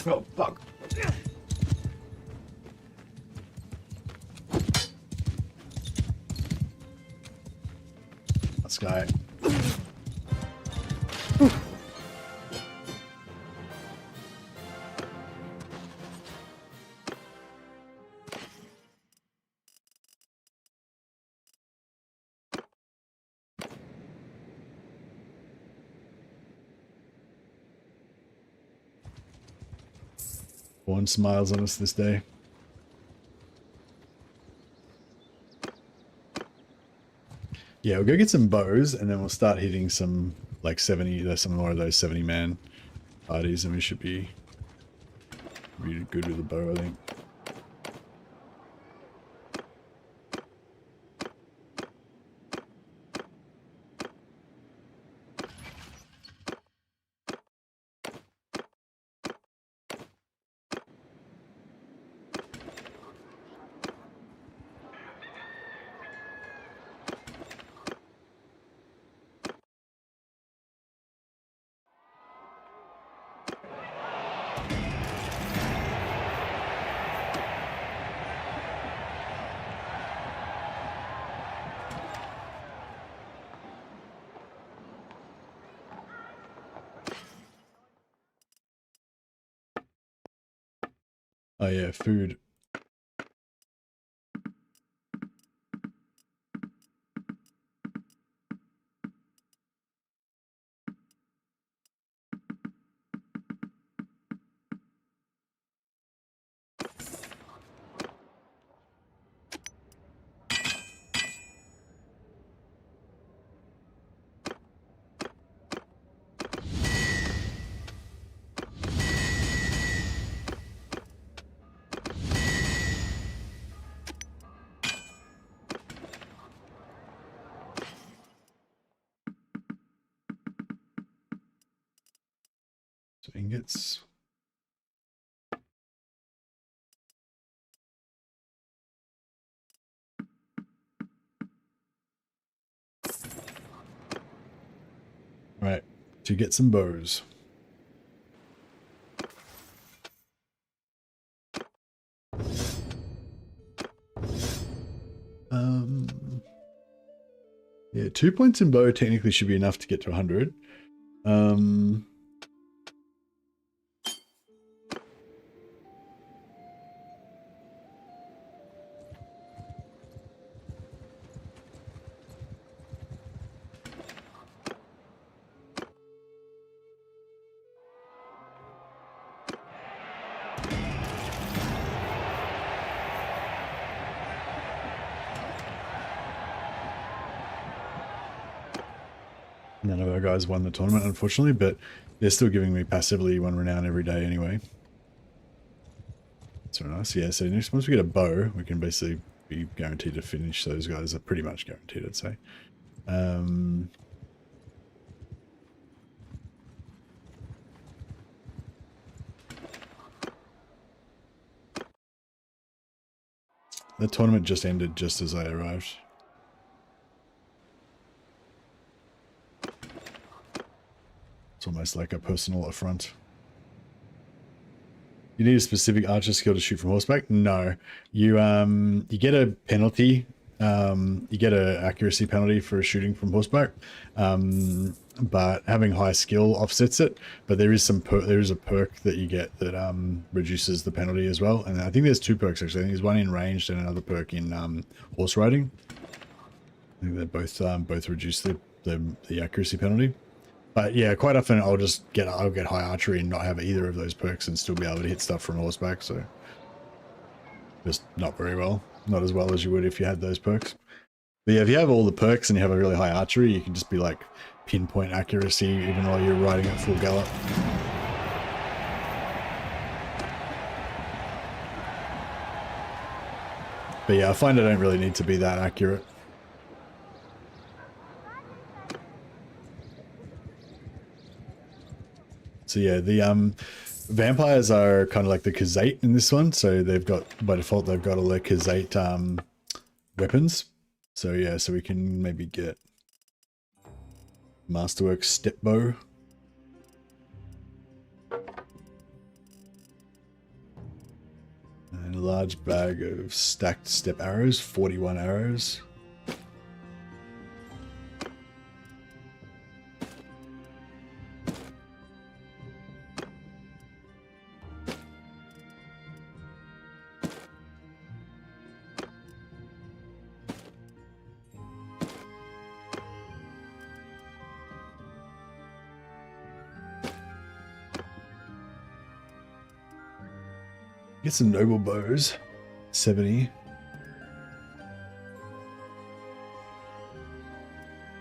Oh, fuck. Let's go. One smiles on us this day. Yeah, we'll go get some bows and then we'll start hitting some like 70, there's some more of those 70-man parties and we should be really good with the bow, I think. Oh yeah, food. So ingots. Right, to get some bows. Yeah, 2 points in bow technically should be enough to get to 100. None of our guys won the tournament, unfortunately, but they're still giving me passively 1 renown every day anyway. That's very nice. Yeah, so next, once we get a bow, we can basically be guaranteed to finish those guys. Are pretty much guaranteed, I'd say. The tournament just ended just as I arrived. It's almost like a personal affront. You need a specific archer skill to shoot from horseback? No. You get a penalty. You get an accuracy penalty for shooting from horseback. But having high skill offsets it. But there is a perk that you get that reduces the penalty as well. And I think there's 2 perks actually. I think there's one in ranged and another perk in horse riding. I think they both reduce the the accuracy penalty. But yeah, quite often I'll get high archery and not have either of those perks and still be able to hit stuff from horseback. So just not very well, not as well as you would if you had those perks. But yeah, if you have all the perks and you have a really high archery, you can just be like pinpoint accuracy even while you're riding at full gallop. But yeah, I find I don't really need to be that accurate. So yeah, the vampires are kind of like the Khazate in this one. So they've got, by default, they've got all their Khazate weapons. So yeah, so we can maybe get Masterwork Step Bow. And a large bag of stacked step arrows, 41 arrows. Get some noble bows, 70.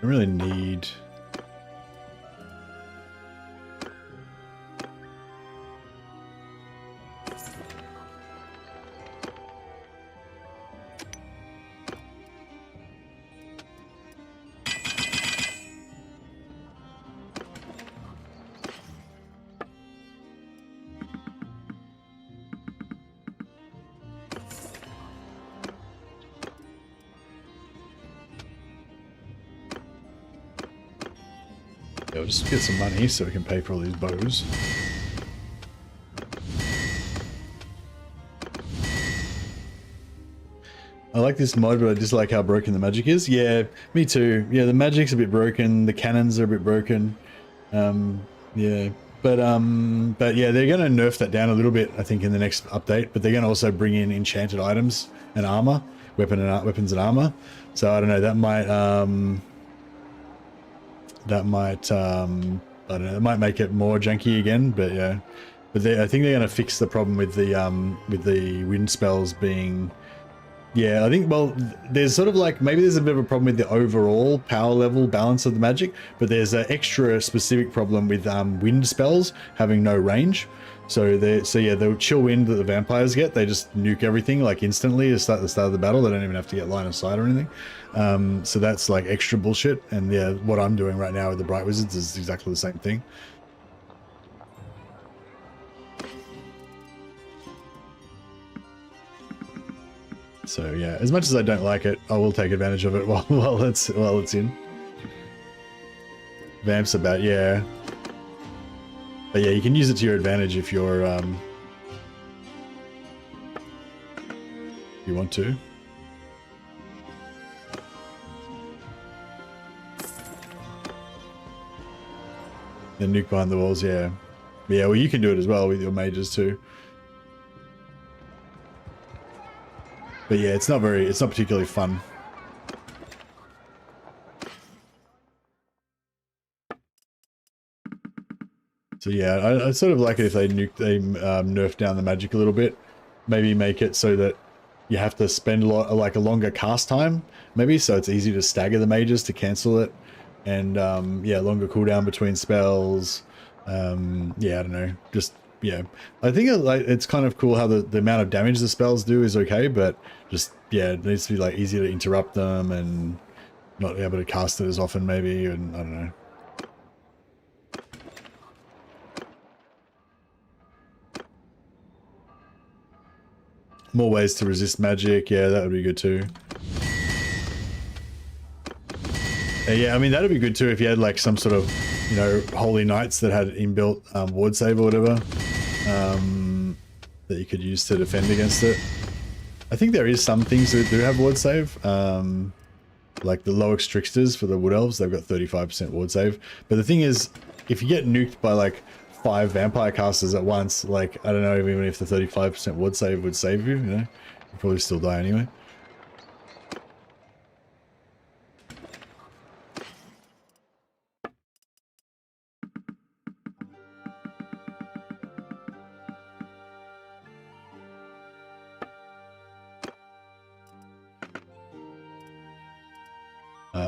I really need... I'll just get some money so we can pay for all these bows. I like this mod, but I dislike how broken the magic is. Yeah, me too. Yeah, the magic's a bit broken. The cannons are a bit broken. Yeah, but yeah, they're going to nerf that down a little bit, I think, in the next update. But they're going to also bring in enchanted items and armor, weapons and armor. So I don't know. That might I don't know, it might make it more janky again, but yeah. But I think they're going to fix the problem with the wind spells being, yeah, I think, well, there's sort of like, maybe there's a bit of a problem with the overall power level balance of the magic, but there's an extra specific problem with wind spells having no range. So yeah, the chill wind that the vampires get, they just nuke everything like instantly at the start of the battle. They don't even have to get line of sight or anything. So that's like extra bullshit. And yeah, what I'm doing right now with the Bright Wizards is exactly the same thing. So yeah, as much as I don't like it, I will take advantage of it while it's in. Vamps about, yeah. But yeah, you can use it to your advantage if you're if you want to. The nuke behind the walls, yeah. But yeah, well, you can do it as well with your mages too. But yeah, it's not particularly fun. So yeah, I sort of like it if they nerf down the magic a little bit. Maybe make it so that you have to spend a longer cast time, maybe, so it's easy to stagger the mages to cancel it. And yeah, longer cooldown between spells. Yeah, I don't know. Just, yeah. I think it's kind of cool how the amount of damage the spells do is okay, but just, yeah, it needs to be like easier to interrupt them and not able to cast it as often maybe, and I don't know. More ways to resist magic, yeah, that would be good too. Yeah, I mean, that'd be good too if you had like some sort of, you know, Holy Knights that had inbuilt ward save or whatever, that you could use to defend against it. I think there is some things that do have ward save, like the Loex Tricksters for the Wood Elves, they've got 35% ward save. But the thing is, if you get nuked by like 5 vampire casters at once, like, I don't know, even if the 35% ward save would save you, you know, you'd probably still die anyway.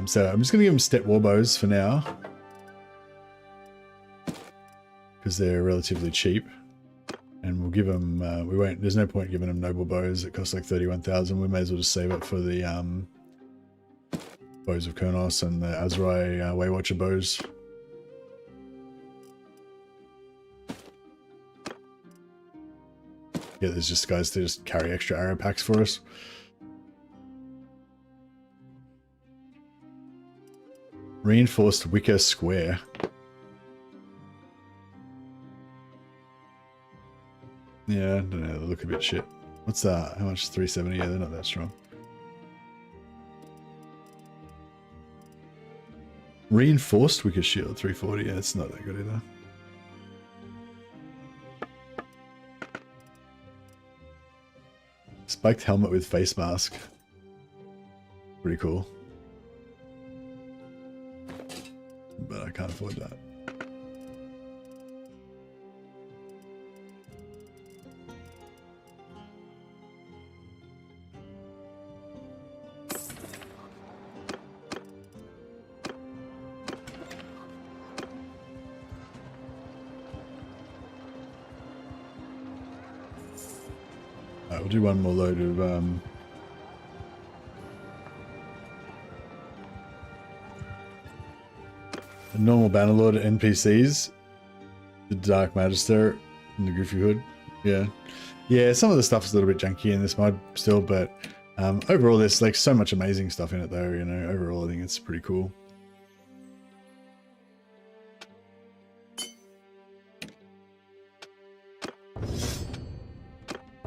So I'm just going to give them step warbows for now, because they're relatively cheap, and we'll give them. We won't. There's no point giving them noble bows. It costs like 31,000. We may as well just save it for the bows of Kurnos and the Azrai Waywatcher bows. Yeah, there's just guys to just carry extra arrow packs for us. Reinforced wicker square. Yeah, I don't know, they look a bit shit. What's that? How much? 370? Yeah, they're not that strong. Reinforced wicker shield, 340. Yeah, it's not that good either. Spiked helmet with face mask. Pretty cool. But I can't afford that. Alright, we'll do one more load of the normal Bannerlord NPCs, the Dark Magister, and the Goofy Hood. Yeah, some of the stuff is a little bit junky in this mod still, but overall there's like so much amazing stuff in it though, you know. Overall I think it's pretty cool.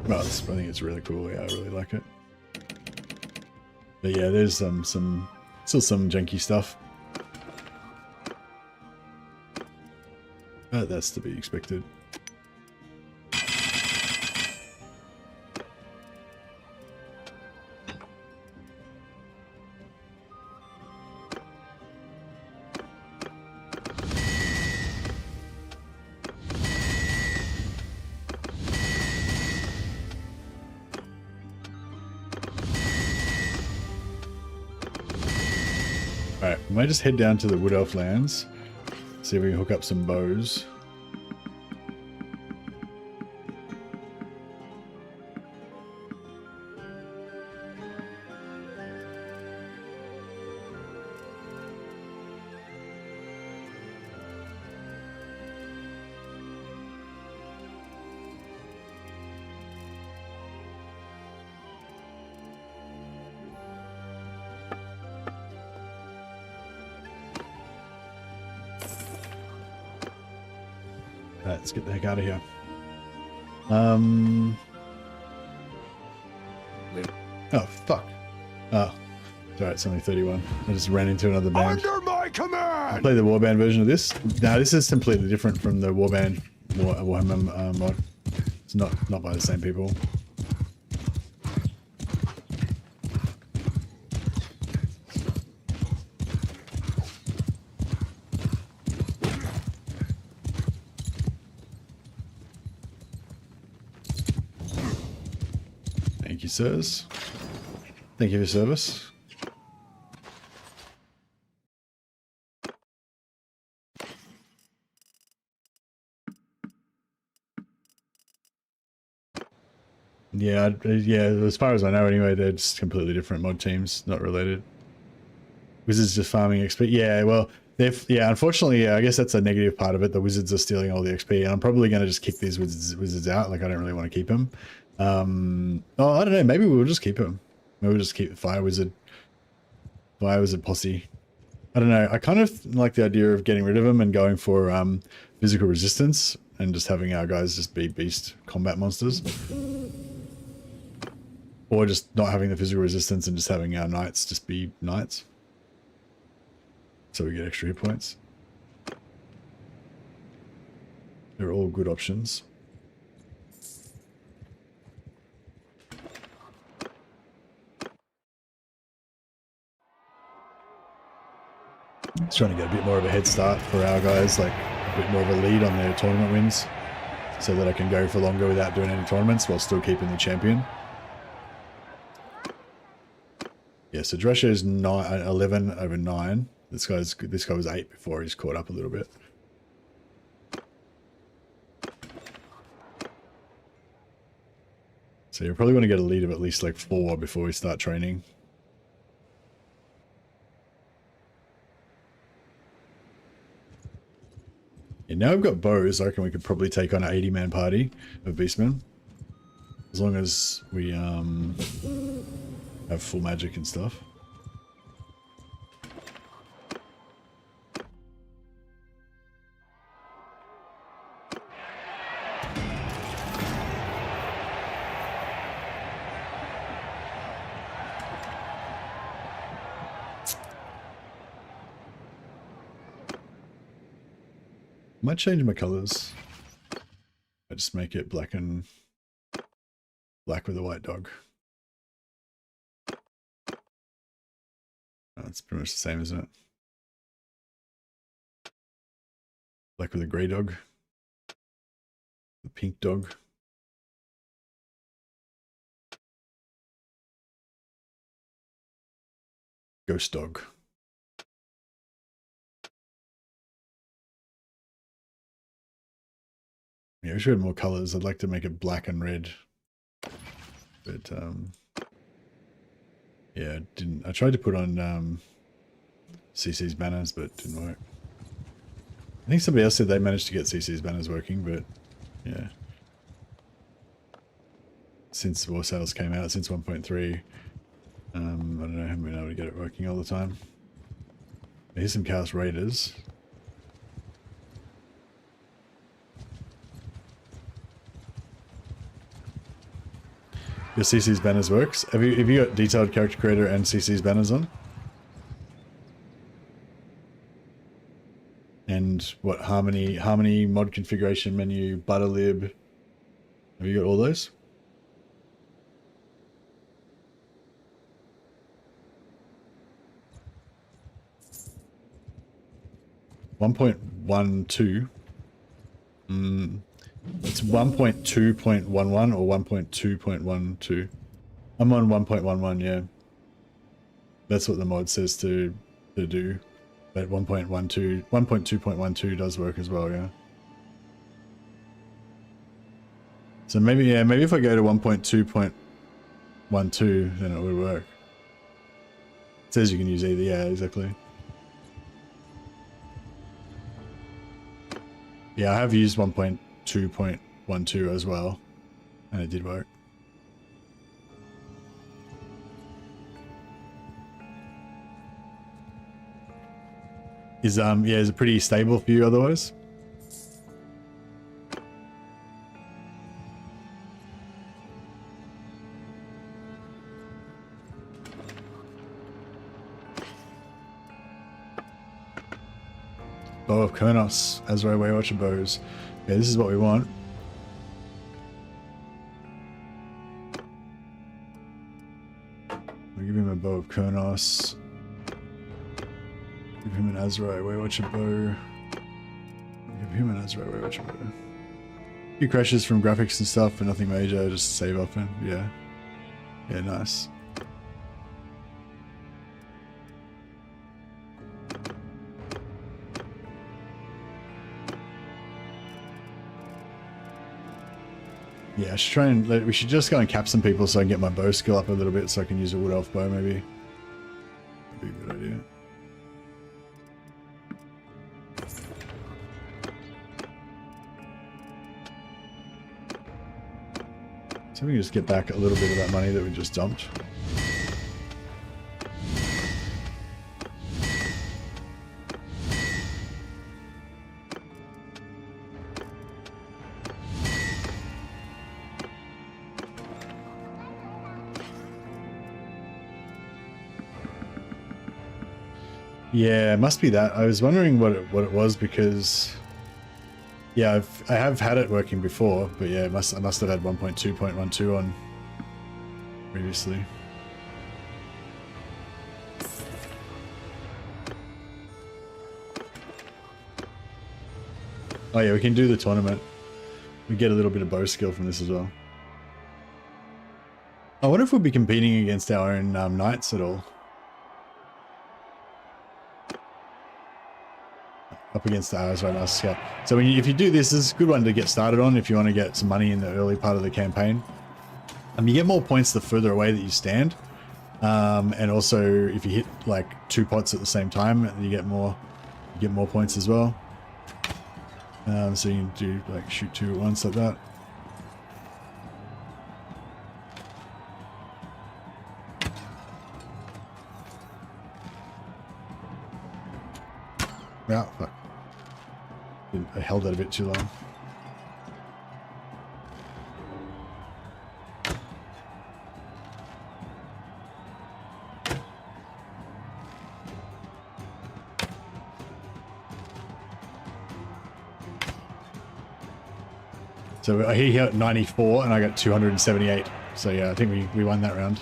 Well, I think it's really cool. Yeah, I really like it. But yeah, there's still some junky stuff. But that's to be expected. Alright, we might just head down to the Wood Elf lands, see if we can hook up some bows. Let's get the heck out of here. Oh, fuck. Oh, it's alright, it's only 31. I just ran into another band. Under my I command! played the warband version of this. Now, this is completely different from the warband Warhammer mod. It's not by the same people. Thank you, sirs. Thank you for your service. Yeah, as far as I know anyway, they're just completely different mod teams, not related. Wizards just farming XP. Yeah, well, unfortunately, I guess that's a negative part of it. The Wizards are stealing all the XP, and I'm probably going to just kick these wizards out. Like, I don't really want to keep them. Oh, I don't know. Maybe we'll just keep him. Maybe we'll just keep the Fire Wizard posse. I don't know. I kind of like the idea of getting rid of them and going for physical resistance and just having our guys just be beast combat monsters. Or just not having the physical resistance and just having our knights just be knights. So we get extra hit points. They're all good options. Just trying to get a bit more of a head start for our guys, like a bit more of a lead on their tournament wins, so that I can go for longer without doing any tournaments while still keeping the champion. Yeah, so Drescher is 11 over 9. This guy was 8 before he's caught up a little bit. So you're probably going to get a lead of at least like 4 before we start training. Yeah, now we've got bows, I reckon we could probably take on an 80-man party of beastmen. As long as we have full magic and stuff. Might change my colors. I just make it black with a white dog. Oh, it's pretty much the same, isn't it? Black with a grey dog. The pink dog. Ghost dog. Yeah, we should have more colors. I'd like to make it black and red. But, yeah, I tried to put on CC's banners, but it didn't work. I think somebody else said they managed to get CC's banners working, but, yeah. Since War Sales came out, since 1.3, I don't know, I haven't been able to get it working all the time. Here's some Chaos Raiders. Your CC's banners works. Have you got detailed character creator and CC's banners on? And what harmony mod configuration menu, butterlib. Have you got all those? .12. It's 1.2.11 or 1.2.12. I'm on 1.11, yeah. That's what the mod says to do. But 1.2.12 does work as well, yeah. So maybe if I go to 1.2.12, then it would work. It says you can use either, yeah, exactly. Yeah, I have used 1.2.12 as well, and it did work. Is it pretty stable for you otherwise? Bow of Kurnos, Azrael Waywatcher bows. Yeah, this is what we want. We'll give him a Bow of Kurnos. Give him an Azrael Waywatcher bow. Give him an Azrael Waywatcher bow. A few crashes from graphics and stuff, but nothing major, just save up and yeah. Yeah, nice. Yeah, I should try and we should just go and cap some people so I can get my bow skill up a little bit so I can use a wood elf bow maybe. That'd be a good idea. So we can just get back a little bit of that money that we just dumped. Yeah, it must be that. I was wondering what it was because, yeah, I have had it working before, but yeah, I must have had 1.2.12 on previously. Oh yeah, we can do the tournament. We get a little bit of bow skill from this as well. I wonder if we'll be competing against our own knights at all. up against the arrows right now. Scout. So if you do this, is a good one to get started on if you want to get some money in the early part of the campaign. You get more points the further away that you stand, and also if you hit like 2 pots at the same time, you get more points as well. So you can do like shoot 2 at once like that. Oh, fuck. I held that a bit too long. So he hit 94 and I got 278. So yeah, I think we won that round.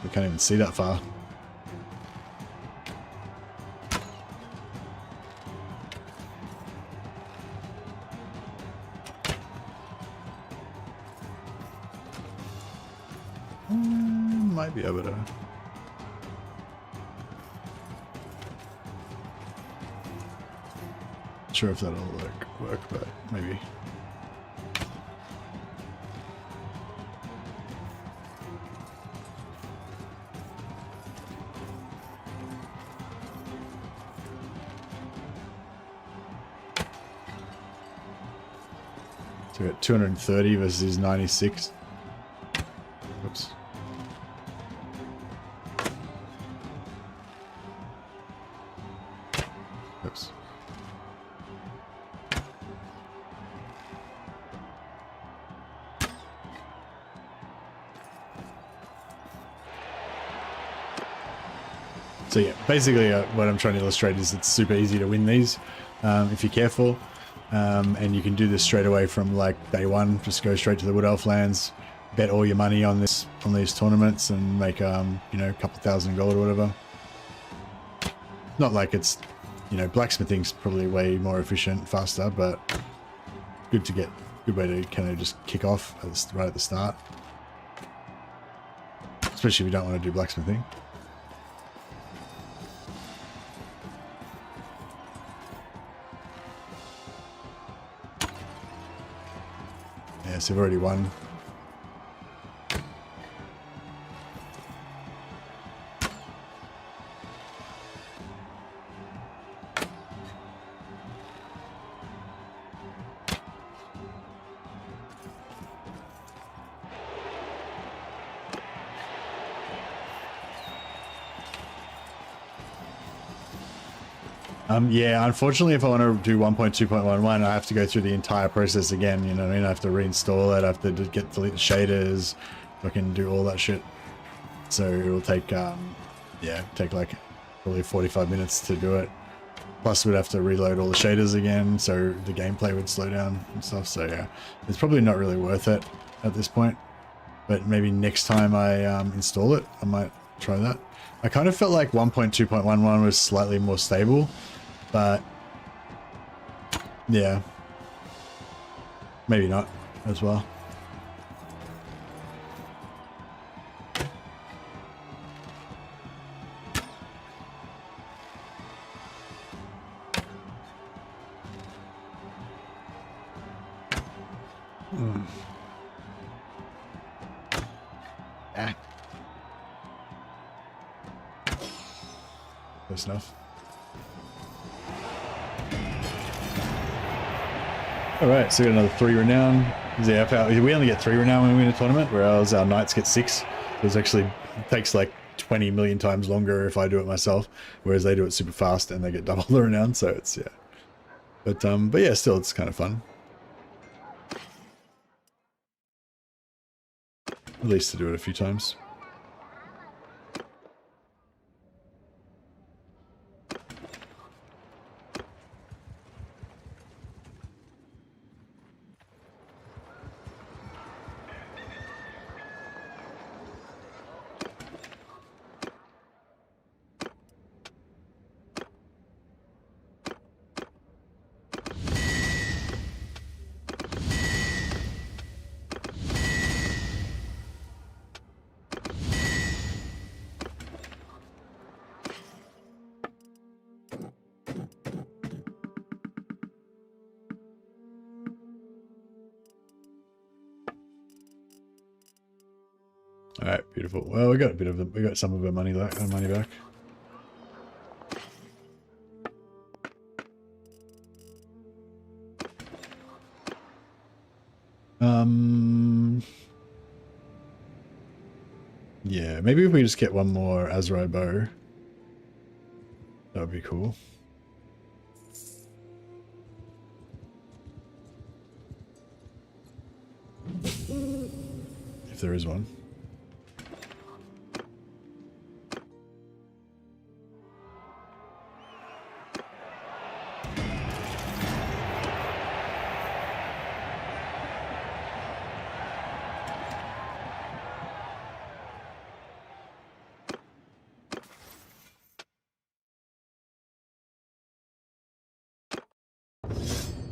We can't even see that far. Might be able to. Not sure if that'll work, but maybe. So we got 230 versus 96. Oops. Oops. So yeah, basically what I'm trying to illustrate is it's super easy to win these if you're careful. And you can do this straight away from like day one. Just go straight to the Wood Elf lands, bet all your money on these tournaments, and make you know, a couple thousand gold or whatever. Not like it's, you know, blacksmithing's probably way more efficient, faster, but good way to kind of just kick off right at the start, especially if you don't want to do blacksmithing. Yes, I've already won. Yeah, unfortunately, if I want to do 1.2.11, I have to go through the entire process again. You know what I mean? I have to reinstall it. I have to delete the shaders. I can do all that shit. So it will take, yeah, take like probably 45 minutes to do it. Plus, we'd have to reload all the shaders again, so the gameplay would slow down and stuff. So yeah, it's probably not really worth it at this point. But maybe next time I install it, I might try that. I kind of felt like 1.2.11 was slightly more stable. But yeah, maybe not as well. Ah. Close enough. Alright, so we got another 3 renown. Yeah, we only get 3 renown when we win a tournament, whereas our knights get 6. So it actually takes like 20 million times longer if I do it myself, whereas they do it super fast and they get double the renown, so it's, yeah. But yeah, still, it's kind of fun. At least to do it a few times. All right, beautiful. Well, we got a bit of we got some of our money back. Yeah, maybe if we just get one more Azrai bow, that would be cool. If there is one.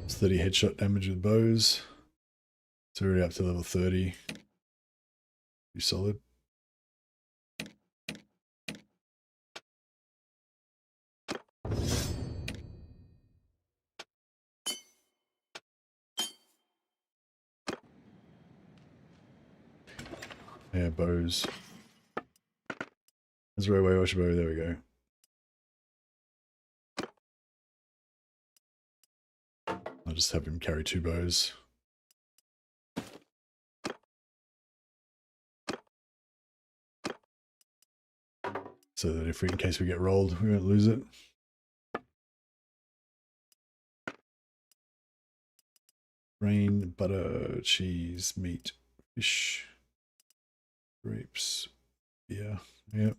It's 30 headshot damage with bows. It's already up to level 30. You solid. Yeah, bows. That's the right way, watch a bow. There we go. I'll just have him carry 2 bows. So that if we, in case we get rolled, we won't lose it. Grain, butter, cheese, meat, fish, grapes, beer. Yep.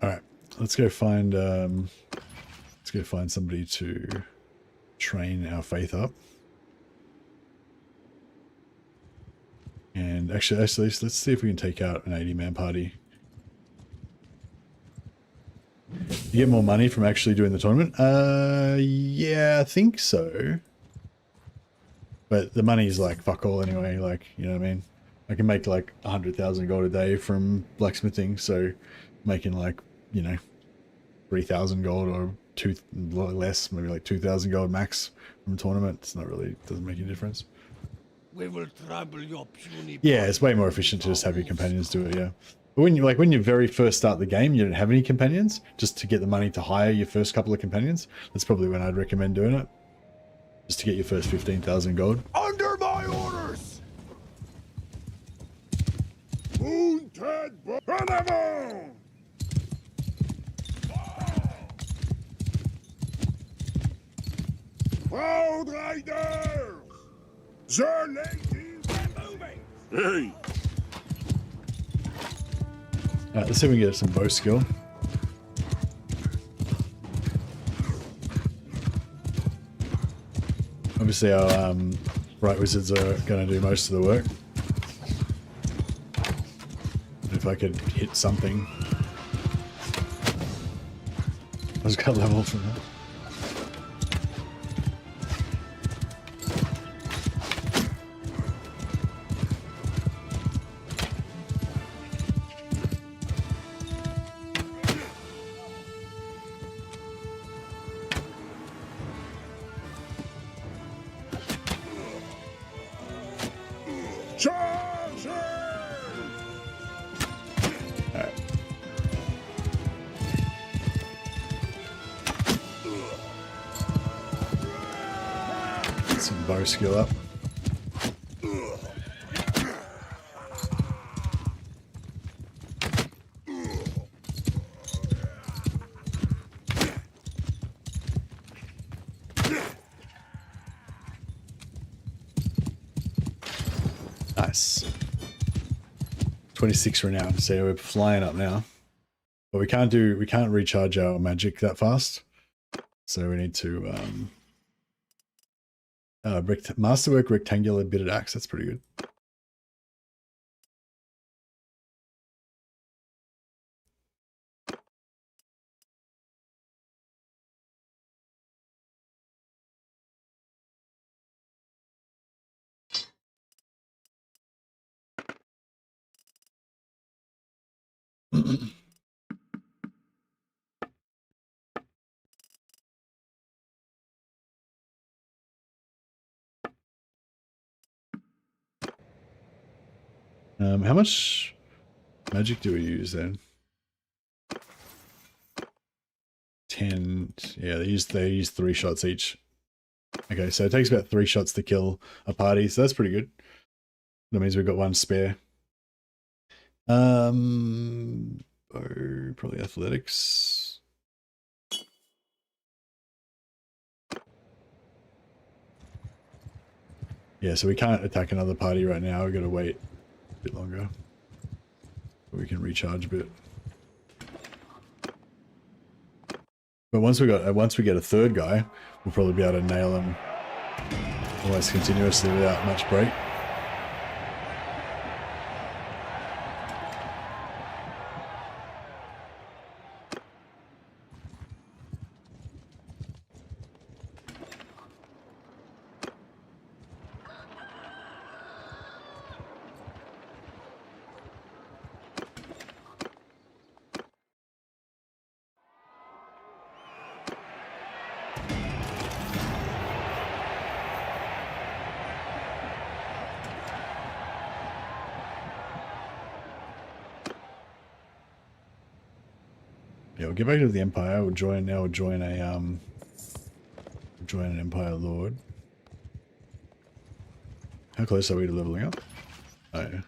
All right, let's go find somebody to train our faith up. And actually, let's see if we can take out an 80-man party. You get more money from actually doing the tournament? Yeah, I think so. But the money's like fuck all anyway, like, you know what I mean? I can make like 100,000 gold a day from blacksmithing, so making like, you know, 3,000 gold or less, maybe like 2,000 gold max from a tournament. It's not really, doesn't make any difference. We will trample your puny. Yeah, it's way more efficient to just have your companions do it, yeah. But when you very first start the game, you don't have any companions, just to get the money to hire your first couple of companions. That's probably when I'd recommend doing it. Just to get your first 15,000 gold. Under my orders! Wounded Brother! Proud Riders! The ladies are moving! Hey! Alright, let's see if we can get some bow skill. Obviously our right wizards are going to do most of the work. If I could hit something. I just got leveled from that. Skill up. Nice. 26 renown, so we're flying up now. But we can't recharge our magic that fast. So we need to masterwork rectangular bitted axe. That's pretty good. How much magic do we use then? 10. Yeah, they use 3 shots each. Okay, so it takes about 3 shots to kill a party, so that's pretty good. That means we've got 1 spare. Probably athletics. Yeah, so we can't attack another party right now. We've got to wait a bit longer. We can recharge a bit. But once we get a 3rd guy, we'll probably be able to nail him almost continuously without much break. Yeah, we'll get back to the Empire. We'll join an Empire Lord. How close are we to leveling up? Oh, yeah.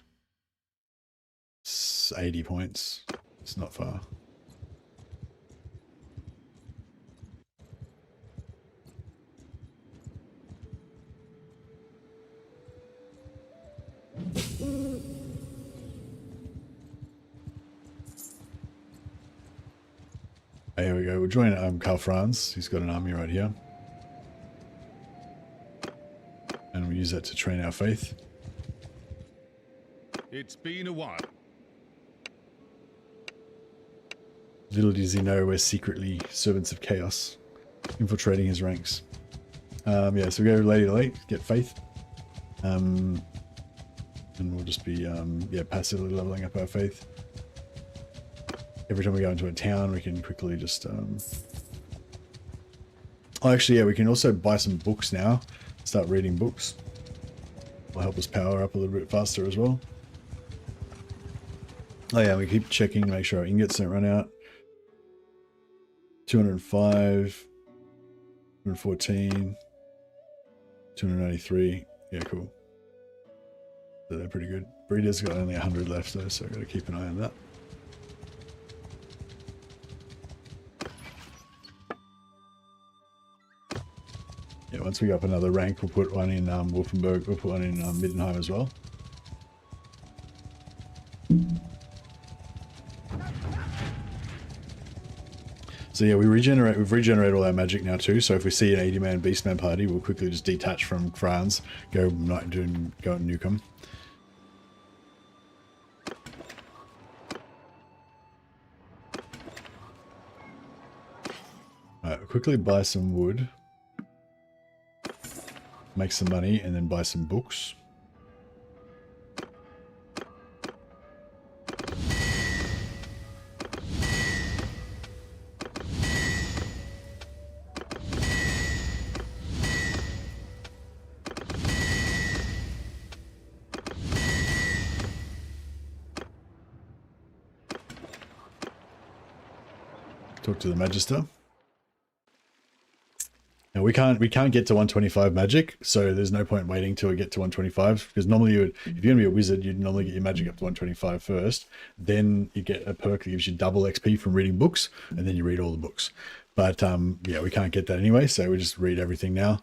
It's 80 points. It's not far. Here we go. We'll join Karl Franz. He's got an army right here. And we'll use that to train our faith. It's been a while. Little does he know we're secretly servants of chaos, infiltrating his ranks. Yeah, so we go Lady to Late, get faith. And we'll just be yeah, passively leveling up our faith. Every time we go into a town, we can quickly just oh, actually, yeah, we can also buy some books now. Start reading books. Will help us power up a little bit faster as well. Oh yeah, we keep checking to make sure our ingots don't run out. 205, 214, 293. Yeah, cool. So they're pretty good. Breeder's got only 100 left though, so I've got to keep an eye on that. Yeah, once we go up another rank, we'll put one in Wolfenburg, we'll put one in Middenheim as well. So yeah, we've regenerated all our magic now too, so if we see an 80-man Beastman party, we'll quickly just detach from Franz, go and nuke them. Alright, we'll quickly buy some wood. Make some money and then buy some books. Talk to the Magister. Now we can't get to 125 magic, so there's no point waiting till we get to 125, because normally if you're gonna be a wizard, you'd normally get your magic up to 125 first, then you get a perk that gives you double XP from reading books, and then you read all the books. But yeah, we can't get that anyway, so we just read everything now.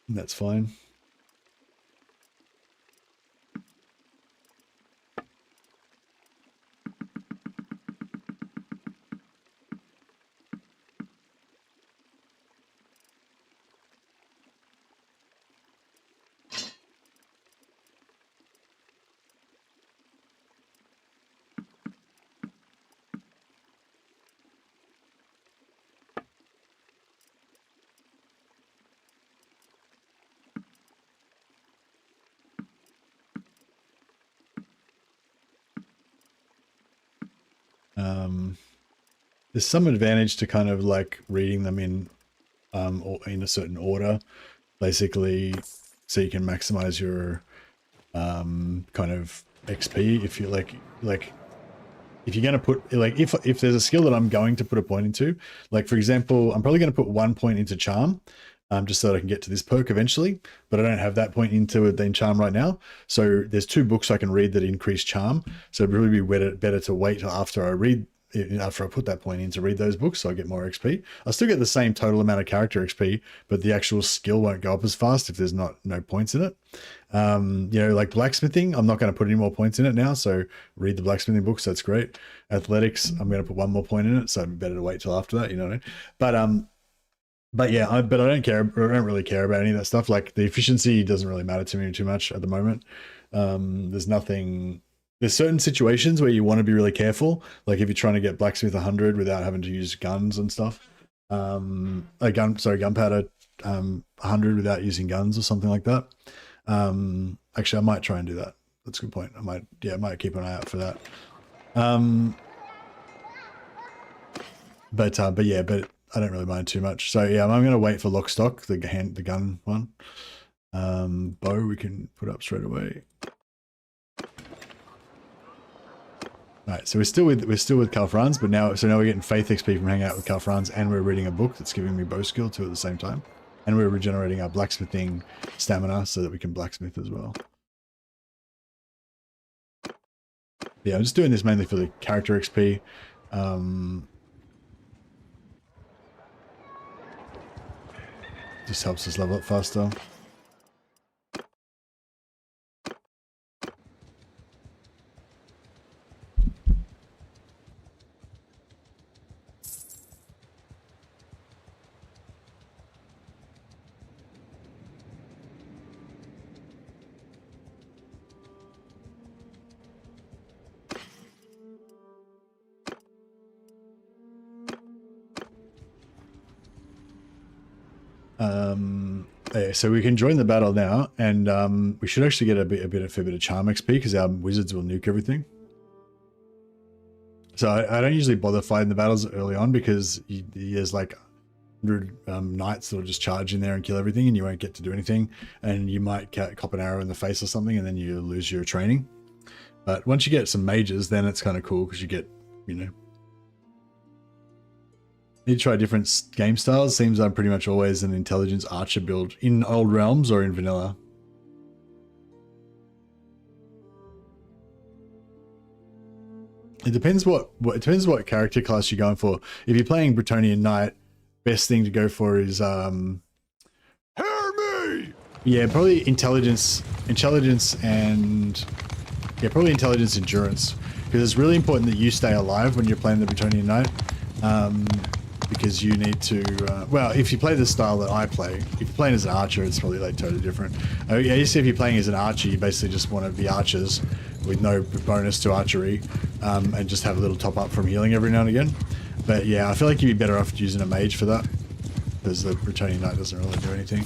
And that's fine. There's some advantage to kind of like reading them in or in a certain order, basically, so you can maximize your kind of XP. If you like if you're going to put, like, if there's a skill that I'm going to put a point into, like for example, I'm probably going to put 1 point into charm, just so that I can get to this perk eventually, but I don't have that point into it in charm right now. So there's 2 books I can read that increase charm. So it'd really be better to wait till after I put that point in to read those books, so I get more XP. I still get the same total amount of character XP, but the actual skill won't go up as fast if there's no points in it. You know, like blacksmithing, I'm not going to put any more points in it now, so read the blacksmithing books, that's great. Athletics, I'm going to put 1 more point in it, so better to wait till after that, you know what I mean? But yeah, I don't really care about any of that stuff. Like the efficiency doesn't really matter to me too much at the moment. There's certain situations where you want to be really careful. Like if you're trying to get blacksmith 100 without having to use guns and stuff. Gunpowder 100 without using guns or something like that. Actually, I might try and do that. That's a good point. I might keep an eye out for that. But I don't really mind too much. So yeah, I'm going to wait for Lockstock, the gun one. Bow we can put up straight away. All right, so we're still with Calfrans, but now we're getting faith XP from hanging out with Calfrans, and we're reading a book that's giving me bow skill too at the same time, and we're regenerating our blacksmithing stamina so that we can blacksmith as well. Yeah, I'm just doing this mainly for the character XP. Just helps us level up faster. Yeah, so we can join the battle now, and we should actually get a fair bit of charm XP because our wizards will nuke everything. So I don't usually bother fighting the battles early on because there's like 100 knights that'll just charge in there and kill everything, and you won't get to do anything, and you might cop an arrow in the face or something, and then you lose your training. But once you get some mages, then it's kind of cool because you get, you know. Need to try different game styles. Seems I'm pretty much always an intelligence archer build in old realms or in vanilla. It depends what character class you're going for. If you're playing Bretonnian Knight, best thing to go for is Hear me! yeah, probably intelligence and yeah, probably intelligence endurance, because it's really important that you stay alive when you're playing the Bretonnian Knight. Because you need to, well, if you play the style that I play, if you're playing as an archer, it's probably like totally different. Yeah, you see, if you're playing as an archer, you basically just want to be archers with no bonus to archery, and just have a little top up from healing every now and again. But yeah, I feel like you'd be better off using a mage for that, because the Bretonnian Knight doesn't really do anything.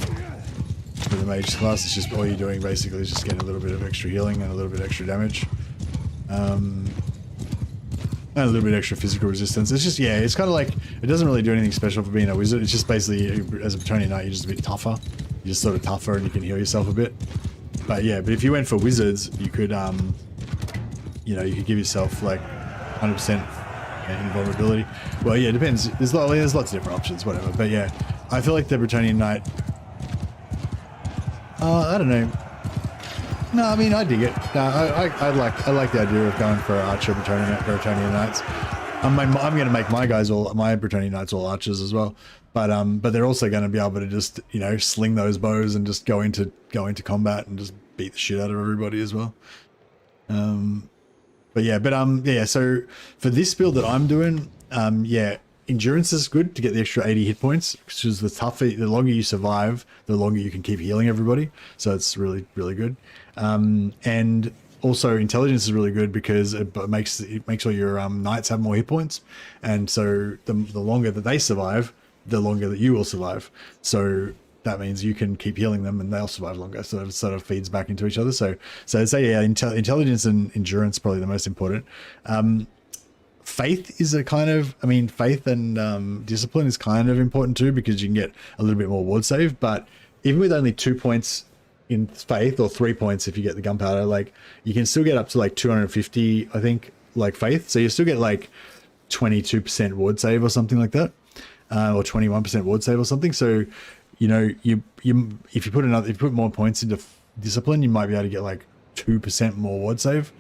For the mage class, it's just all you're doing basically is just getting a little bit of extra healing and a little bit extra damage. And a little bit extra physical resistance. It's just, yeah, it's kind of like, it doesn't really do anything special for being a wizard. It's just basically, as a Bretonnian Knight, you're just a bit tougher. You're just sort of tougher and you can heal yourself a bit. But yeah, but if you went for wizards, you could, you know, you could give yourself like 100% invulnerability. Well, yeah, it depends. There's lots of different options, whatever. But yeah, I feel like the Bretonnian Knight, I don't know. No, I mean, I dig it. I like the idea of going for archer Bretonnian Knights. I'm going to make my Bretonnian Knights all archers as well. But they're also going to be able to just, you know, sling those bows and just go into combat and just beat the shit out of everybody as well. Yeah. So for this build that I'm doing, yeah, endurance is good to get the extra 80 hit points, which is the longer you survive, the longer you can keep healing everybody. So it's really, really good. And also intelligence is really good because it makes all your knights have more hit points, and so the longer that they survive, the longer that you will survive. So that means you can keep healing them and they'll survive longer. So it sort of feeds back into each other. So I'd say, yeah, intelligence and endurance probably the most important. Faith is a kind of, I mean, faith and discipline is kind of important too, because you can get a little bit more ward save. But even with only 2 points in faith, or 3 points if you get the gunpowder, like you can still get up to like 250, I think, like faith. So you still get like 22% ward save or something like that, or 21% ward save or something. So, you know, you if you put more points into discipline, you might be able to get like 2% more ward save,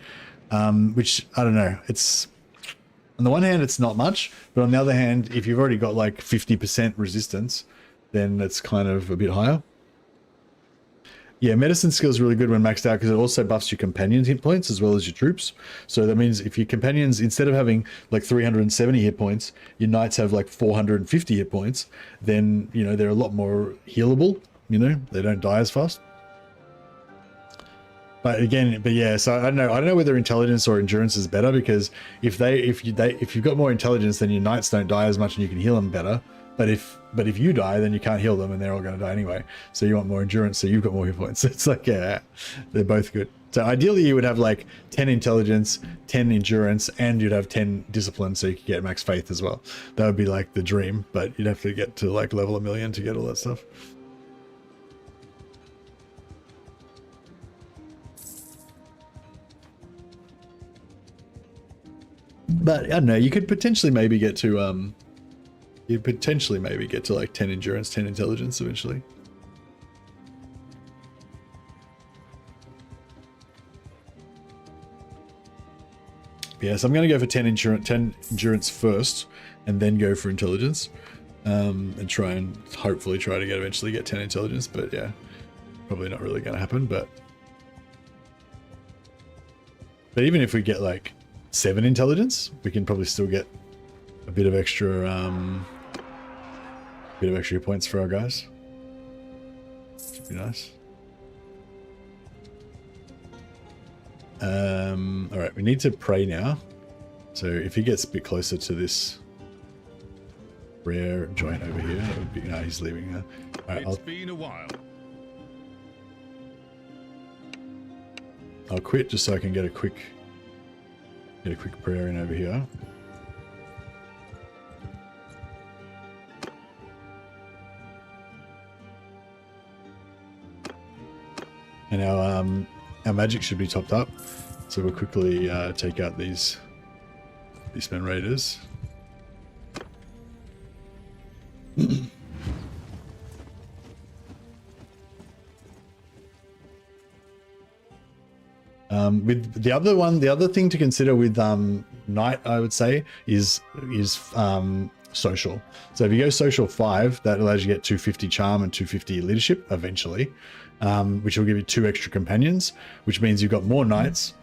which I don't know. It's, on the one hand, it's not much, but on the other hand, if you've already got like 50% resistance, then it's kind of a bit higher. Yeah, medicine skill is really good when maxed out because it also buffs your companions' hit points as well as your troops. So that means if your companions, instead of having like 370 hit points, your knights have like 450 hit points, then, you know, they're a lot more healable, you know, they don't die as fast. But again, yeah, so I don't know whether intelligence or endurance is better, because if you've got more intelligence, then your knights don't die as much and you can heal them better. But if you die, then you can't heal them and they're all going to die anyway. So you want more endurance, so you've got more hit points. It's like, yeah, they're both good. So ideally you would have like 10 intelligence, 10 endurance, and you'd have 10 discipline, so you could get max faith as well. That would be like the dream, but you'd have to get to like level 1,000,000 to get all that stuff. But I don't know, you could potentially maybe get to like 10 endurance, 10 intelligence eventually. Yeah, so I'm going to go for 10 endurance first, and then go for intelligence, and try and hopefully eventually get 10 intelligence. But yeah, probably not really going to happen. But even if we get like 7 intelligence, we can probably still get a bit of extra points for our guys. Should be nice. All right, we need to pray now. So if he gets a bit closer to this rare joint over here, that would be. No, he's leaving. All right, It's been a while. I'll quit just so I can get a quick prayer in over here. And our magic should be topped up, so we'll quickly take out these men raiders. With the other thing to consider with Knight, I would say, is social. So if you go social 5, that allows you to get 250 charm and 250 leadership eventually, which will give you 2 extra companions, which means you've got more knights.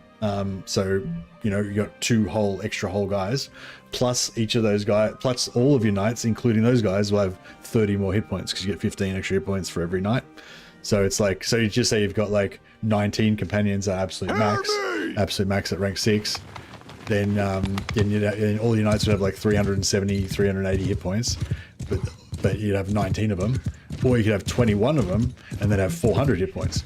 So, you know, you got 2 extra whole guys, plus each of those guys, plus all of your knights, including those guys, will have 30 more hit points, because you get 15 extra hit points for every knight. So it's like, so you just say you've got like 19 companions at absolute max at rank 6. Then all your knights would have like 370, 380 hit points, but you'd have 19 of them, or you could have 21 of them and then have 400 hit points.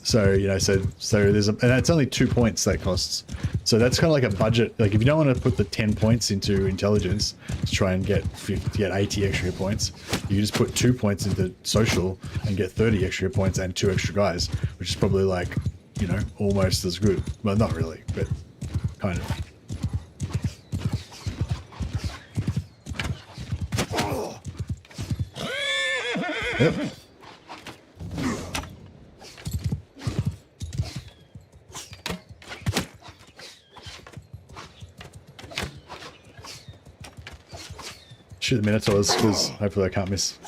So, you know, so there's and that's only 2 points that costs. So that's kind of like a budget. Like if you don't want to put the 10 points into intelligence to try and get 80 extra hit points, you can just put 2 points into social and get 30 extra hit points and 2 extra guys, which is probably like, you know, almost as good. Well, not really, but kind of. Yep. Shoot the Minotaurs, because hopefully I can't miss.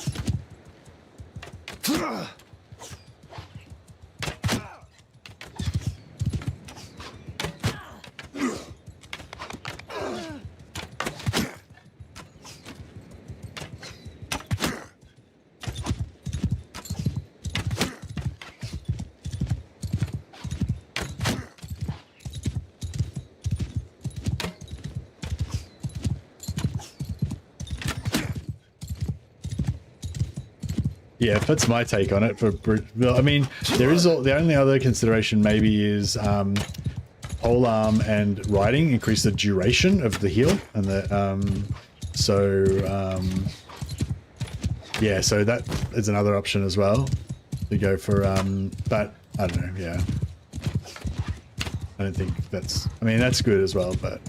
Yeah, that's my take on it. Well, I mean, there is the only other consideration maybe is polearm and riding increase the duration of the heal, and the yeah, so that is another option as well. to go for, but I don't know, yeah. I don't think that's, I mean, that's good as well, but.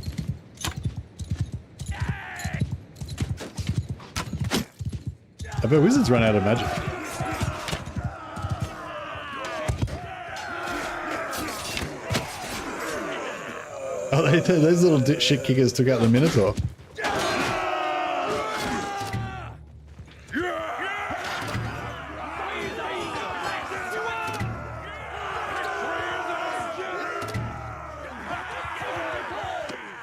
I bet wizards run out of magic. Oh, those little shit kickers took out the Minotaur.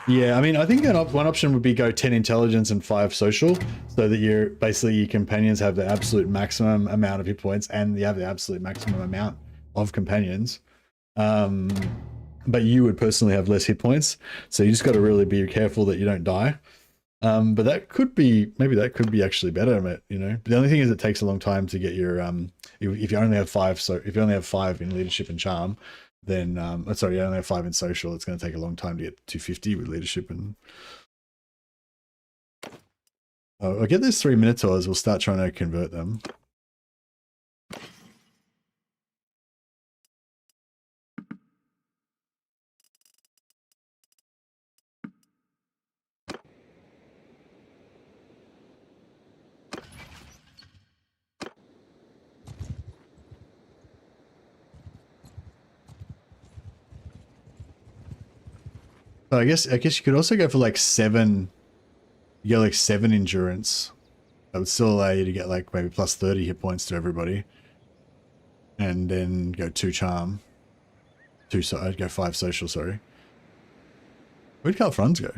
Yeah, I mean, I think one option would be go 10 intelligence and 5 social, so that you're basically your companions have the absolute maximum amount of hit points, and you have the absolute maximum amount of companions. But you would personally have less hit points, so you just got to really be careful that you don't die. But that could be, maybe that could be actually better, you know. But the only thing is it takes a long time to get your if you only have 5, so if you only have 5 in leadership and charm, then sorry, you only have 5 in social, it's going to take a long time to get 250 with leadership. And I'll get those 3 Minotaurs, we'll start trying to convert them. I guess you could also go for like 7. You go like 7 endurance. That would still allow you to get like maybe plus 30 hit points to everybody. And then go 2 charm. I'd go 5 social, sorry. Where'd Carl Franz go?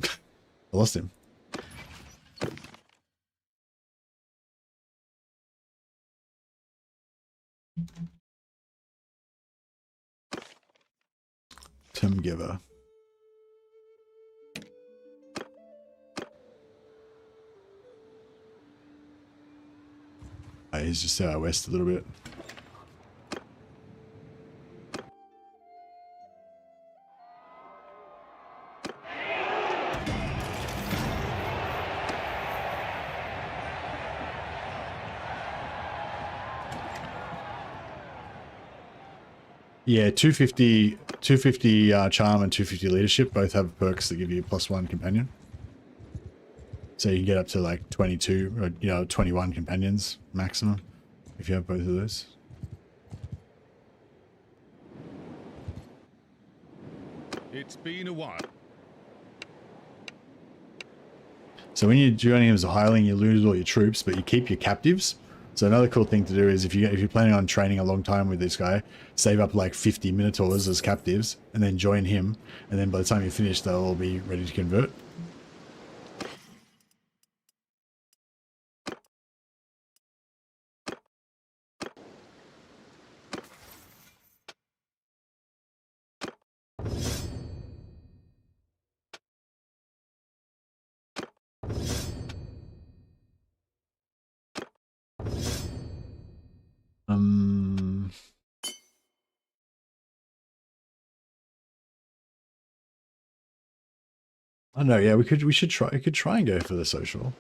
I lost him. Tim Giver. He's just out west a little bit. Yeah, 250 charm and 250 leadership both have perks that give you +1 companion. So you can get up to like 22 or, you know, 21 companions maximum if you have both of those. It's been a while. So when you're joining him as a hireling, you lose all your troops, but you keep your captives. So another cool thing to do is if you're planning on training a long time with this guy, save up like 50 Minotaurs as captives and then join him. And then by the time you finish, they'll all be ready to convert. I don't know, yeah, we could try and go for the social.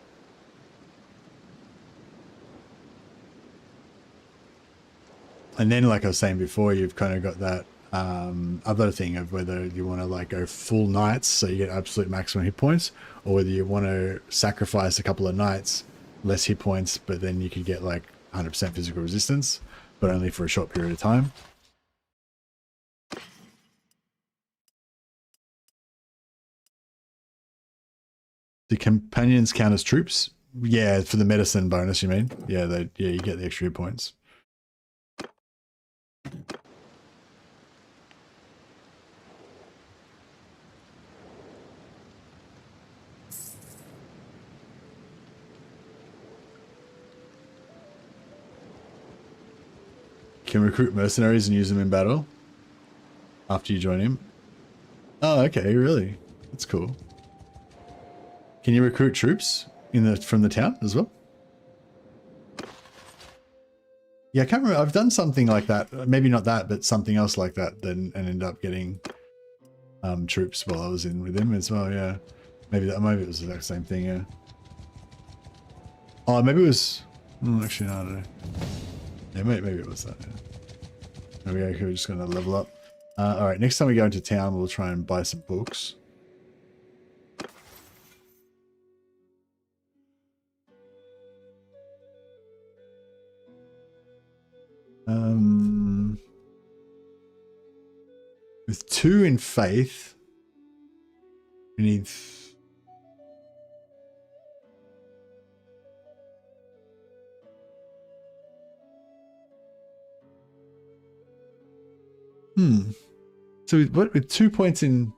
And then, like I was saying before, you've kind of got that other thing of whether you want to like go full knights so you get absolute maximum hit points, or whether you want to sacrifice a couple of knights, less hit points, but then you could get like 100% physical resistance, but only for a short period of time. The companions count as troops? Yeah, for the medicine bonus, you mean? Yeah, you get the extra hit points. Can recruit mercenaries and use them in battle after you join him. Oh, okay, really? That's cool. Can you recruit troops from the town as well? Yeah, I can't remember. I've done something like that. Maybe not that, but something else like that. Then and ended up getting troops while I was in with him as well. Yeah, maybe it was the exact same thing. Yeah. Oh, maybe it was. Actually, no, I don't know. Yeah, maybe it was that. Yeah. There we go. We're just going to level up. All right, next time we go into town, we'll try and buy some books. With 2 in faith, we need... So with 2 points in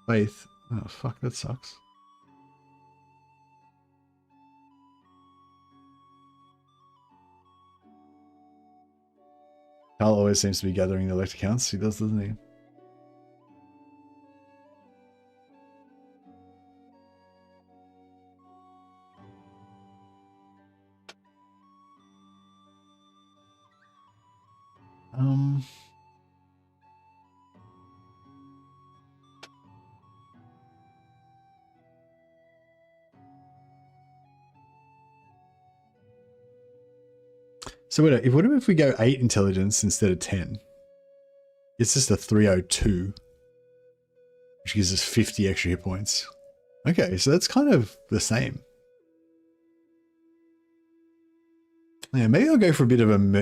faith... Oh, fuck, that sucks. Carl always seems to be gathering the elect accounts. He does, doesn't he? So what if we go 8 intelligence instead of 10? It's just a 302, which gives us 50 extra hit points. Okay, so that's kind of the same. Yeah, maybe I'll go for a bit of an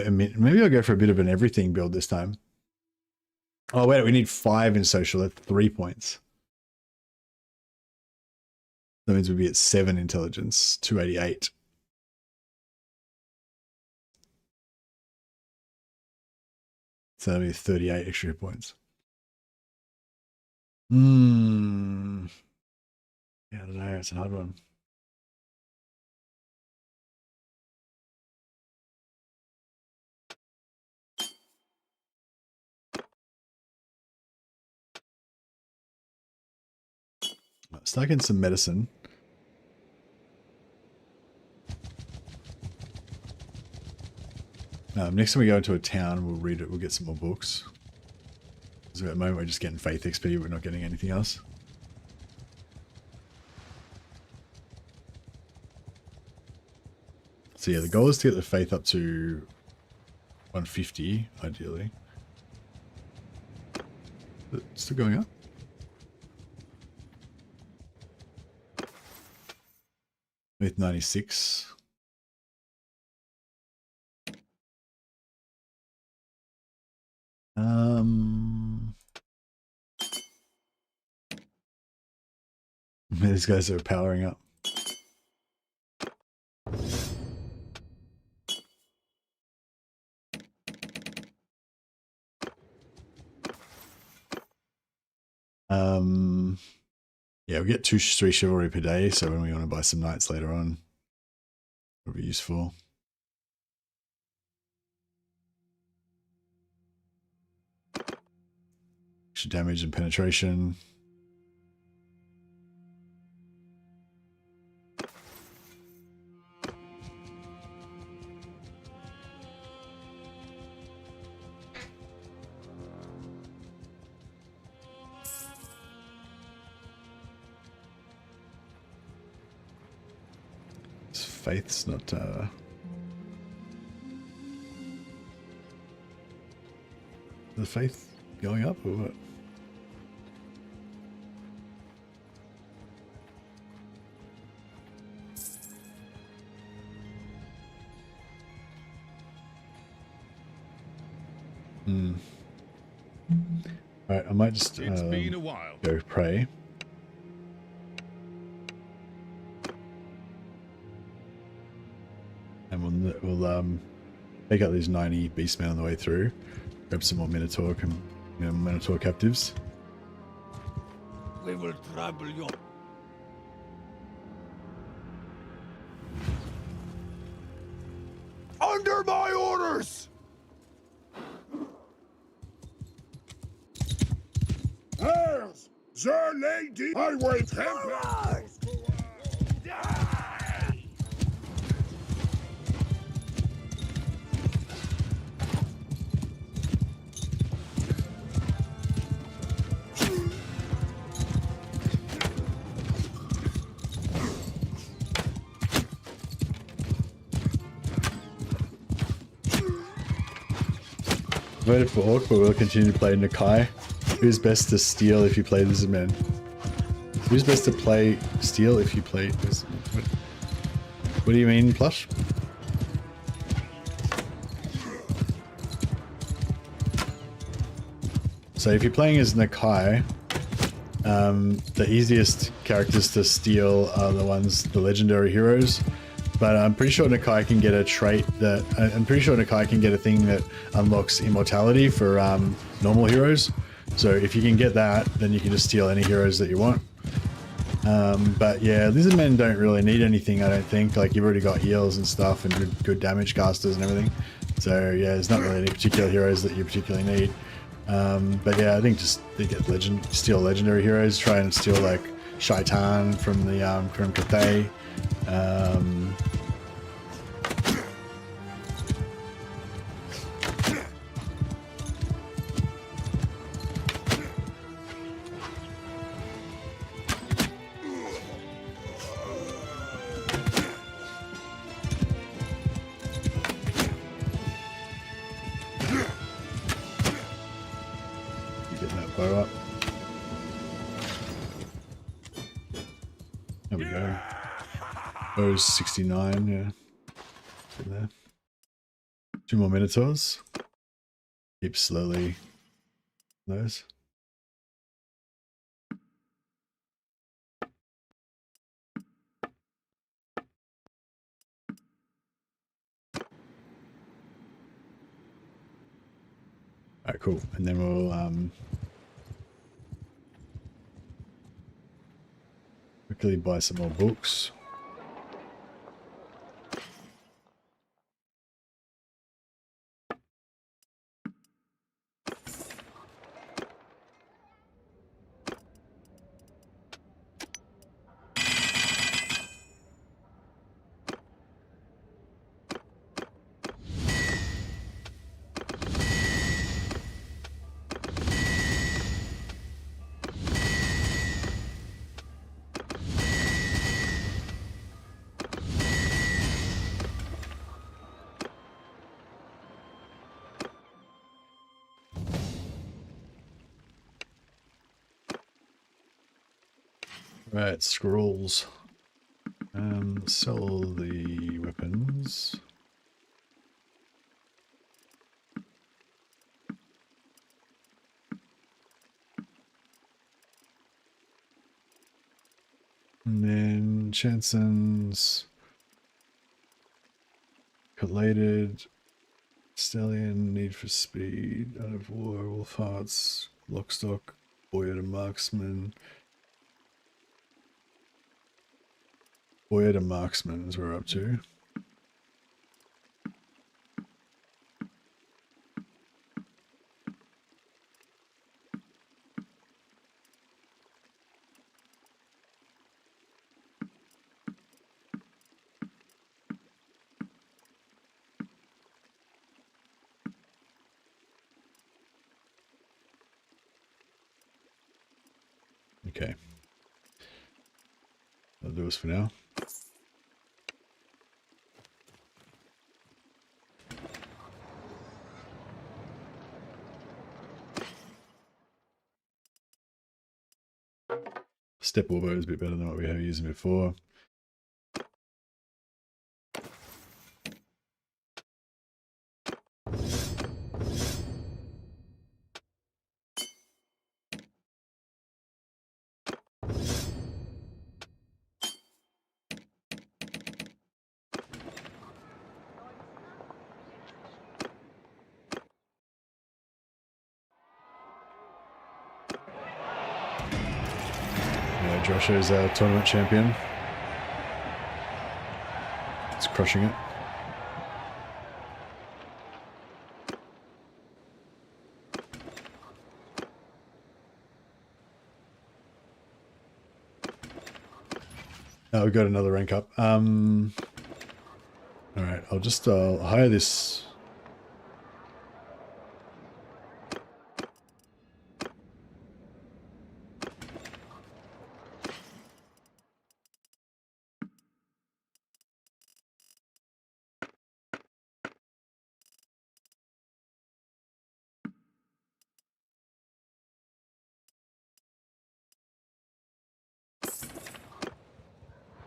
everything build this time. Oh wait, we need 5 in social. That's 3 points. That means we'd be at 7 intelligence, 288. So that'll be 38 extra hit points. Yeah, I don't know. It's a hard one. Start getting some medicine. Next time we go into a town, we'll read it. We'll get some more books. So at the moment, we're just getting faith XP. We're not getting anything else. So yeah, the goal is to get the faith up to 150, ideally. It's still going up. With 96. These guys are powering up. Yeah, we get 3 chivalry per day, so when we want to buy some knights later on, it'll be useful. Extra damage and penetration. Faith's not the faith going up or what? Alright, I might just It's been a while. Go pray. And we'll take out these 90 beastmen on the way through. Grab some more Minotaur Minotaur captives. We will trample your... Under my orders! Heirs, the lady, I wait Templar. voted for Orc, but we'll continue to play Nakai. Who's best to steal if you play Lizardmen? Who's best to play steal if you play Lizardmen? What do you mean, Plush? So if you're playing as Nakai, the easiest characters to steal are the legendary heroes. But I'm pretty sure Nakai can get a trait that I'm pretty sure Nakai can get a thing that unlocks immortality for normal heroes. So if you can get that, then you can just steal any heroes that you want. But yeah, Lizardmen don't really need anything, I don't think. Like, you've already got heals and stuff and good damage casters and everything. So yeah, there's not really any particular heroes that you particularly need. But yeah, I think just they get steal legendary heroes, try and steal like Shaitan from the from Cathay. Up. There we go. Bow's 69, yeah. Get there. 2 more Minotaurs. Keep slowly those. Alright, cool. And then we'll quickly buy some more books. Right, scrolls. Sell the weapons. And then Chanson's collated stallion, need for speed, out of war, wolf hearts, lockstock, boyard and marksman. Boyard and marksman is what we're up to. Okay. That'll do us for now. Step bow is a bit better than what we have using before. Josh is our tournament champion. It's crushing it. Oh, we got another rank up. All right, I'll just hire this.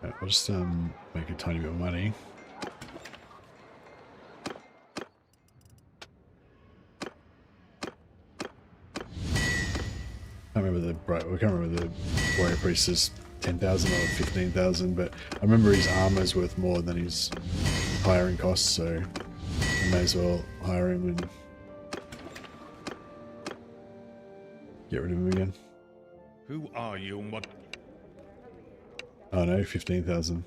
I'll just make a tiny bit of money. I can't remember the warrior priest is 10,000 or 15,000, but I remember his armor is worth more than his hiring costs, so I may as well hire him and get rid of him again. Who are you and what? Oh no, 15,000.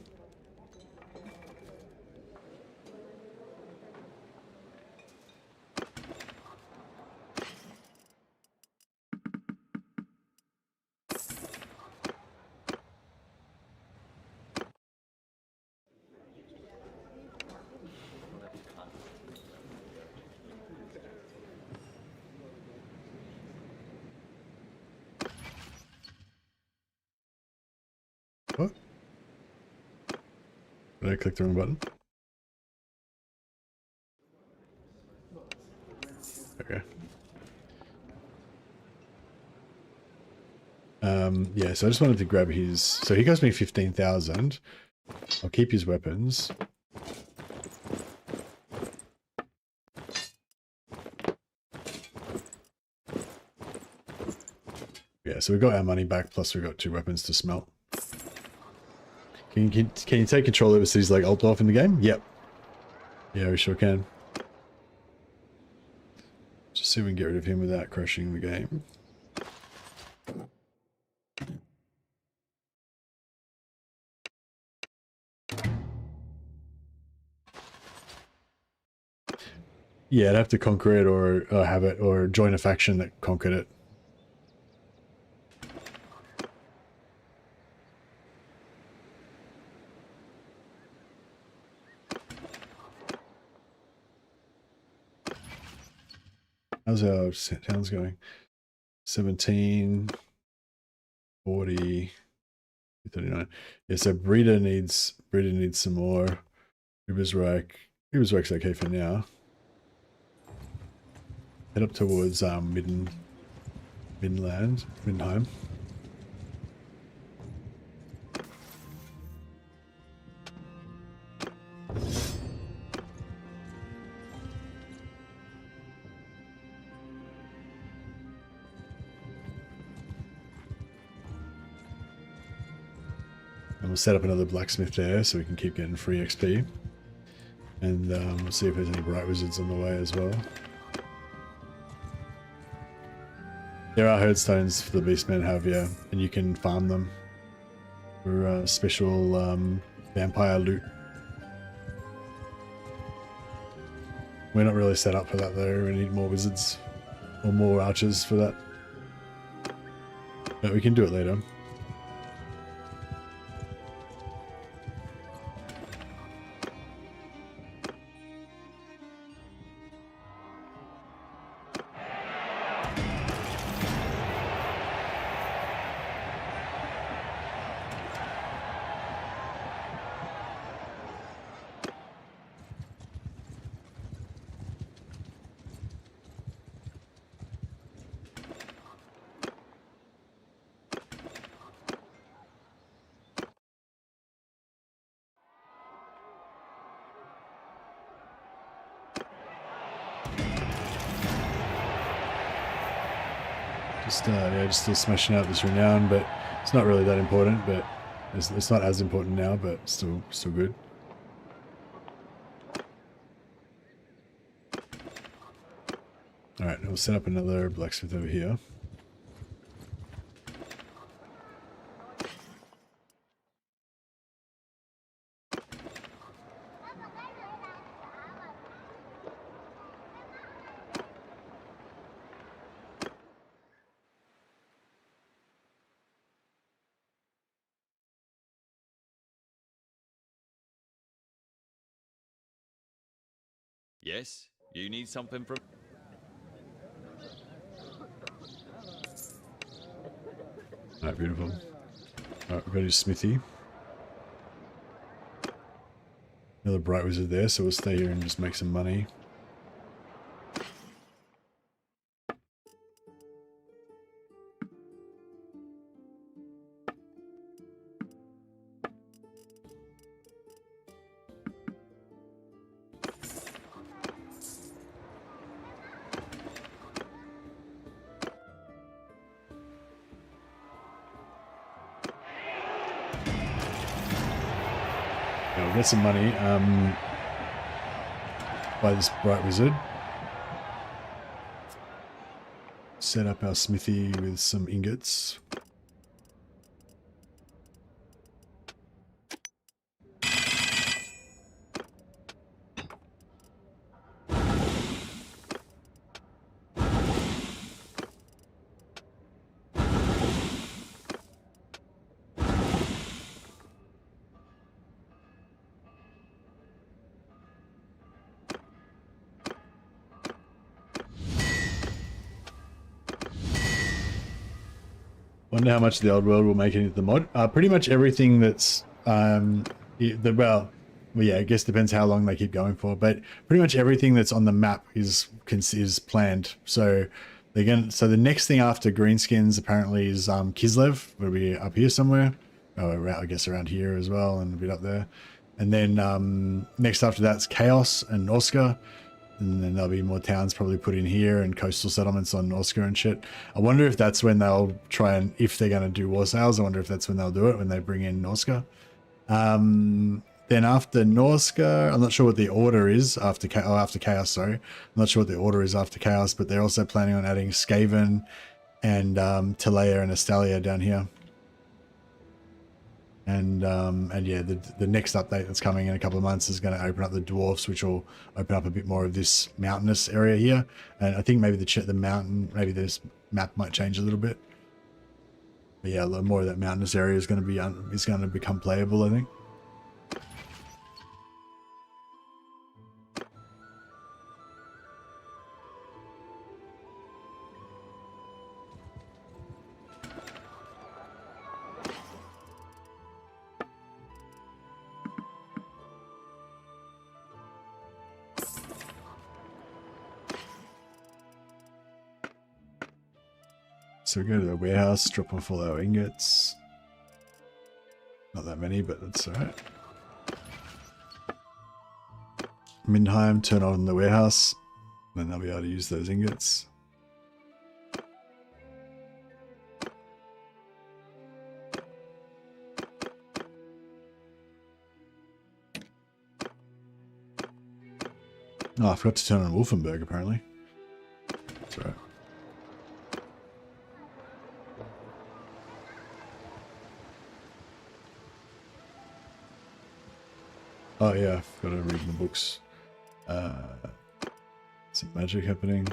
What? Did I click the wrong button? Okay. Yeah, so I just wanted to grab his... So he cost me 15,000. I'll keep his weapons. Yeah, so we got our money back, plus we got 2 weapons to smelt. Can you take control over cities like Altdorf in the game? Yep. Yeah, we sure can. Just see if we can get rid of him without crashing the game. Yeah, I'd have to conquer it or have it, or join a faction that conquered it. How's our towns going? 17, 40, 39. Yeah, so Breeder needs some more. Ubersreich's okay for now. Head up towards Middenheim. And we'll set up another blacksmith there so we can keep getting free XP. And we'll see if there's any bright wizards on the way as well. There are herdstones for the beastmen have, yeah, and you can farm them for special vampire loot. We're not really set up for that though, we need more wizards or more archers for that. But we can do it later. Just still smashing out this renown, but it's not really that important. But it's not as important now, but still good. All right, we'll set up another blacksmith over here. Yes, you need something from... Alright, beautiful. Alright, we've got his smithy. Another bright wizard there, so we'll stay here and just make some money. Yeah, we'll get some money. By this bright wizard. Set up our smithy with some ingots. Wonder how much the old world will make it into the mod. Pretty much everything that's well, yeah, I guess depends how long they keep going for, but pretty much everything that's on the map is planned. So the next thing after greenskins apparently is Kislev, where we're up here somewhere. Oh, I guess around here as well, and a bit up there. And then next after that's Chaos and Norska. And then there'll be more towns probably put in here and coastal settlements on Norska and shit. I wonder if that's when they'll try and, if they're going to do war sales, I wonder if that's when they'll do it, when they bring in Norska. Then after Norska, I'm not sure what the order is after Chaos, sorry. I'm not sure what the order is after Chaos, but they're also planning on adding Skaven and Talea and Estalia down here. And yeah, the next update that's coming in a couple of months is going to open up the dwarfs, which will open up a bit more of this mountainous area here. And I think maybe the mountain, maybe this map might change a little bit. But yeah, more of that mountainous area is going to become playable, I think. So we go to the warehouse, drop off all our ingots. Not that many, but that's alright. Mindheim, turn on the warehouse, and then they'll be able to use those ingots. Oh, I forgot to turn on Wolfenberg, apparently. That's alright. Oh yeah, I've got to read the books. Some magic happening.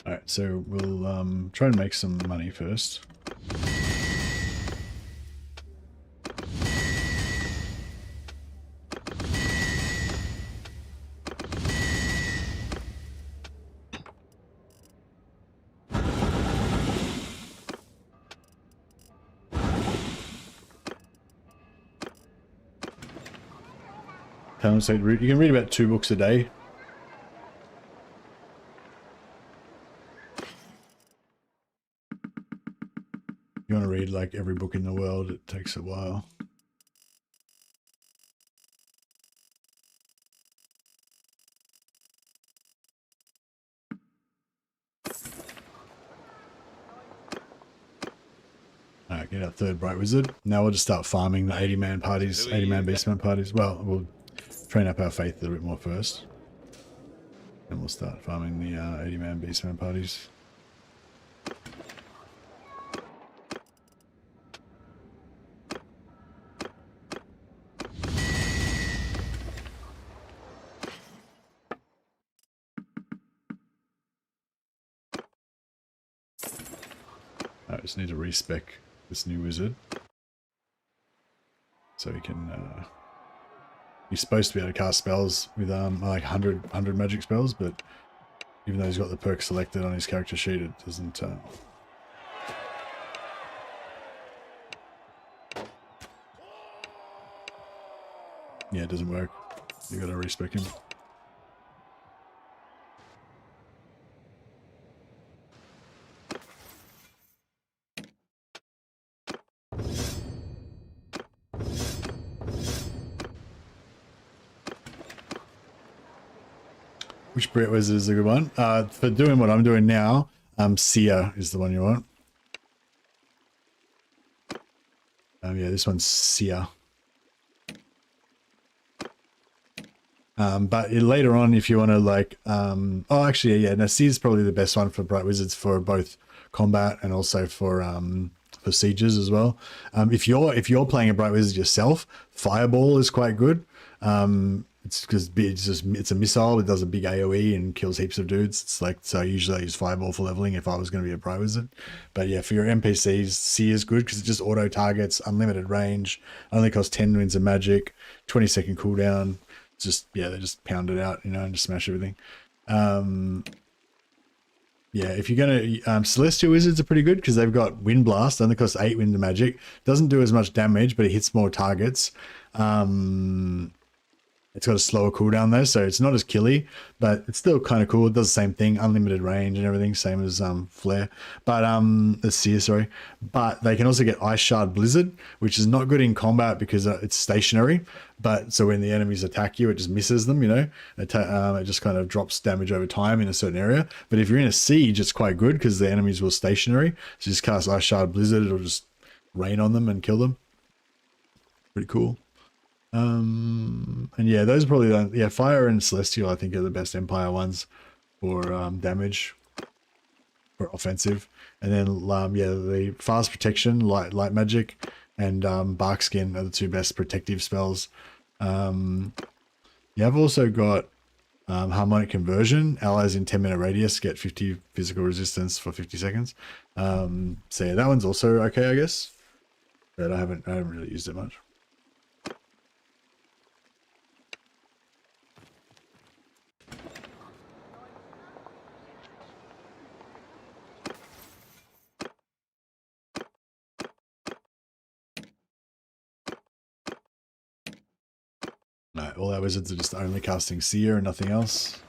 Alright, so we'll try and make some money first. You can read about 2 books a day. You want to read like every book in the world, it takes a while. Alright, get our 3rd Bright Wizard. Now we'll just start farming the 80-man parties, 80-man beastman parties. Well, we'll train up our faith a little bit more first. And we'll start farming the 80-man beastman parties. I just need to respec this new wizard so he can He's supposed to be able to cast spells with like 100 magic spells, but even though he's got the perk selected on his character sheet, it doesn't. Yeah, it doesn't work. You got to respec him. Which Brett Wizard is a good one? For doing what I'm doing now, Seer is the one you want. Yeah, this one's Seer. But later on, if you want to like, oh, actually, yeah, now Seer's probably the best one for Bright Wizards for both combat and also for sieges as well. If you're playing a Bright Wizard yourself, Fireball is quite good. It's because it's a missile. It does a big AOE and kills heaps of dudes. It's like, so usually I use Fireball for leveling if I was going to be a Bright Wizard. But yeah, for your NPCs, Seer is good because it just auto targets, unlimited range, only costs 10 wins of magic, 20-second cooldown. Just, yeah, they just pound it out, you know, and just smash everything. Yeah, if you're gonna Celestial Wizards are pretty good because they've got Wind Blast, only costs 8 wind of magic, doesn't do as much damage, but it hits more targets. It's got a slower cooldown though, so it's not as killy, but it's still kind of cool. It does the same thing, unlimited range and everything, same as Flare. But let's see, sorry. But they can also get Ice Shard Blizzard, which is not good in combat because it's stationary. But so when the enemies attack you, it just misses them, you know. It just kind of drops damage over time in a certain area. But if you're in a siege, it's quite good because the enemies will stationary. So just cast Ice Shard Blizzard, it'll just rain on them and kill them. Pretty cool. And yeah, those are probably yeah, Fire and Celestial I think are the best Empire ones for damage, for offensive. And then yeah, the Fast Protection, Light Magic, and Bark Skin are the two best protective spells. Yeah, I've also got Harmonic Conversion. Allies in 10-minute radius get 50 physical resistance for 50 seconds. So yeah, that one's also okay, I guess. But I haven't really used it much. No, all our wizards are just only casting Seer and nothing else.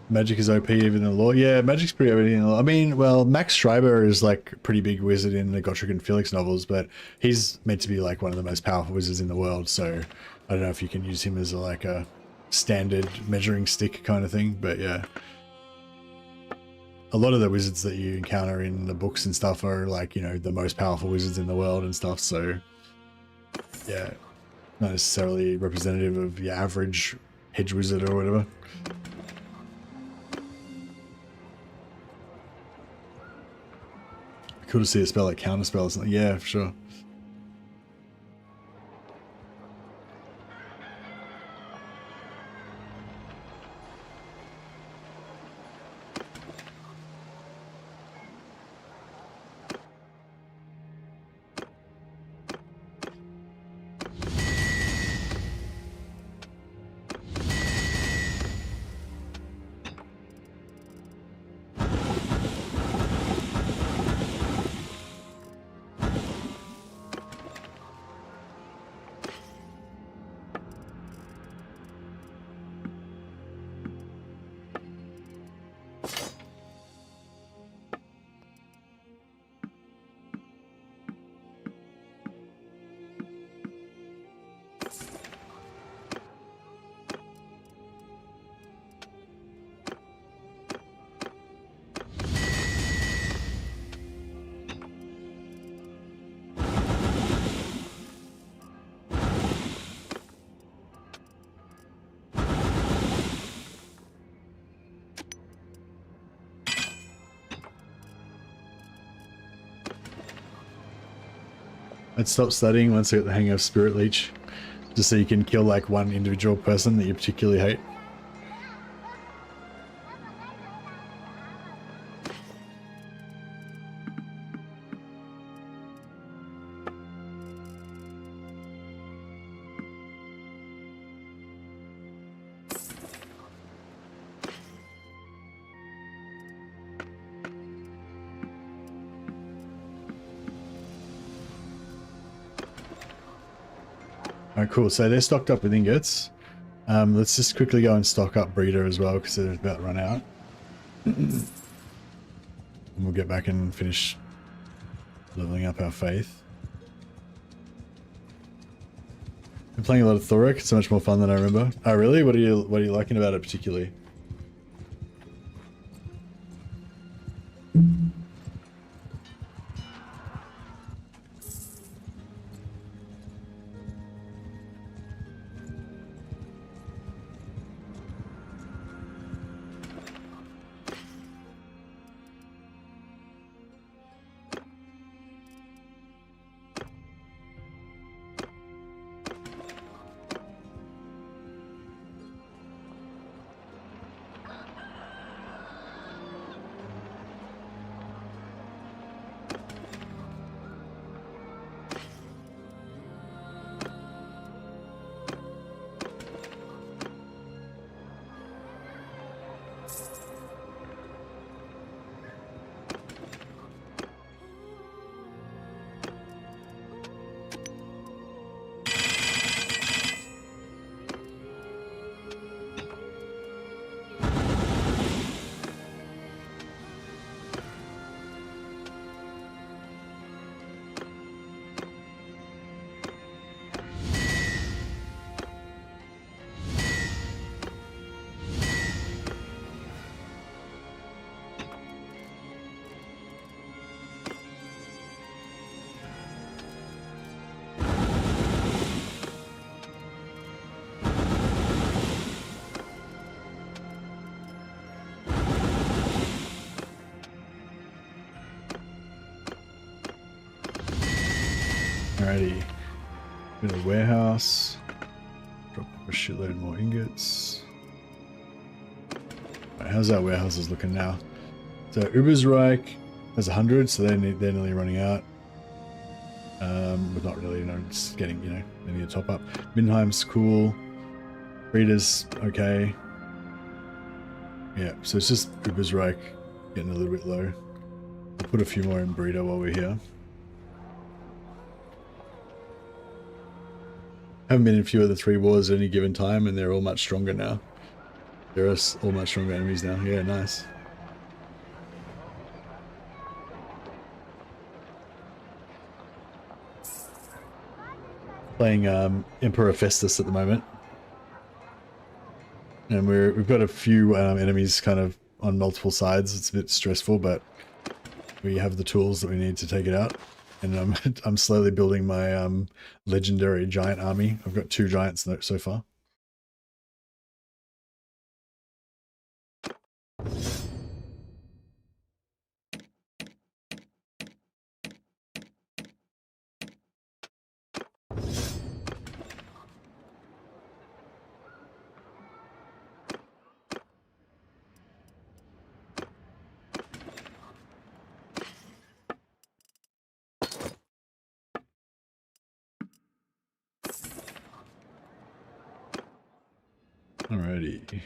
Magic is OP even in law. Yeah, Magic's pretty OP in law. I mean, well, Max Schreiber is like a pretty big wizard in the Gotrek and Felix novels, but he's meant to be like one of the most powerful wizards in the world. So I don't know if you can use him as like a standard measuring stick kind of thing. But yeah, a lot of the wizards that you encounter in the books and stuff are like, you know, the most powerful wizards in the world and stuff. So yeah, not necessarily representative of your average hedge wizard or whatever. Cool to see a spell like Counterspell or something. Yeah, for sure. I'd stop studying once I got the hang of Spirit Leech, just so you can kill like one individual person that you particularly hate. Alright, cool. So they're stocked up with ingots. Let's just quickly go and stock up breeder as well, because they're about to run out. And we'll get back and finish leveling up our faith. Been playing a lot of Thoric. It's so much more fun than I remember. Oh, really? What are you liking about it particularly? Alrighty. Bit of warehouse. Drop a shitload more ingots. Right, how's our warehouses looking now? So Ubersreich has 100, so they're nearly running out. But not really, just getting, they need a top up. Mindenheim's cool. Breeder's okay. Yeah, so it's just Ubersreich getting a little bit low. We'll put a few more in Breeder while we're here. Haven't been in a few of the 3 wars at any given time, and they're all much stronger now. There are all much stronger enemies now. Yeah, nice. Playing Emperor Festus at the moment, and we've got a few enemies kind of on multiple sides. It's a bit stressful, but we have the tools that we need to take it out. And I'm slowly building my legendary giant army. I've got 2 giants so far. Alrighty.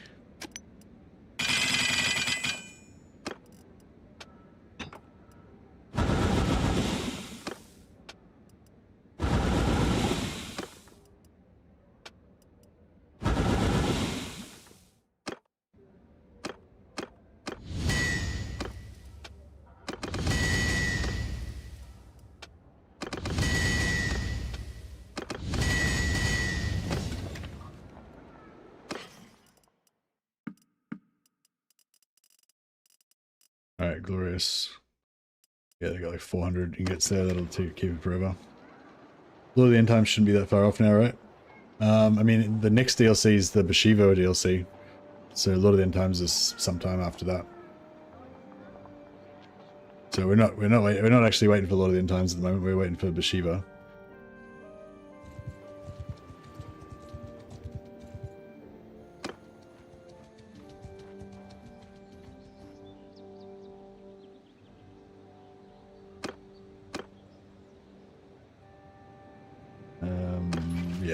Alright, glorious. Yeah, they got like 400 ingots there. That'll keep it forever. Lord of the End Times shouldn't be that far off now, right? I mean, the next DLC is the Bashivo DLC. So Lord of the End Times is sometime after that. So we're not actually waiting for Lord of the End Times at the moment. We're waiting for Bashiva.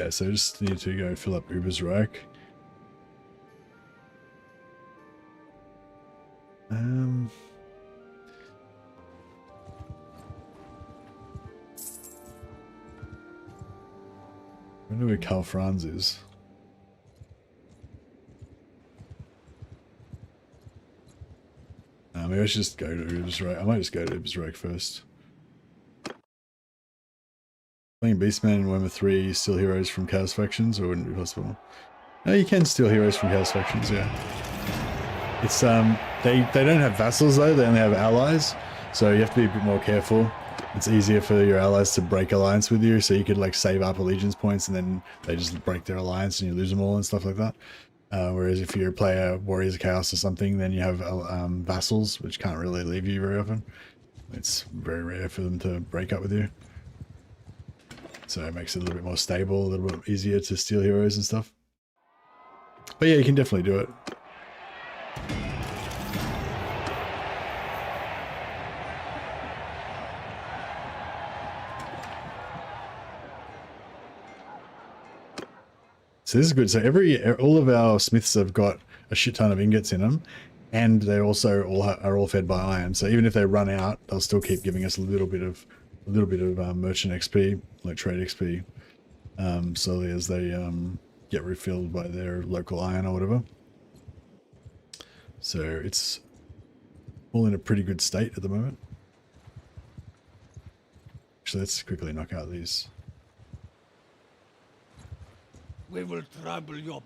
yeah, so just need to go fill up Uber's Reich. I wonder where Karl Franz is. Maybe I should just go to Uber's Reich. I might just go to Uber's Reich first. Playing Beastman in Warhammer 3, steal heroes from Chaos Factions, or wouldn't be possible? No, you can steal heroes from Chaos Factions, yeah. It's they don't have vassals though, they only have allies, so you have to be a bit more careful. It's easier for your allies to break alliance with you, so you could like save up allegiance points and then they just break their alliance and you lose them all and stuff like that. Whereas if you play a Warriors of Chaos or something, then you have vassals, which can't really leave you very often. It's very rare for them to break up with you. So it makes it a little bit more stable, a little bit easier to steal heroes and stuff. But yeah, you can definitely do it. So this is good. So all of our smiths have got a shit ton of ingots in them, and they also are all fed by iron. So even if they run out, they'll still keep giving us a little bit of merchant XP, like trade XP, slowly as they get refilled by their local iron or whatever. So it's all in a pretty good state at the moment. Actually, let's quickly knock out these. We will trample your...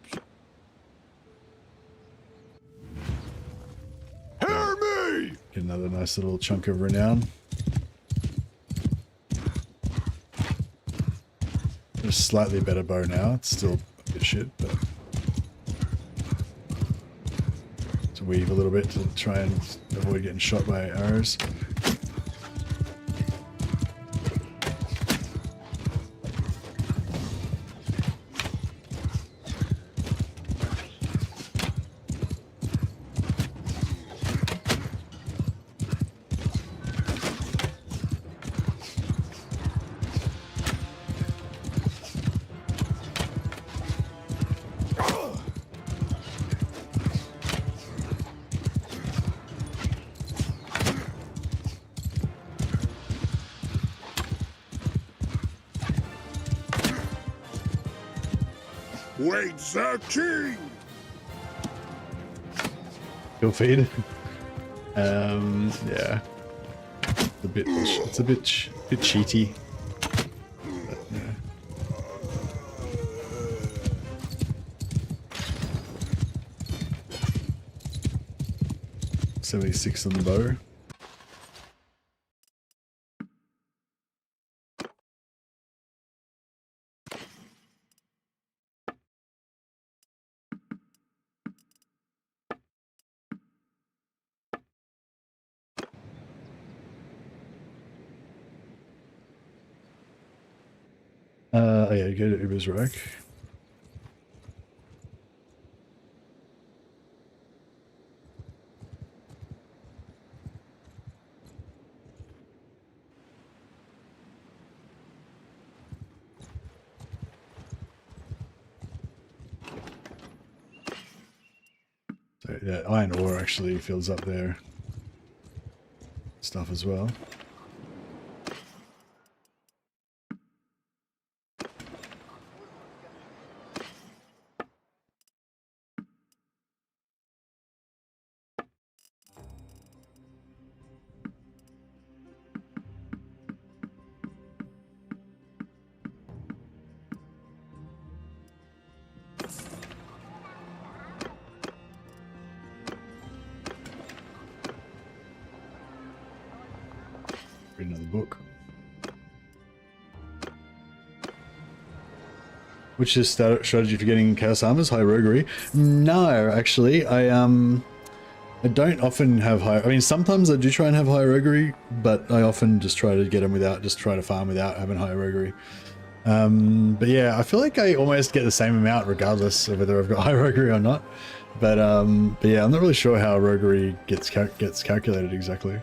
Hear me! Get another nice little chunk of renown. A slightly better bow now. It's still a bit shit, but to weave a little bit to try and avoid getting shot by arrows. Wait the king! Kill feed. Yeah. It's a bit cheaty. But, yeah. 76 on the bow. Oh yeah, go to Uber's Reich. So yeah, iron ore actually fills up their stuff as well. Read another book. Which is strategy for getting Chaos Armors? High Roguery? No, actually, I don't often have high. I mean, sometimes I do try and have high Roguery, but I often just try to get them without, just try to farm without having high Roguery. But yeah, I feel like I almost get the same amount regardless of whether I've got high Roguery or not. But yeah, I'm not really sure how Roguery gets calculated exactly.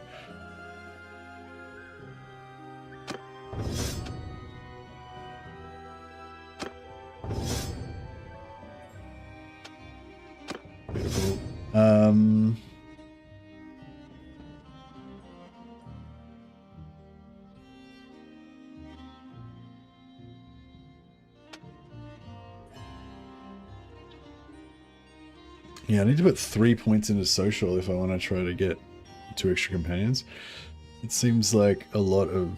Yeah, I need to put 3 points into social if I want to try to get 2 extra companions. It seems like a lot of...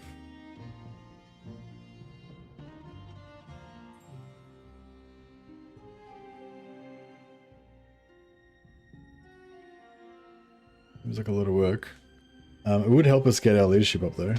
Seems like a lot of work. It would help us get our leadership up though.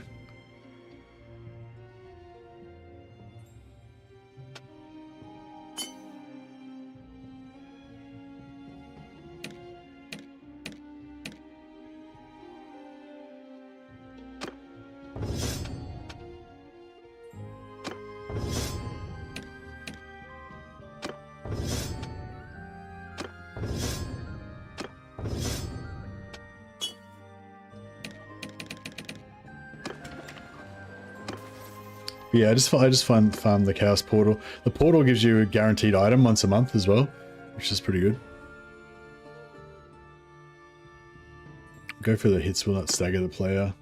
Yeah, I just farmed the Chaos Portal. The portal gives you a guaranteed item once a month as well, which is pretty good. Go for the hits will not stagger the player.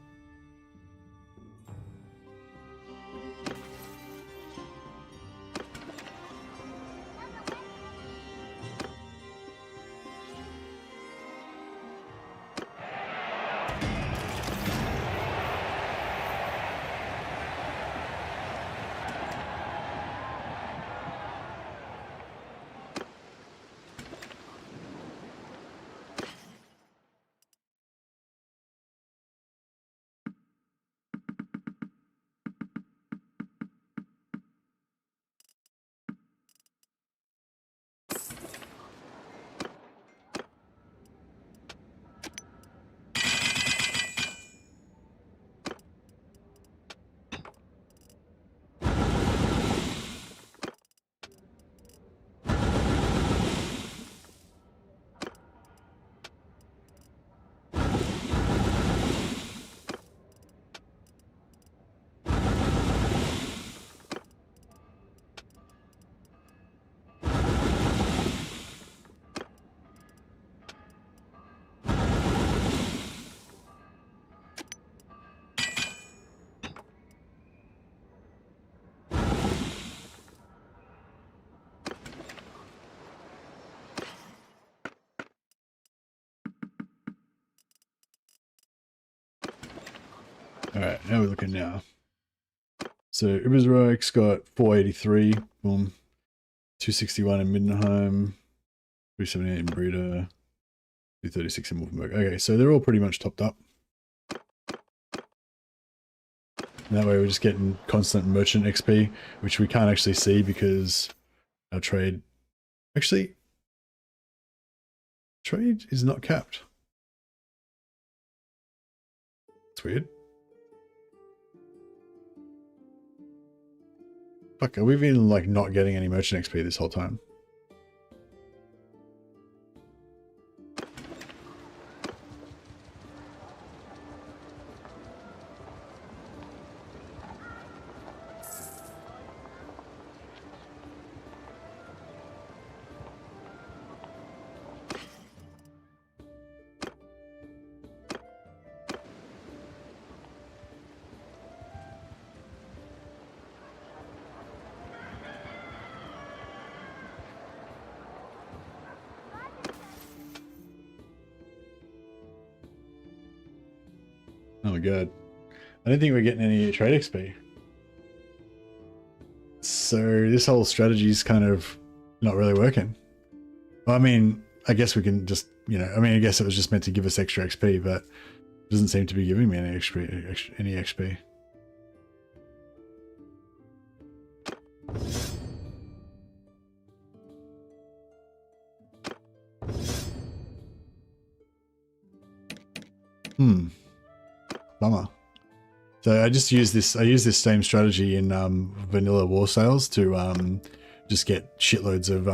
Alright, how are we looking now? So Ubersroik's got 483, boom. 261 in Middenheim, 378 in Breeder, 236 in Wolfenburg. Okay, so they're all pretty much topped up. And that way we're just getting constant merchant XP, which we can't actually see because our trade... Actually, trade is not capped. It's weird. Fuck, are we been like not getting any merchant XP this whole time? Oh my god. I don't think we're getting any trade XP. So this whole strategy is kind of not really working. Well, I mean, I guess we can just, you know, I mean, I guess it was just meant to give us extra XP, but it doesn't seem to be giving me any XP. Bummer. So I just use this. I use this same strategy in vanilla war sales to just get shitloads of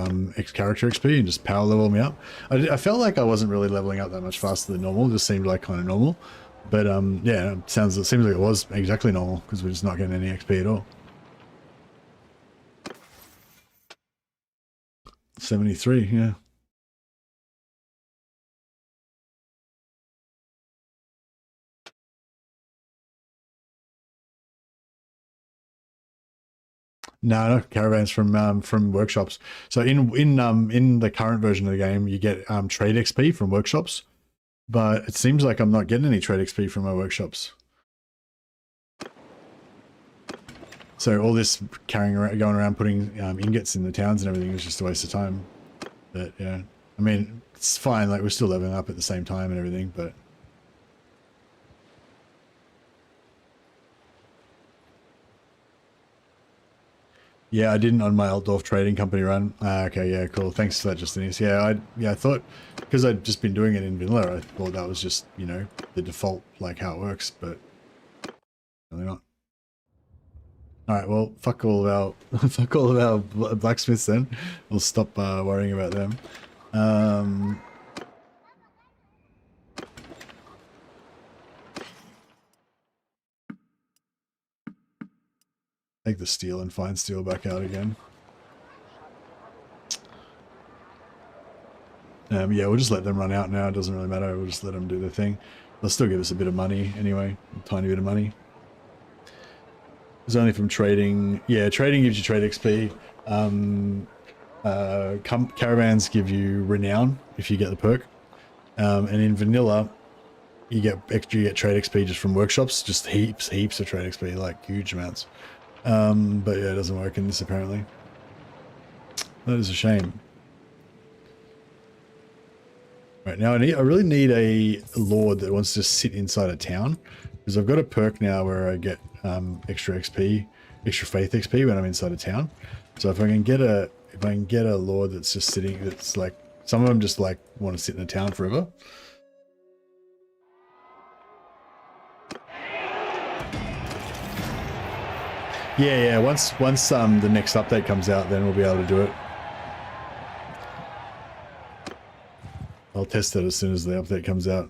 character XP and just power level me up. I felt like I wasn't really leveling up that much faster than normal. It just seemed like kind of normal. But yeah, it seems like it was exactly normal because we're just not getting any XP at all. 73, yeah. No, no caravans from workshops. So in the current version of the game, you get trade XP from workshops, but it seems like I'm not getting any trade XP from my workshops. So all this going around putting ingots in the towns and everything is just a waste of time. But yeah, I mean it's fine. Like we're still leveling up at the same time and everything, but. Yeah, I didn't on my Altdorf trading company run. Okay, yeah, cool. Thanks for that, Justinis. Yeah, I thought, because I'd just been doing it in vanilla, I thought that was just, you know, the default, like how it works, but really not. Alright, well, fuck all of our blacksmiths then. We'll stop worrying about them. Take the steel and fine steel back out again. Yeah, we'll just let them run out now. It doesn't really matter. We'll just let them do their thing. They'll still give us a bit of money anyway. A tiny bit of money. It's only from trading. Yeah, trading gives you trade XP. Caravans give you renown if you get the perk. And in vanilla, you get trade XP just from workshops. Just heaps of trade XP, like huge amounts. But yeah, it doesn't work in this apparently. That is a shame. Right, now I really need a lord that wants to sit inside a town, because I've got a perk now where I get extra XP, extra faith XP when I'm inside a town. So if I can get a lord that's just sitting, that's like, some of them just like want to sit in a town forever. Yeah, once the next update comes out, then we'll be able to do it. I'll test it as soon as the update comes out.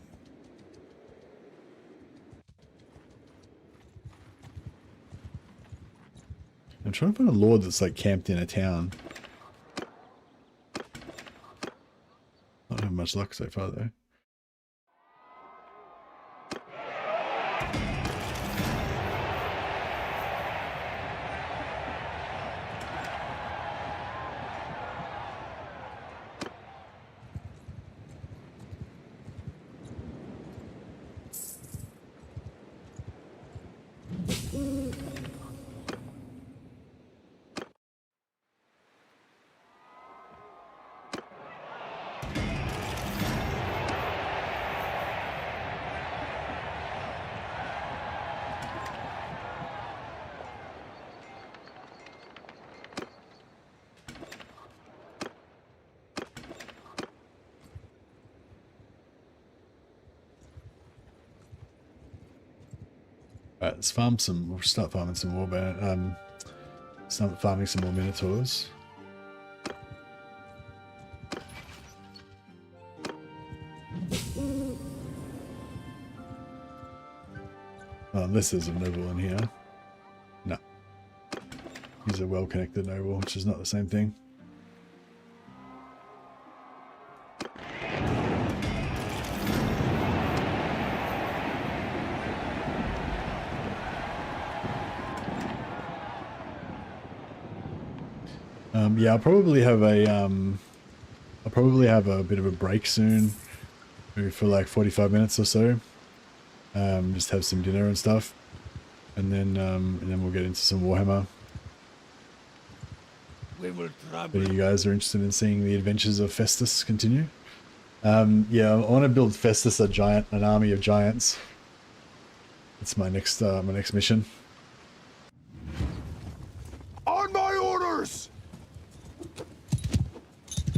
I'm trying to find a lord that's like camped in a town. Not having much luck so far though. Alright, let's farm some. We'll start farming some more. Start farming some more minotaurs. Unless there's a noble in here. No. He's a well-connected noble, which is not the same thing. Yeah, I'll probably have a bit of a break soon, maybe for like 45 minutes or so. Just have some dinner and stuff, and then we'll get into some Warhammer. We will If any of you guys are interested in seeing the adventures of Festus continue, yeah, I want to build Festus an army of giants. That's my next mission. On my orders!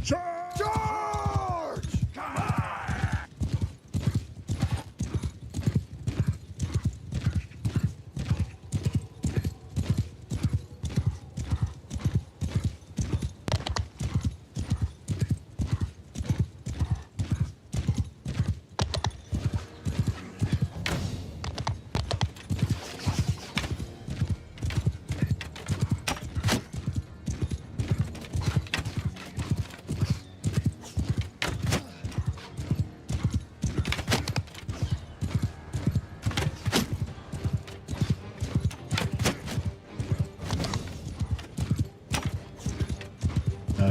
Charge! Come on!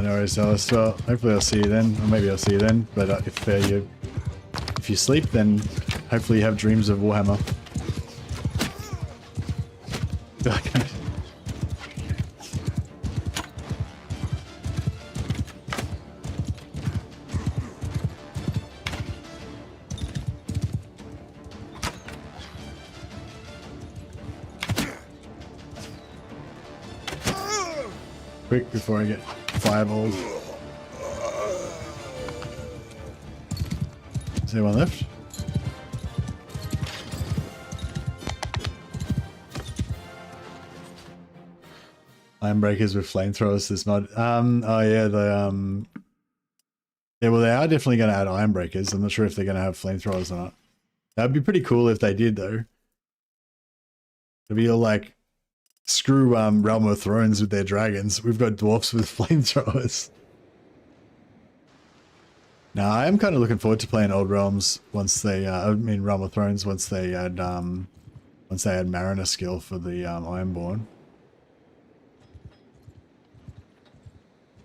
No worries, Alice. Well, hopefully I'll see you then, or maybe I'll see you then. But if you sleep, then hopefully you have dreams of Warhammer. Quick before I get fireballed. Is anyone left? Iron breakers with flamethrowers this mod. Oh yeah, yeah, well they are definitely going to add iron breakers. I'm not sure if they're going to have flamethrowers or not. That'd be pretty cool if they did though. It'd be all like, screw Realm of Thrones with their dragons. We've got dwarfs with flamethrowers. Now I am kind of looking forward to playing Old Realms once they, I mean Realm of Thrones once they add Mariner skill for the Ironborn.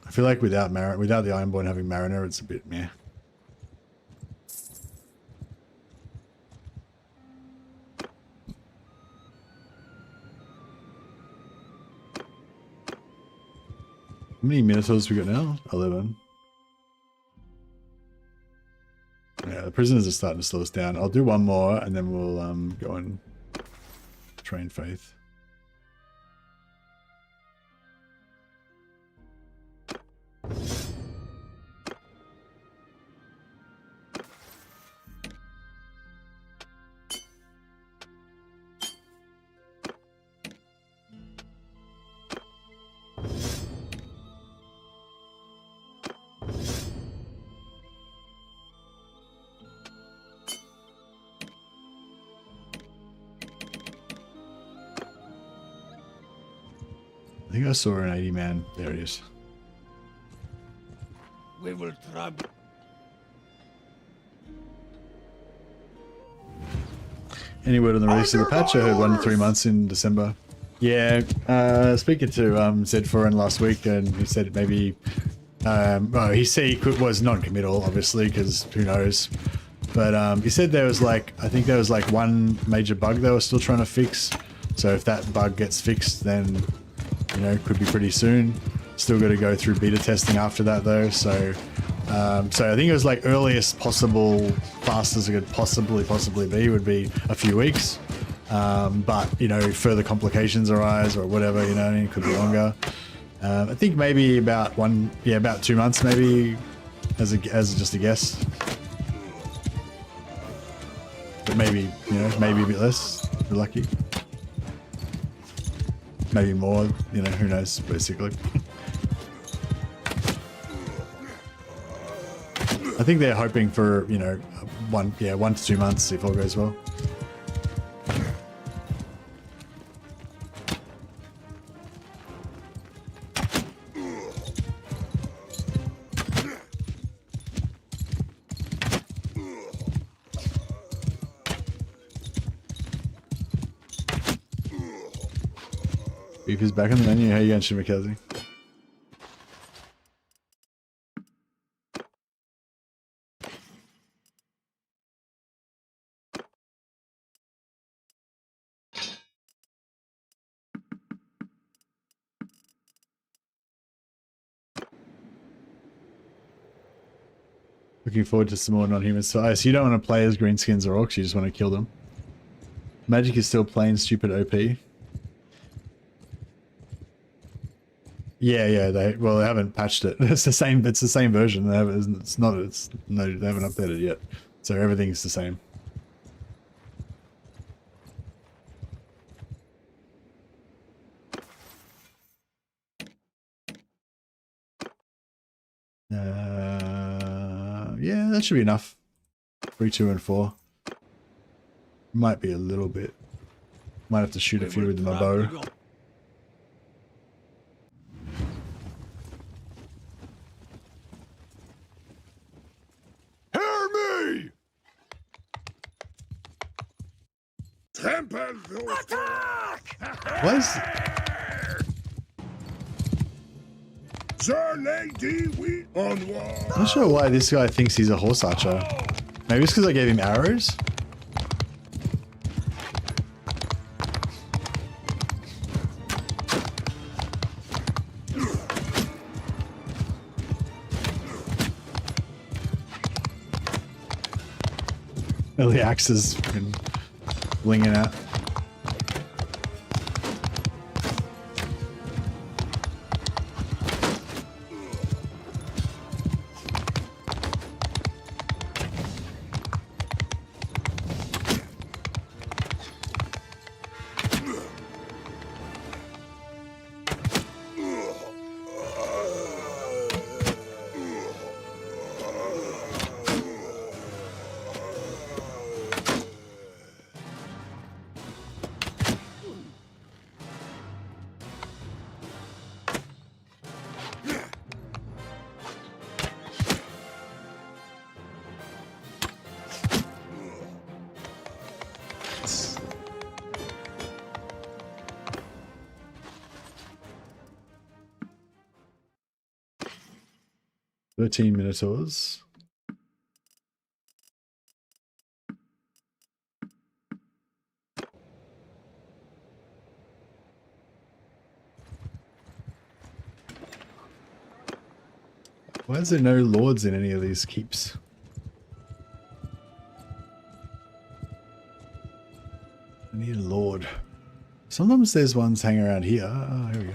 I feel like without the Ironborn having Mariner, it's a bit meh. How many Minotaurs we got now? 11. Yeah, the prisoners are starting to slow us down. I'll do one more and then we'll go and train Faith. I think I saw an 80-man. There it is. We will trample. Any word on the release of the patch? I heard 1 to 3 months in December. Yeah, speaking to Z4N last week, and he said maybe. Well, he said he was non-committal, obviously, because who knows. But he said there was like, I think there was like one major bug they were still trying to fix. So if that bug gets fixed, then you know, could be pretty soon. Still got to go through beta testing after that though. So I think it was like earliest possible, fastest it could possibly be would be a few weeks. But you know, further complications arise or whatever, you know, it could be longer. I think maybe about 2 months maybe, as just a guess. But maybe, you know, maybe a bit less. If we're lucky. Maybe more, you know, who knows, basically. I think they're hoping for, you know, 1 to 2 months if all goes well. Beef is back on the menu. How you going, Shimakaze? Looking forward to some more non-humans. So you don't want to play as greenskins or orcs, you just want to kill them. Magic is still plain stupid OP. Yeah, they haven't patched it. It's the same version. They haven't updated it yet. So everything's the same. Yeah, that should be enough. 3, 2, and 4. Might be a little bit. Might have to shoot a few with my bow. Hear me! Trample those. Attack! What is... Sir, lady, we onward. I'm not sure why this guy thinks he's a horse archer. Maybe it's because I gave him arrows? Well, the axe is fucking blinging out. "13 Minotaurs." Why is there no lords in any of these keeps? I need a lord. Sometimes there's ones hanging around here. Oh, here we go.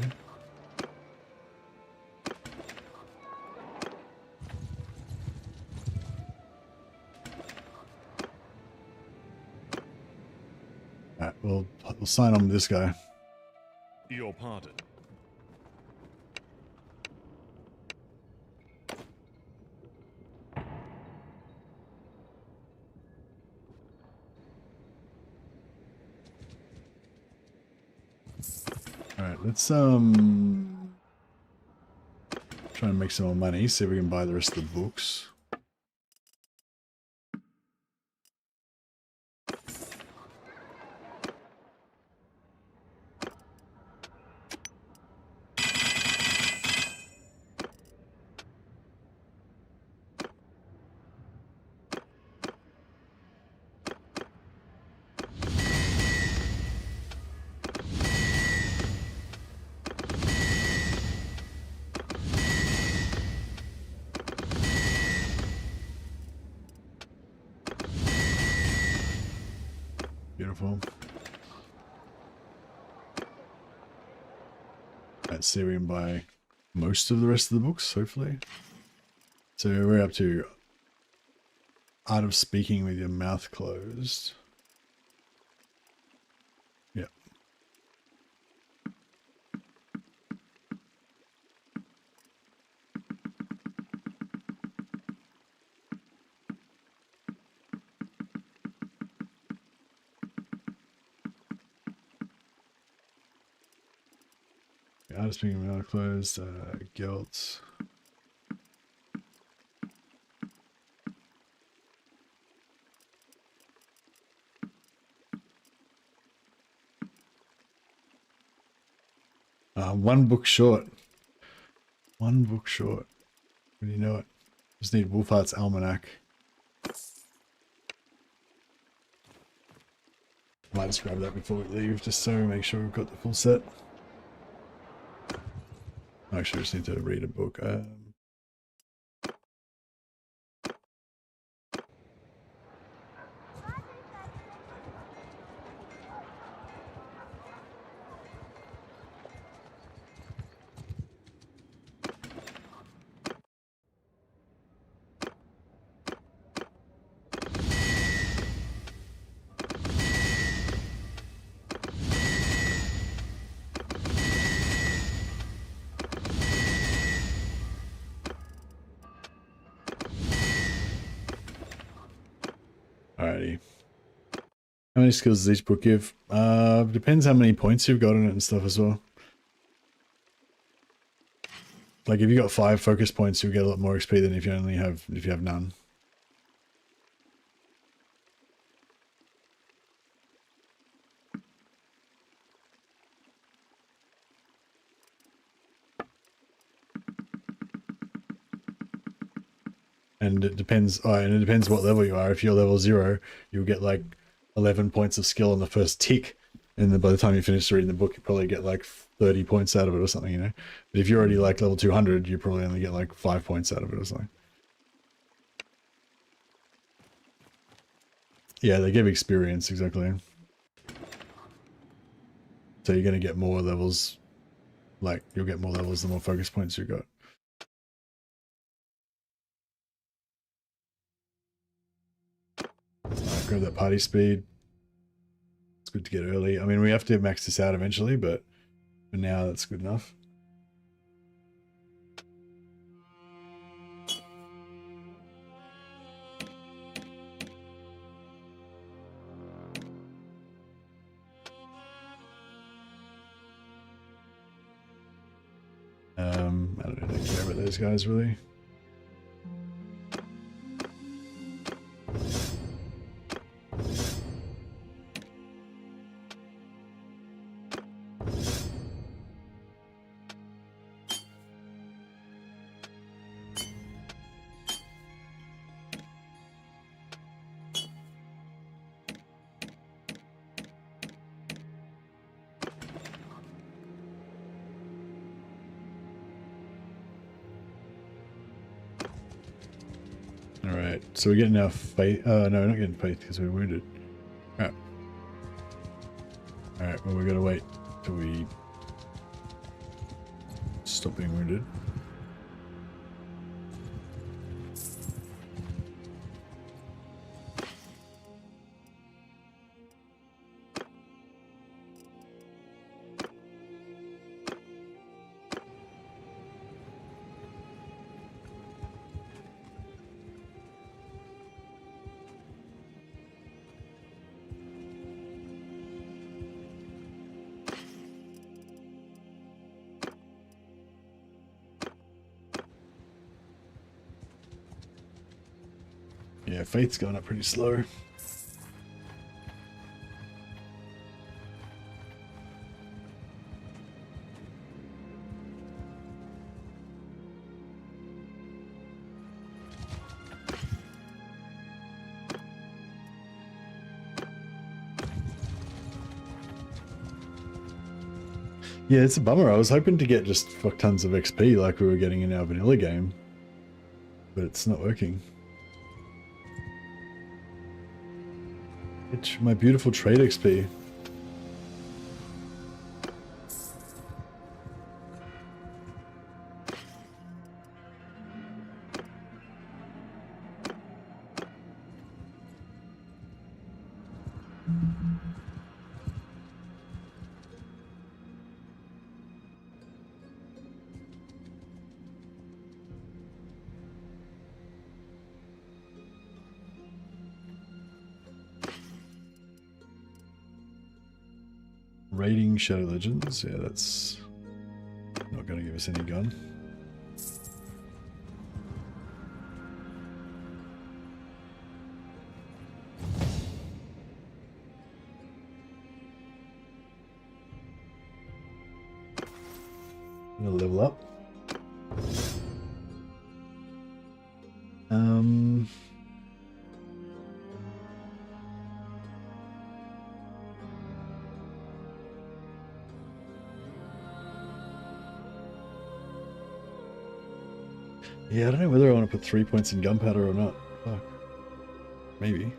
Alright, we'll sign on with this guy. Your pardon. Alright, let's try and make some more money, see if we can buy the rest of the books. Beautiful. Let's see if we can buy most of the rest of the books, hopefully. So we're up to Art of Speaking with Your Mouth Closed. Yep. Art of Speaking with Your Mouth Closed, guilt. One book short. One book short. When you know it. Just need Wolfheart's Almanac. Might just grab that before we leave, just so we make sure we've got the full set. Actually, I just need to read a book. Alrighty. How many skills does each book give? Depends how many points you've got in it and stuff as well. Like if you got 5 focus points, you'll get a lot more XP than if you have none. And it depends. Oh, and it depends what level you are. If you're level 0, you'll get like 11 points of skill on the first tick, and then by the time you finish reading the book, you probably get like 30 points out of it or something, you know. But if you're already like level 200, you probably only get like 5 points out of it or something. Yeah, they give experience, exactly. So you're going to get more levels. Like, you'll get more levels the more focus points you got. Grab that party speed. It's good to get early. I mean, we have to max this out eventually, but for now, that's good enough. I don't really care about those guys, really. Alright, so we're getting our faith. No, we're not getting faith because we're wounded. Crap. Alright, well, we gotta wait till we stop being wounded. Yeah, faith's going up pretty slow. Yeah, it's a bummer. I was hoping to get just fuck tons of XP like we were getting in our vanilla game, but it's not working. It's my beautiful trade XP. Raiding Shadow Legends, yeah, that's not going to give us any gun. I'm going to level up. Yeah, I don't know whether I want to put 3 points in gunpowder or not. Fuck. Maybe.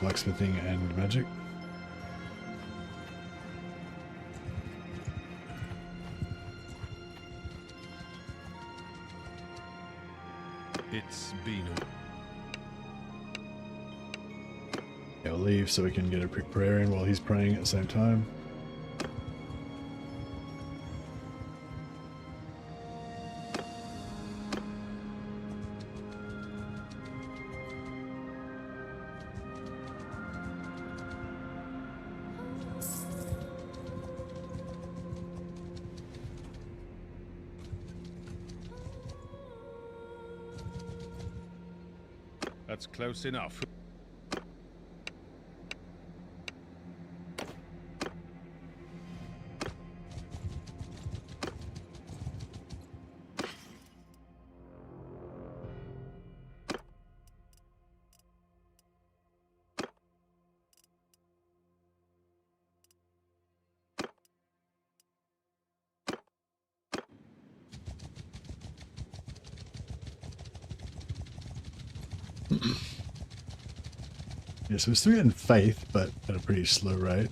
Blacksmithing and magic. It's been Yeah, we'll leave so we can get a quick prayer in while he's praying at the same time. That's close enough. Yeah, so we're still getting faith, but at a pretty slow rate.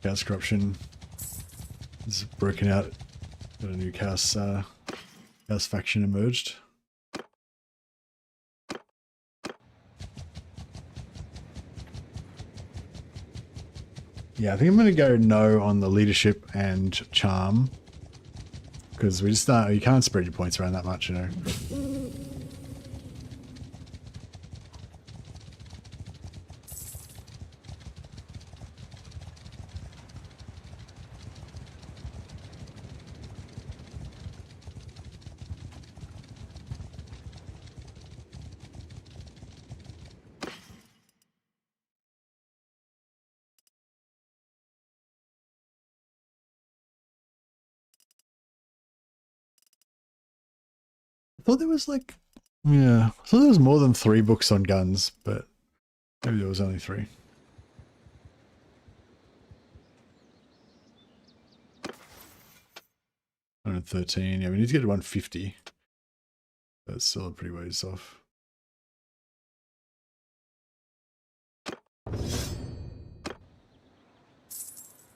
Chaos corruption is broken out. Got a new chaos faction emerged. Yeah, I think I'm going to go no on the leadership and charm, because we just you can't spread your points around that much, you know. I thought there was like, yeah, I thought there was more than 3 books on guns, but maybe there was only 3. $113, yeah, we need to get to 150. That's still a pretty ways off.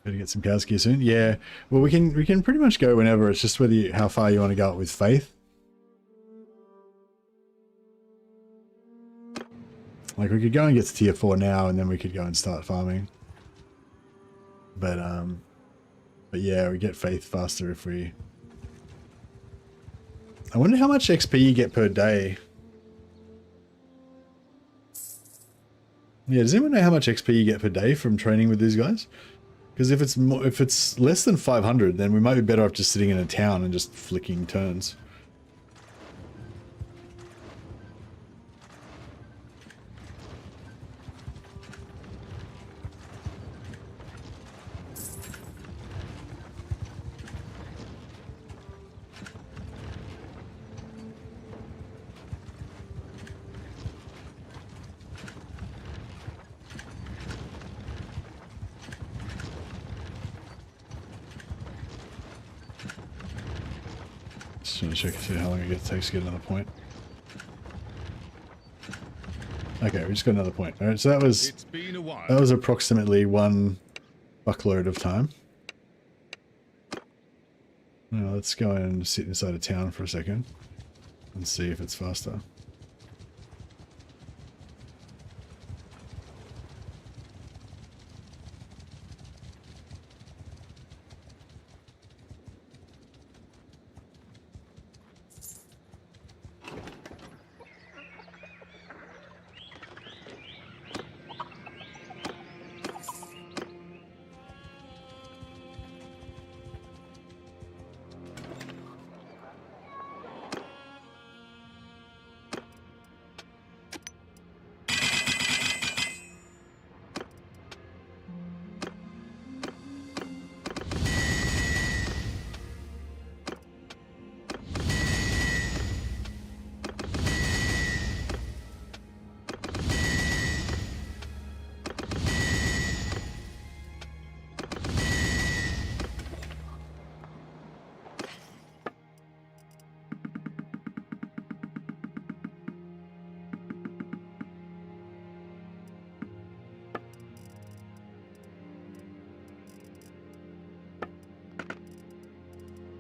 Better get some cows gear soon. Yeah, well, we can pretty much go whenever. It's just whether how far you want to go with faith. Like, we could go and get to tier 4 now, and then we could go and start farming. But yeah, we get faith faster if we... I wonder how much XP you get per day. Yeah, does anyone know how much XP you get per day from training with these guys? Because if it's less than 500, then we might be better off just sitting in a town and just flicking turns. Just trying to check and see how long it takes to get another point. Okay, we just got another point. All right, so that was approximately 1 buckload of time. Now let's go and sit inside a town for a second and see if it's faster.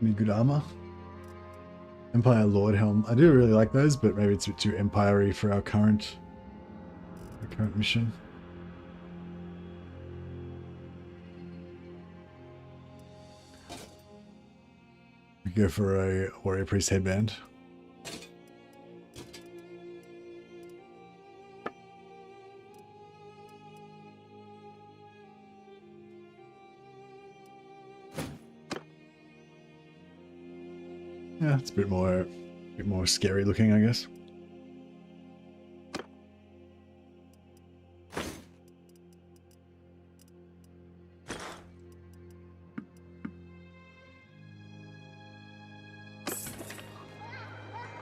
Any good armor? Empire Lord Helm. I do really like those, but maybe it's a bit too empire-y for our current mission. We go for a warrior priest headband. Yeah, it's a bit more scary looking, I guess.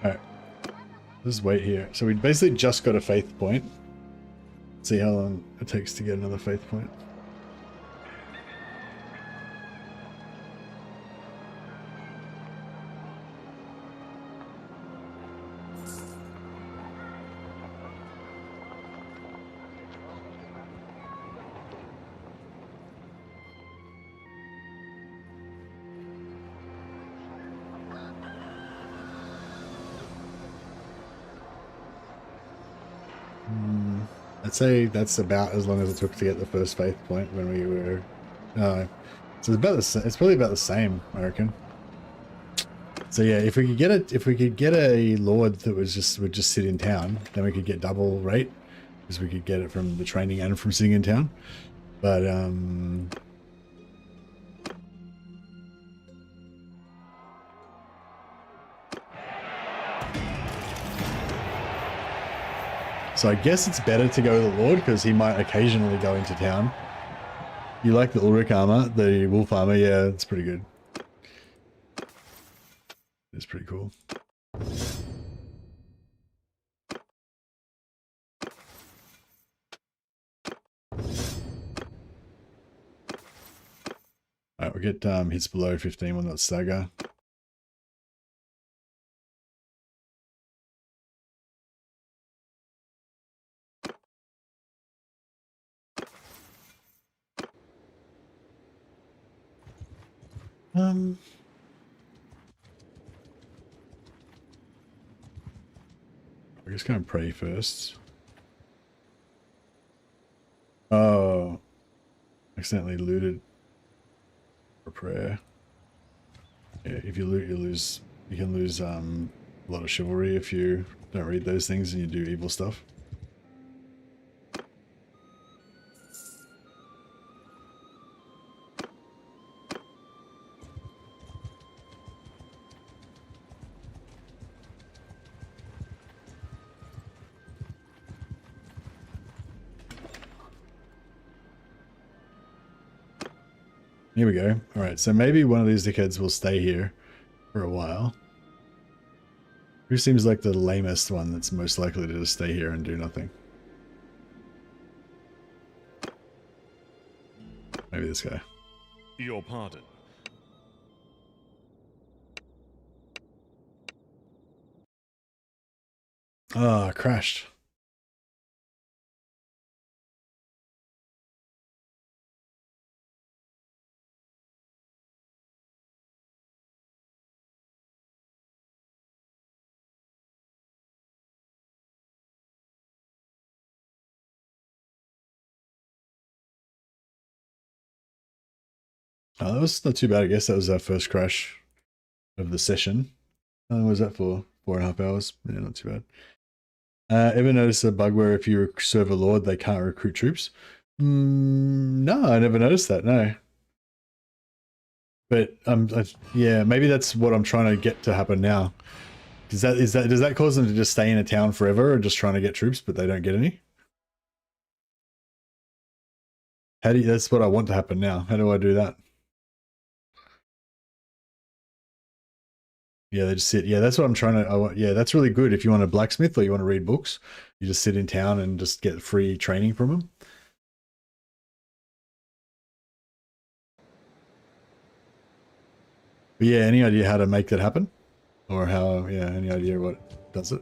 Alright. Let's wait here. So we basically just got a faith point. See how long it takes to get another faith point. I'd say that's about as long as it took to get the first faith point when we were. So it's probably about the same, I reckon. So yeah, if we could get a lord that would just sit in town, then we could get double rate because we could get it from the training and from sitting in town. But so I guess it's better to go with the Lord because he might occasionally go into town. You like the Ulrich armor, the wolf armor? Yeah, it's pretty good. It's pretty cool. Alright, we'll get hits below 15 will not stagger. We're just gonna pray first. Oh, accidentally looted for prayer. Yeah, if you loot, you lose. You can lose a lot of chivalry if you don't read those things and you do evil stuff. Here we go. Alright, so maybe one of these dickheads will stay here for a while. Who seems like the lamest one that's most likely to just stay here and do nothing? Maybe this guy. Your pardon. Ah, crashed. Oh, that was not too bad, I guess. That was our first crash of the session. How long was that for? 4.5 hours? Yeah, not too bad. Ever notice a bug where if you serve a lord, they can't recruit troops? No, I never noticed that, no. But yeah, maybe that's what I'm trying to get to happen now. Does that cause them to just stay in a town forever or just trying to get troops but they don't get any? That's what I want to happen now. How do I do that? Yeah, they just sit. Yeah, that's what I'm trying to. Yeah, that's really good. If you want to blacksmith or you want to read books, you just sit in town and just get free training from them. But yeah, any idea how to make that happen? Or how, yeah, any idea what does it?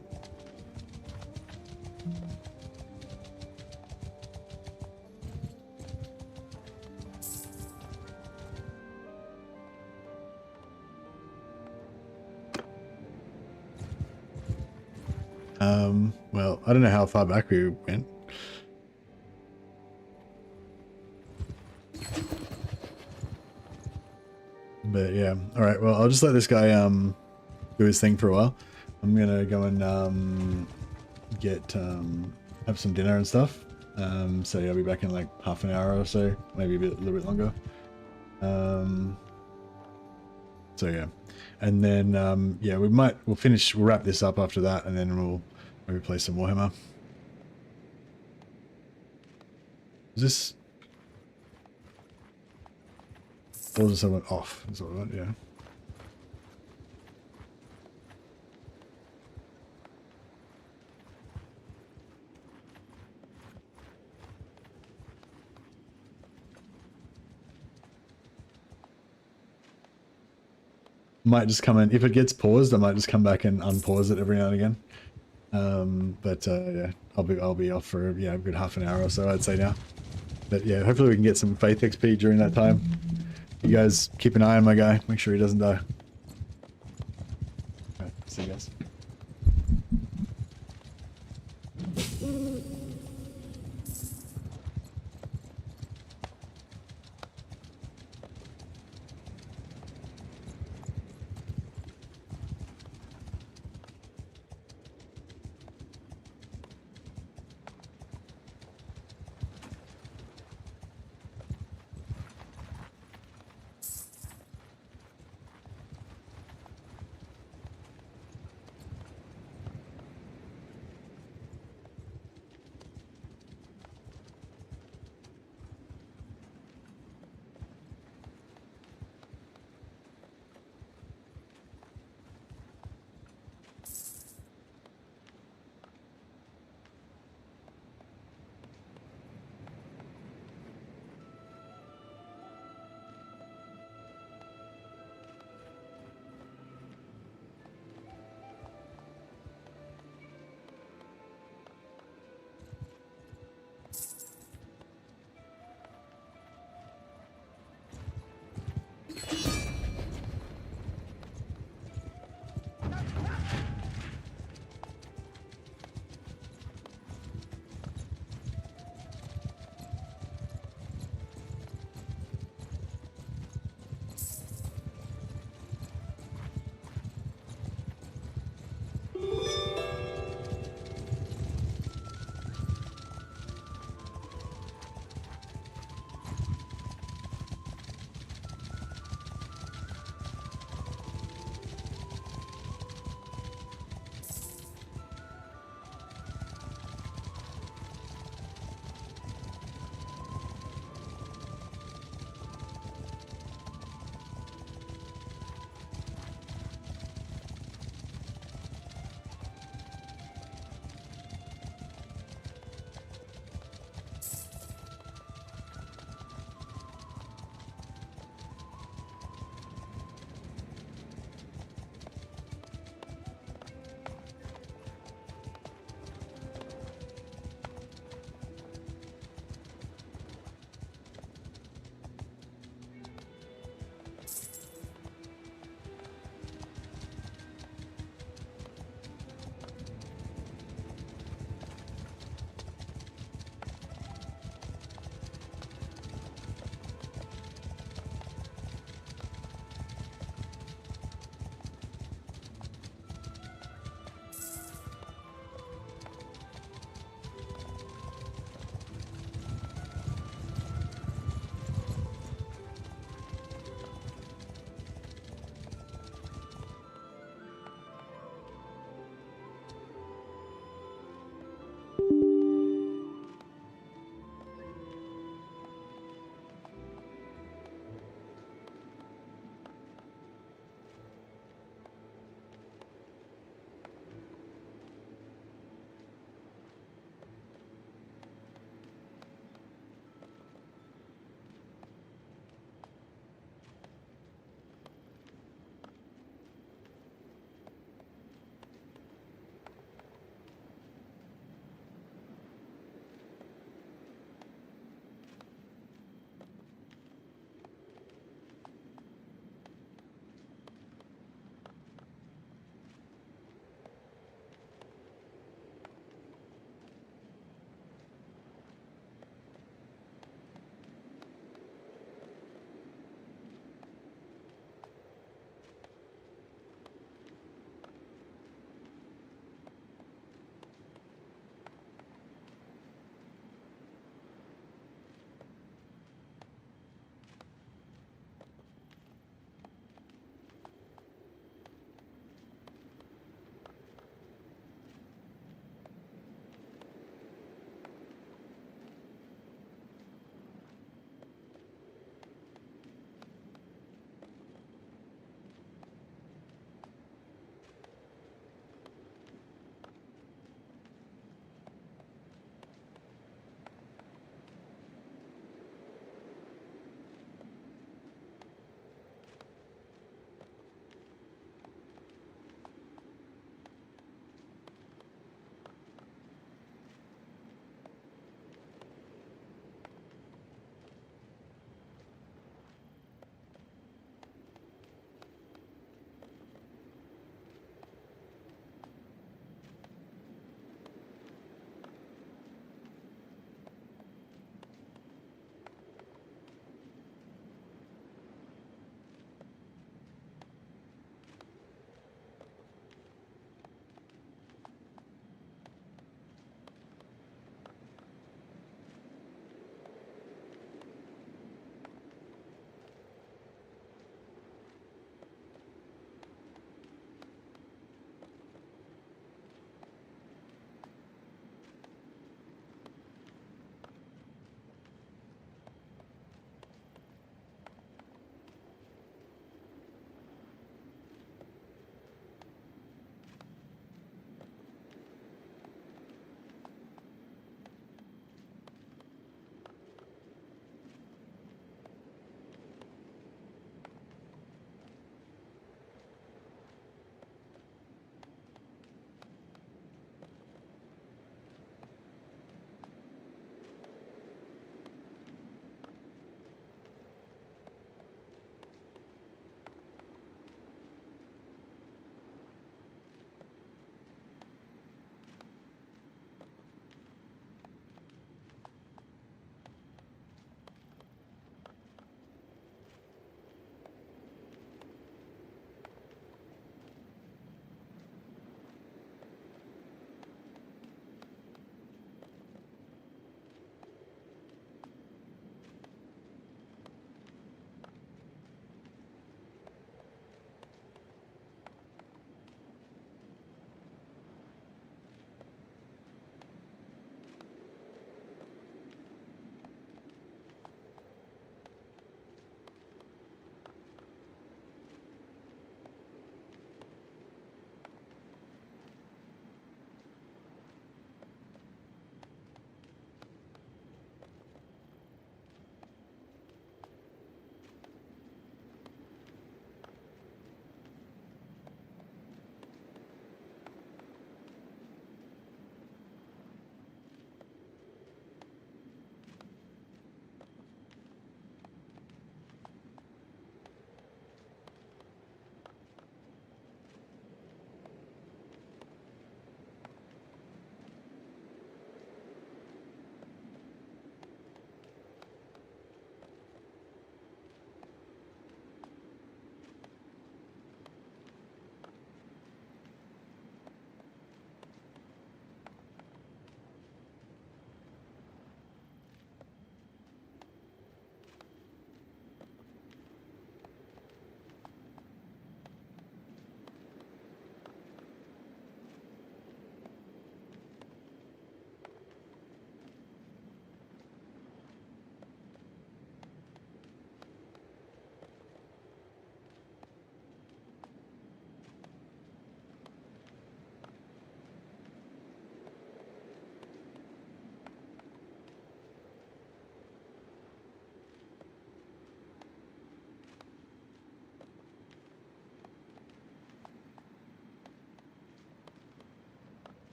Well, I don't know how far back we went. But yeah, all right. Well, I'll just let this guy do his thing for a while. I'm gonna go and get have some dinner and stuff. So yeah, I'll be back in like half an hour or so, maybe a little bit longer. So yeah, and then yeah, we'll wrap this up after that, and then we'll maybe play some Warhammer. Is this? Or does someone off? Is what I want, yeah. Might just come in if it gets paused. I might just come back and unpause it every now and again. Yeah, I'll be off for a good half an hour or so, I'd say now. But yeah, hopefully we can get some faith XP during that time. You guys keep an eye on my guy. Make sure he doesn't die. Alright, see you guys.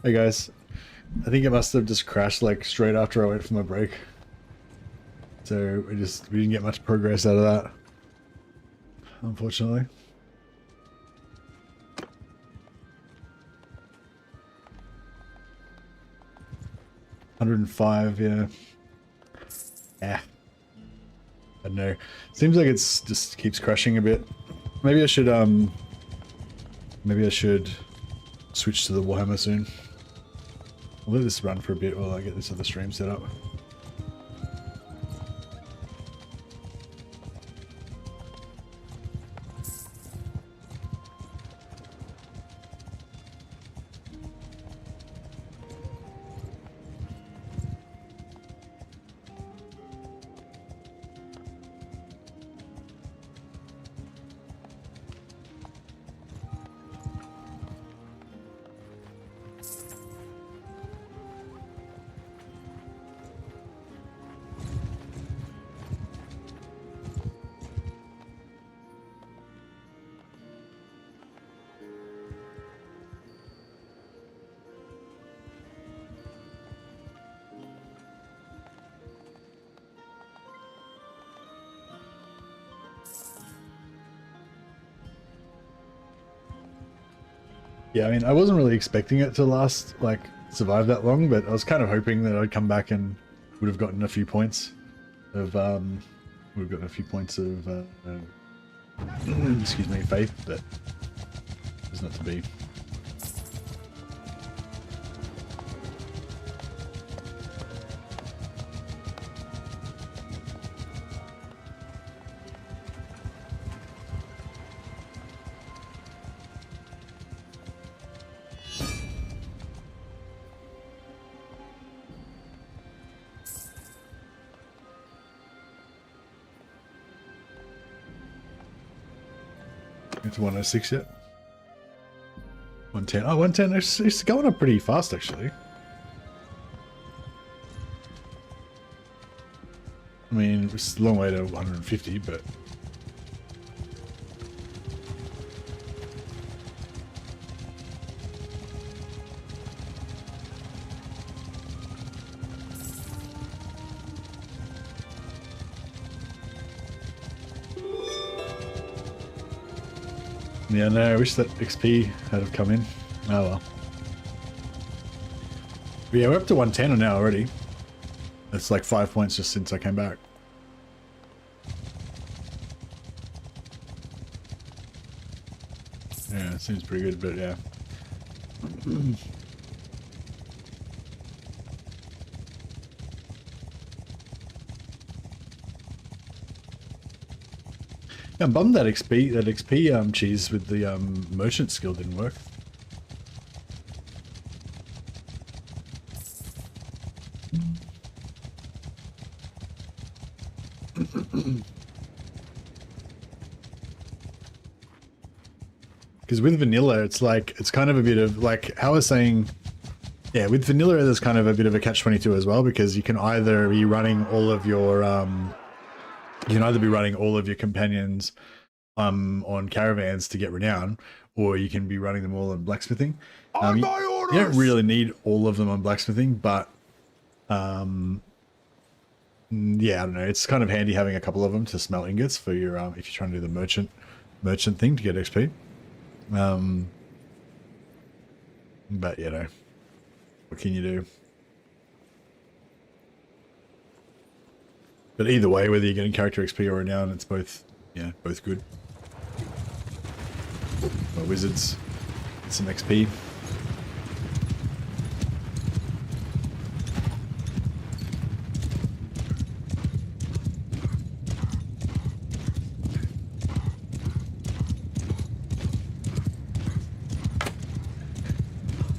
Hey guys, I think it must have just crashed like straight after I went for my break. So we didn't get much progress out of that, unfortunately. $105, yeah. Yeah. I don't know. Seems like it's just keeps crashing a bit. Maybe I should switch to the Warhammer soon. I'll let this run for a bit while I get this other stream set up. Yeah, I mean, I wasn't really expecting it to last, like, survive that long, but I was kind of hoping that I'd come back and would have gotten a few points of, excuse me, faith, but it was not to be. To 106 yet? 110. Oh, 110. It's going up pretty fast, actually. I mean, it's a long way to 150, but... Yeah, no, I wish that XP had have come in. Oh well. But yeah, we're up to 110 now already. That's like 5 points just since I came back. Yeah, it seems pretty good, but yeah. I'm bummed that XP cheese with the merchant skill didn't work. Because with vanilla, it's like, it's kind of a bit of like, how I was saying, yeah, with vanilla, there's kind of a bit of a catch-22 as well, because you can either be running all of your, companions on caravans to get renown, or you can be running them all on blacksmithing. On my orders! You don't really need all of them on blacksmithing, but yeah, I don't know. It's kind of handy having a couple of them to smelt ingots for your if you're trying to do the merchant thing to get XP. But you know, what can you do? But either way, whether you're getting character XP or renown, it's both, yeah, both good. Well, wizards, get some XP.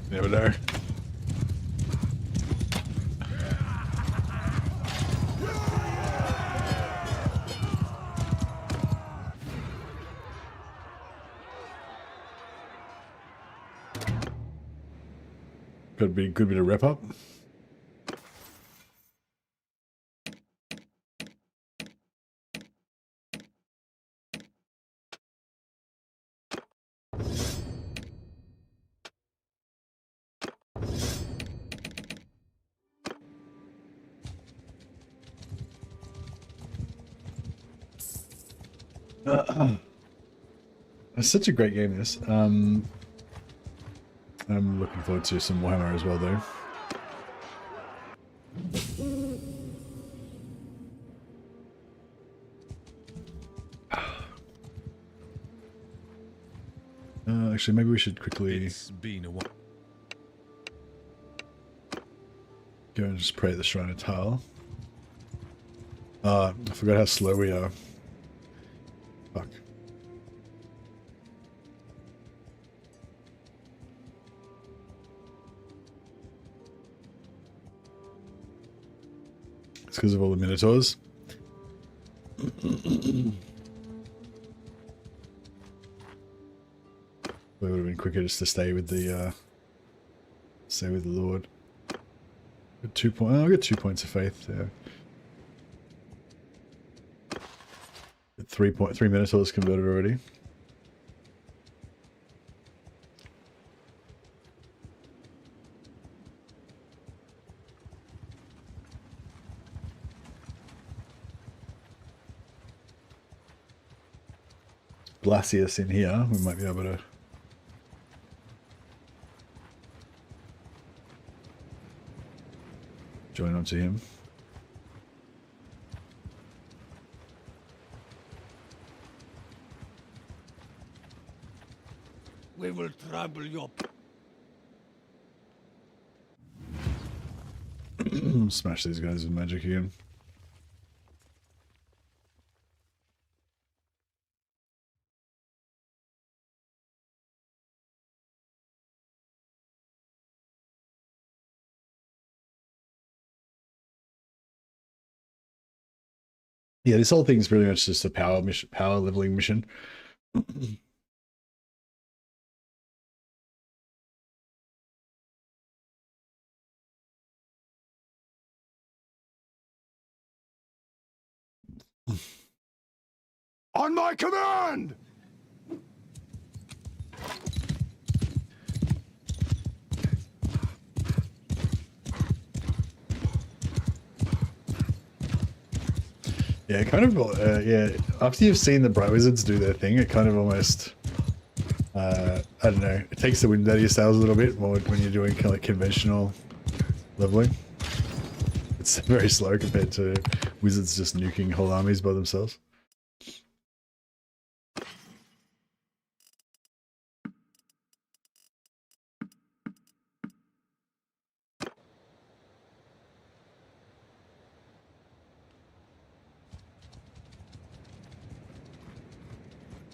Never know. Could be a good bit of wrap up. It's such a great game, this. I'm looking forward to some Warhammer as well, though. Actually, maybe we should quickly It's been a while. go and just pray at the Shrine of Tal. I forgot how slow we are. Fuck. It's because of all the Minotaurs. It would have been quicker just to stay with the Lord. Got 2 points. Oh, I got 2 points of faith. Yeah. Got 3 Minotaurs converted already. Blasius in here. We might be able to. Join onto him. We will trample your... Smash these guys with magic again. Yeah, this whole thing's pretty much just a power mission, power leveling mission. On my command! Yeah, kind of. Yeah, after you've seen the Bright Wizards do their thing, it kind of almost. I don't know. It takes the wind out of your sails a little bit more when you're doing kind of like conventional leveling. It's very slow compared to wizards just nuking whole armies by themselves.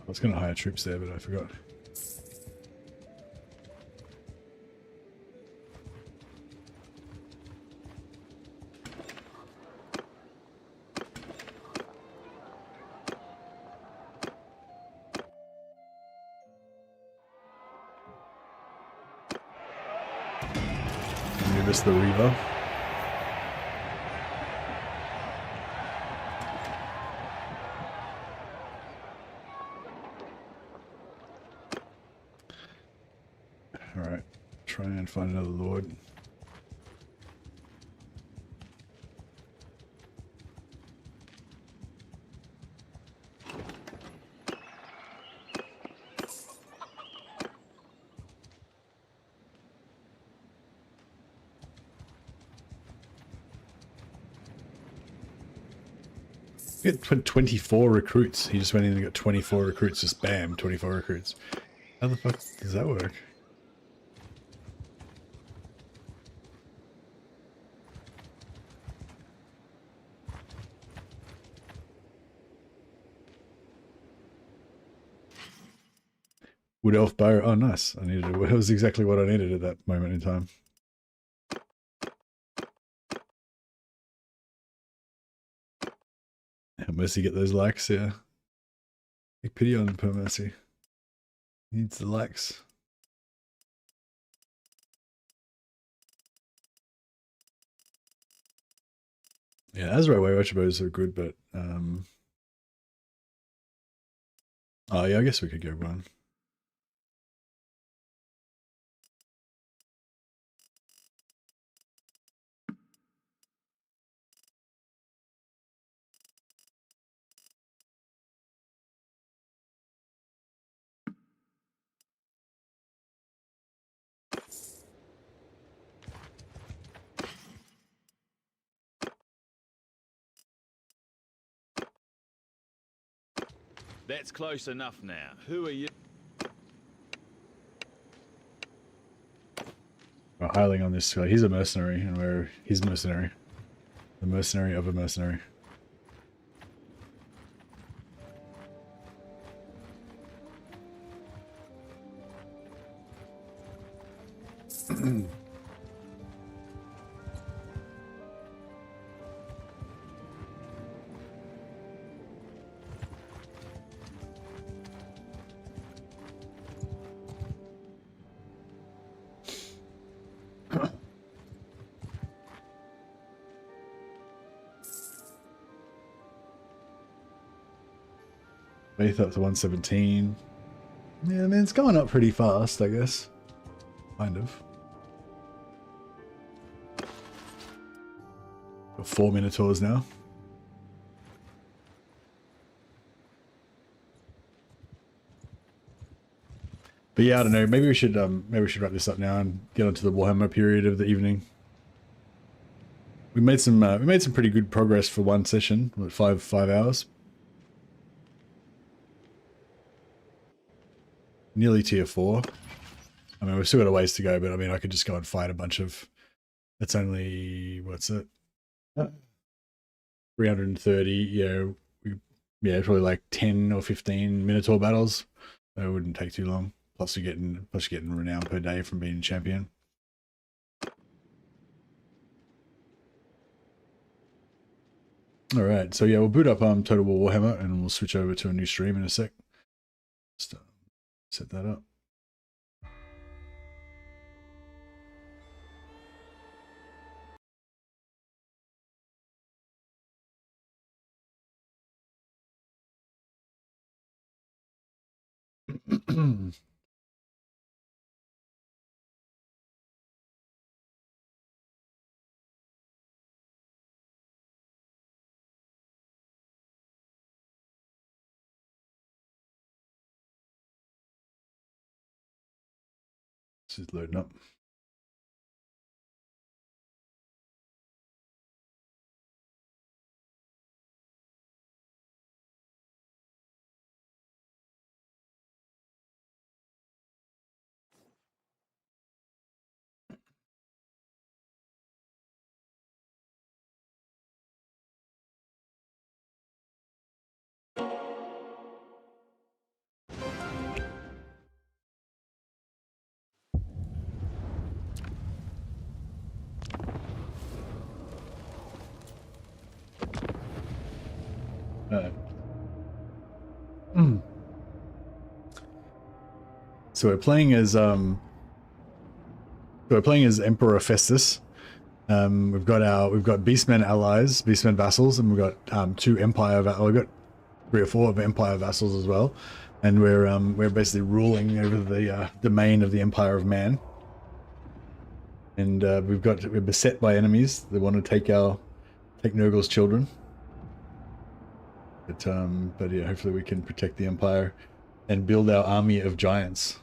I was going to hire troops there, but I forgot. Give us the Reaver. Alright, try and find another Lord. Get 24 recruits. He just went in and got 24 recruits. Just bam, 24 recruits. How the fuck does that work? Wood Elf Bow. Oh, nice. I needed it. It was exactly what I needed at that moment in time. Have Mercy get those likes, yeah. Take pity on poor Mercy. He needs the likes. Yeah, Azrai Waywatcher bows are good, but oh yeah, I guess we could go one. That's close enough now. Who are you? We're hiring on this guy. He's a mercenary, and he's a mercenary. The mercenary of a mercenary. Faith up to 117. Yeah, I mean, it's going up pretty fast, I guess. Kind of. Got 4 Minotaurs now. But yeah, I don't know. Maybe we should wrap this up now and get onto the Warhammer period of the evening. We made some pretty good progress for one session. What, 5 hours? Nearly tier 4. I mean, we've still got a ways to go, but I mean, I could just go and fight a bunch of... It's only... What's it? 330, yeah, probably like 10 or 15 Minotaur battles. So it wouldn't take too long. Plus you're getting renown per day from being champion. Alright, so yeah, we'll boot up Total War Warhammer and we'll switch over to a new stream in a sec. Just set that up. This is loading up. So we're playing as Emperor Festus. We've got Beastmen allies, Beastmen vassals, and we've got 2 Empire. We've got 3 or 4 of Empire vassals as well, and we're basically ruling over the domain of the Empire of Man. And we're beset by enemies that want to take Nurgle's children. But yeah, hopefully we can protect the Empire and build our army of giants.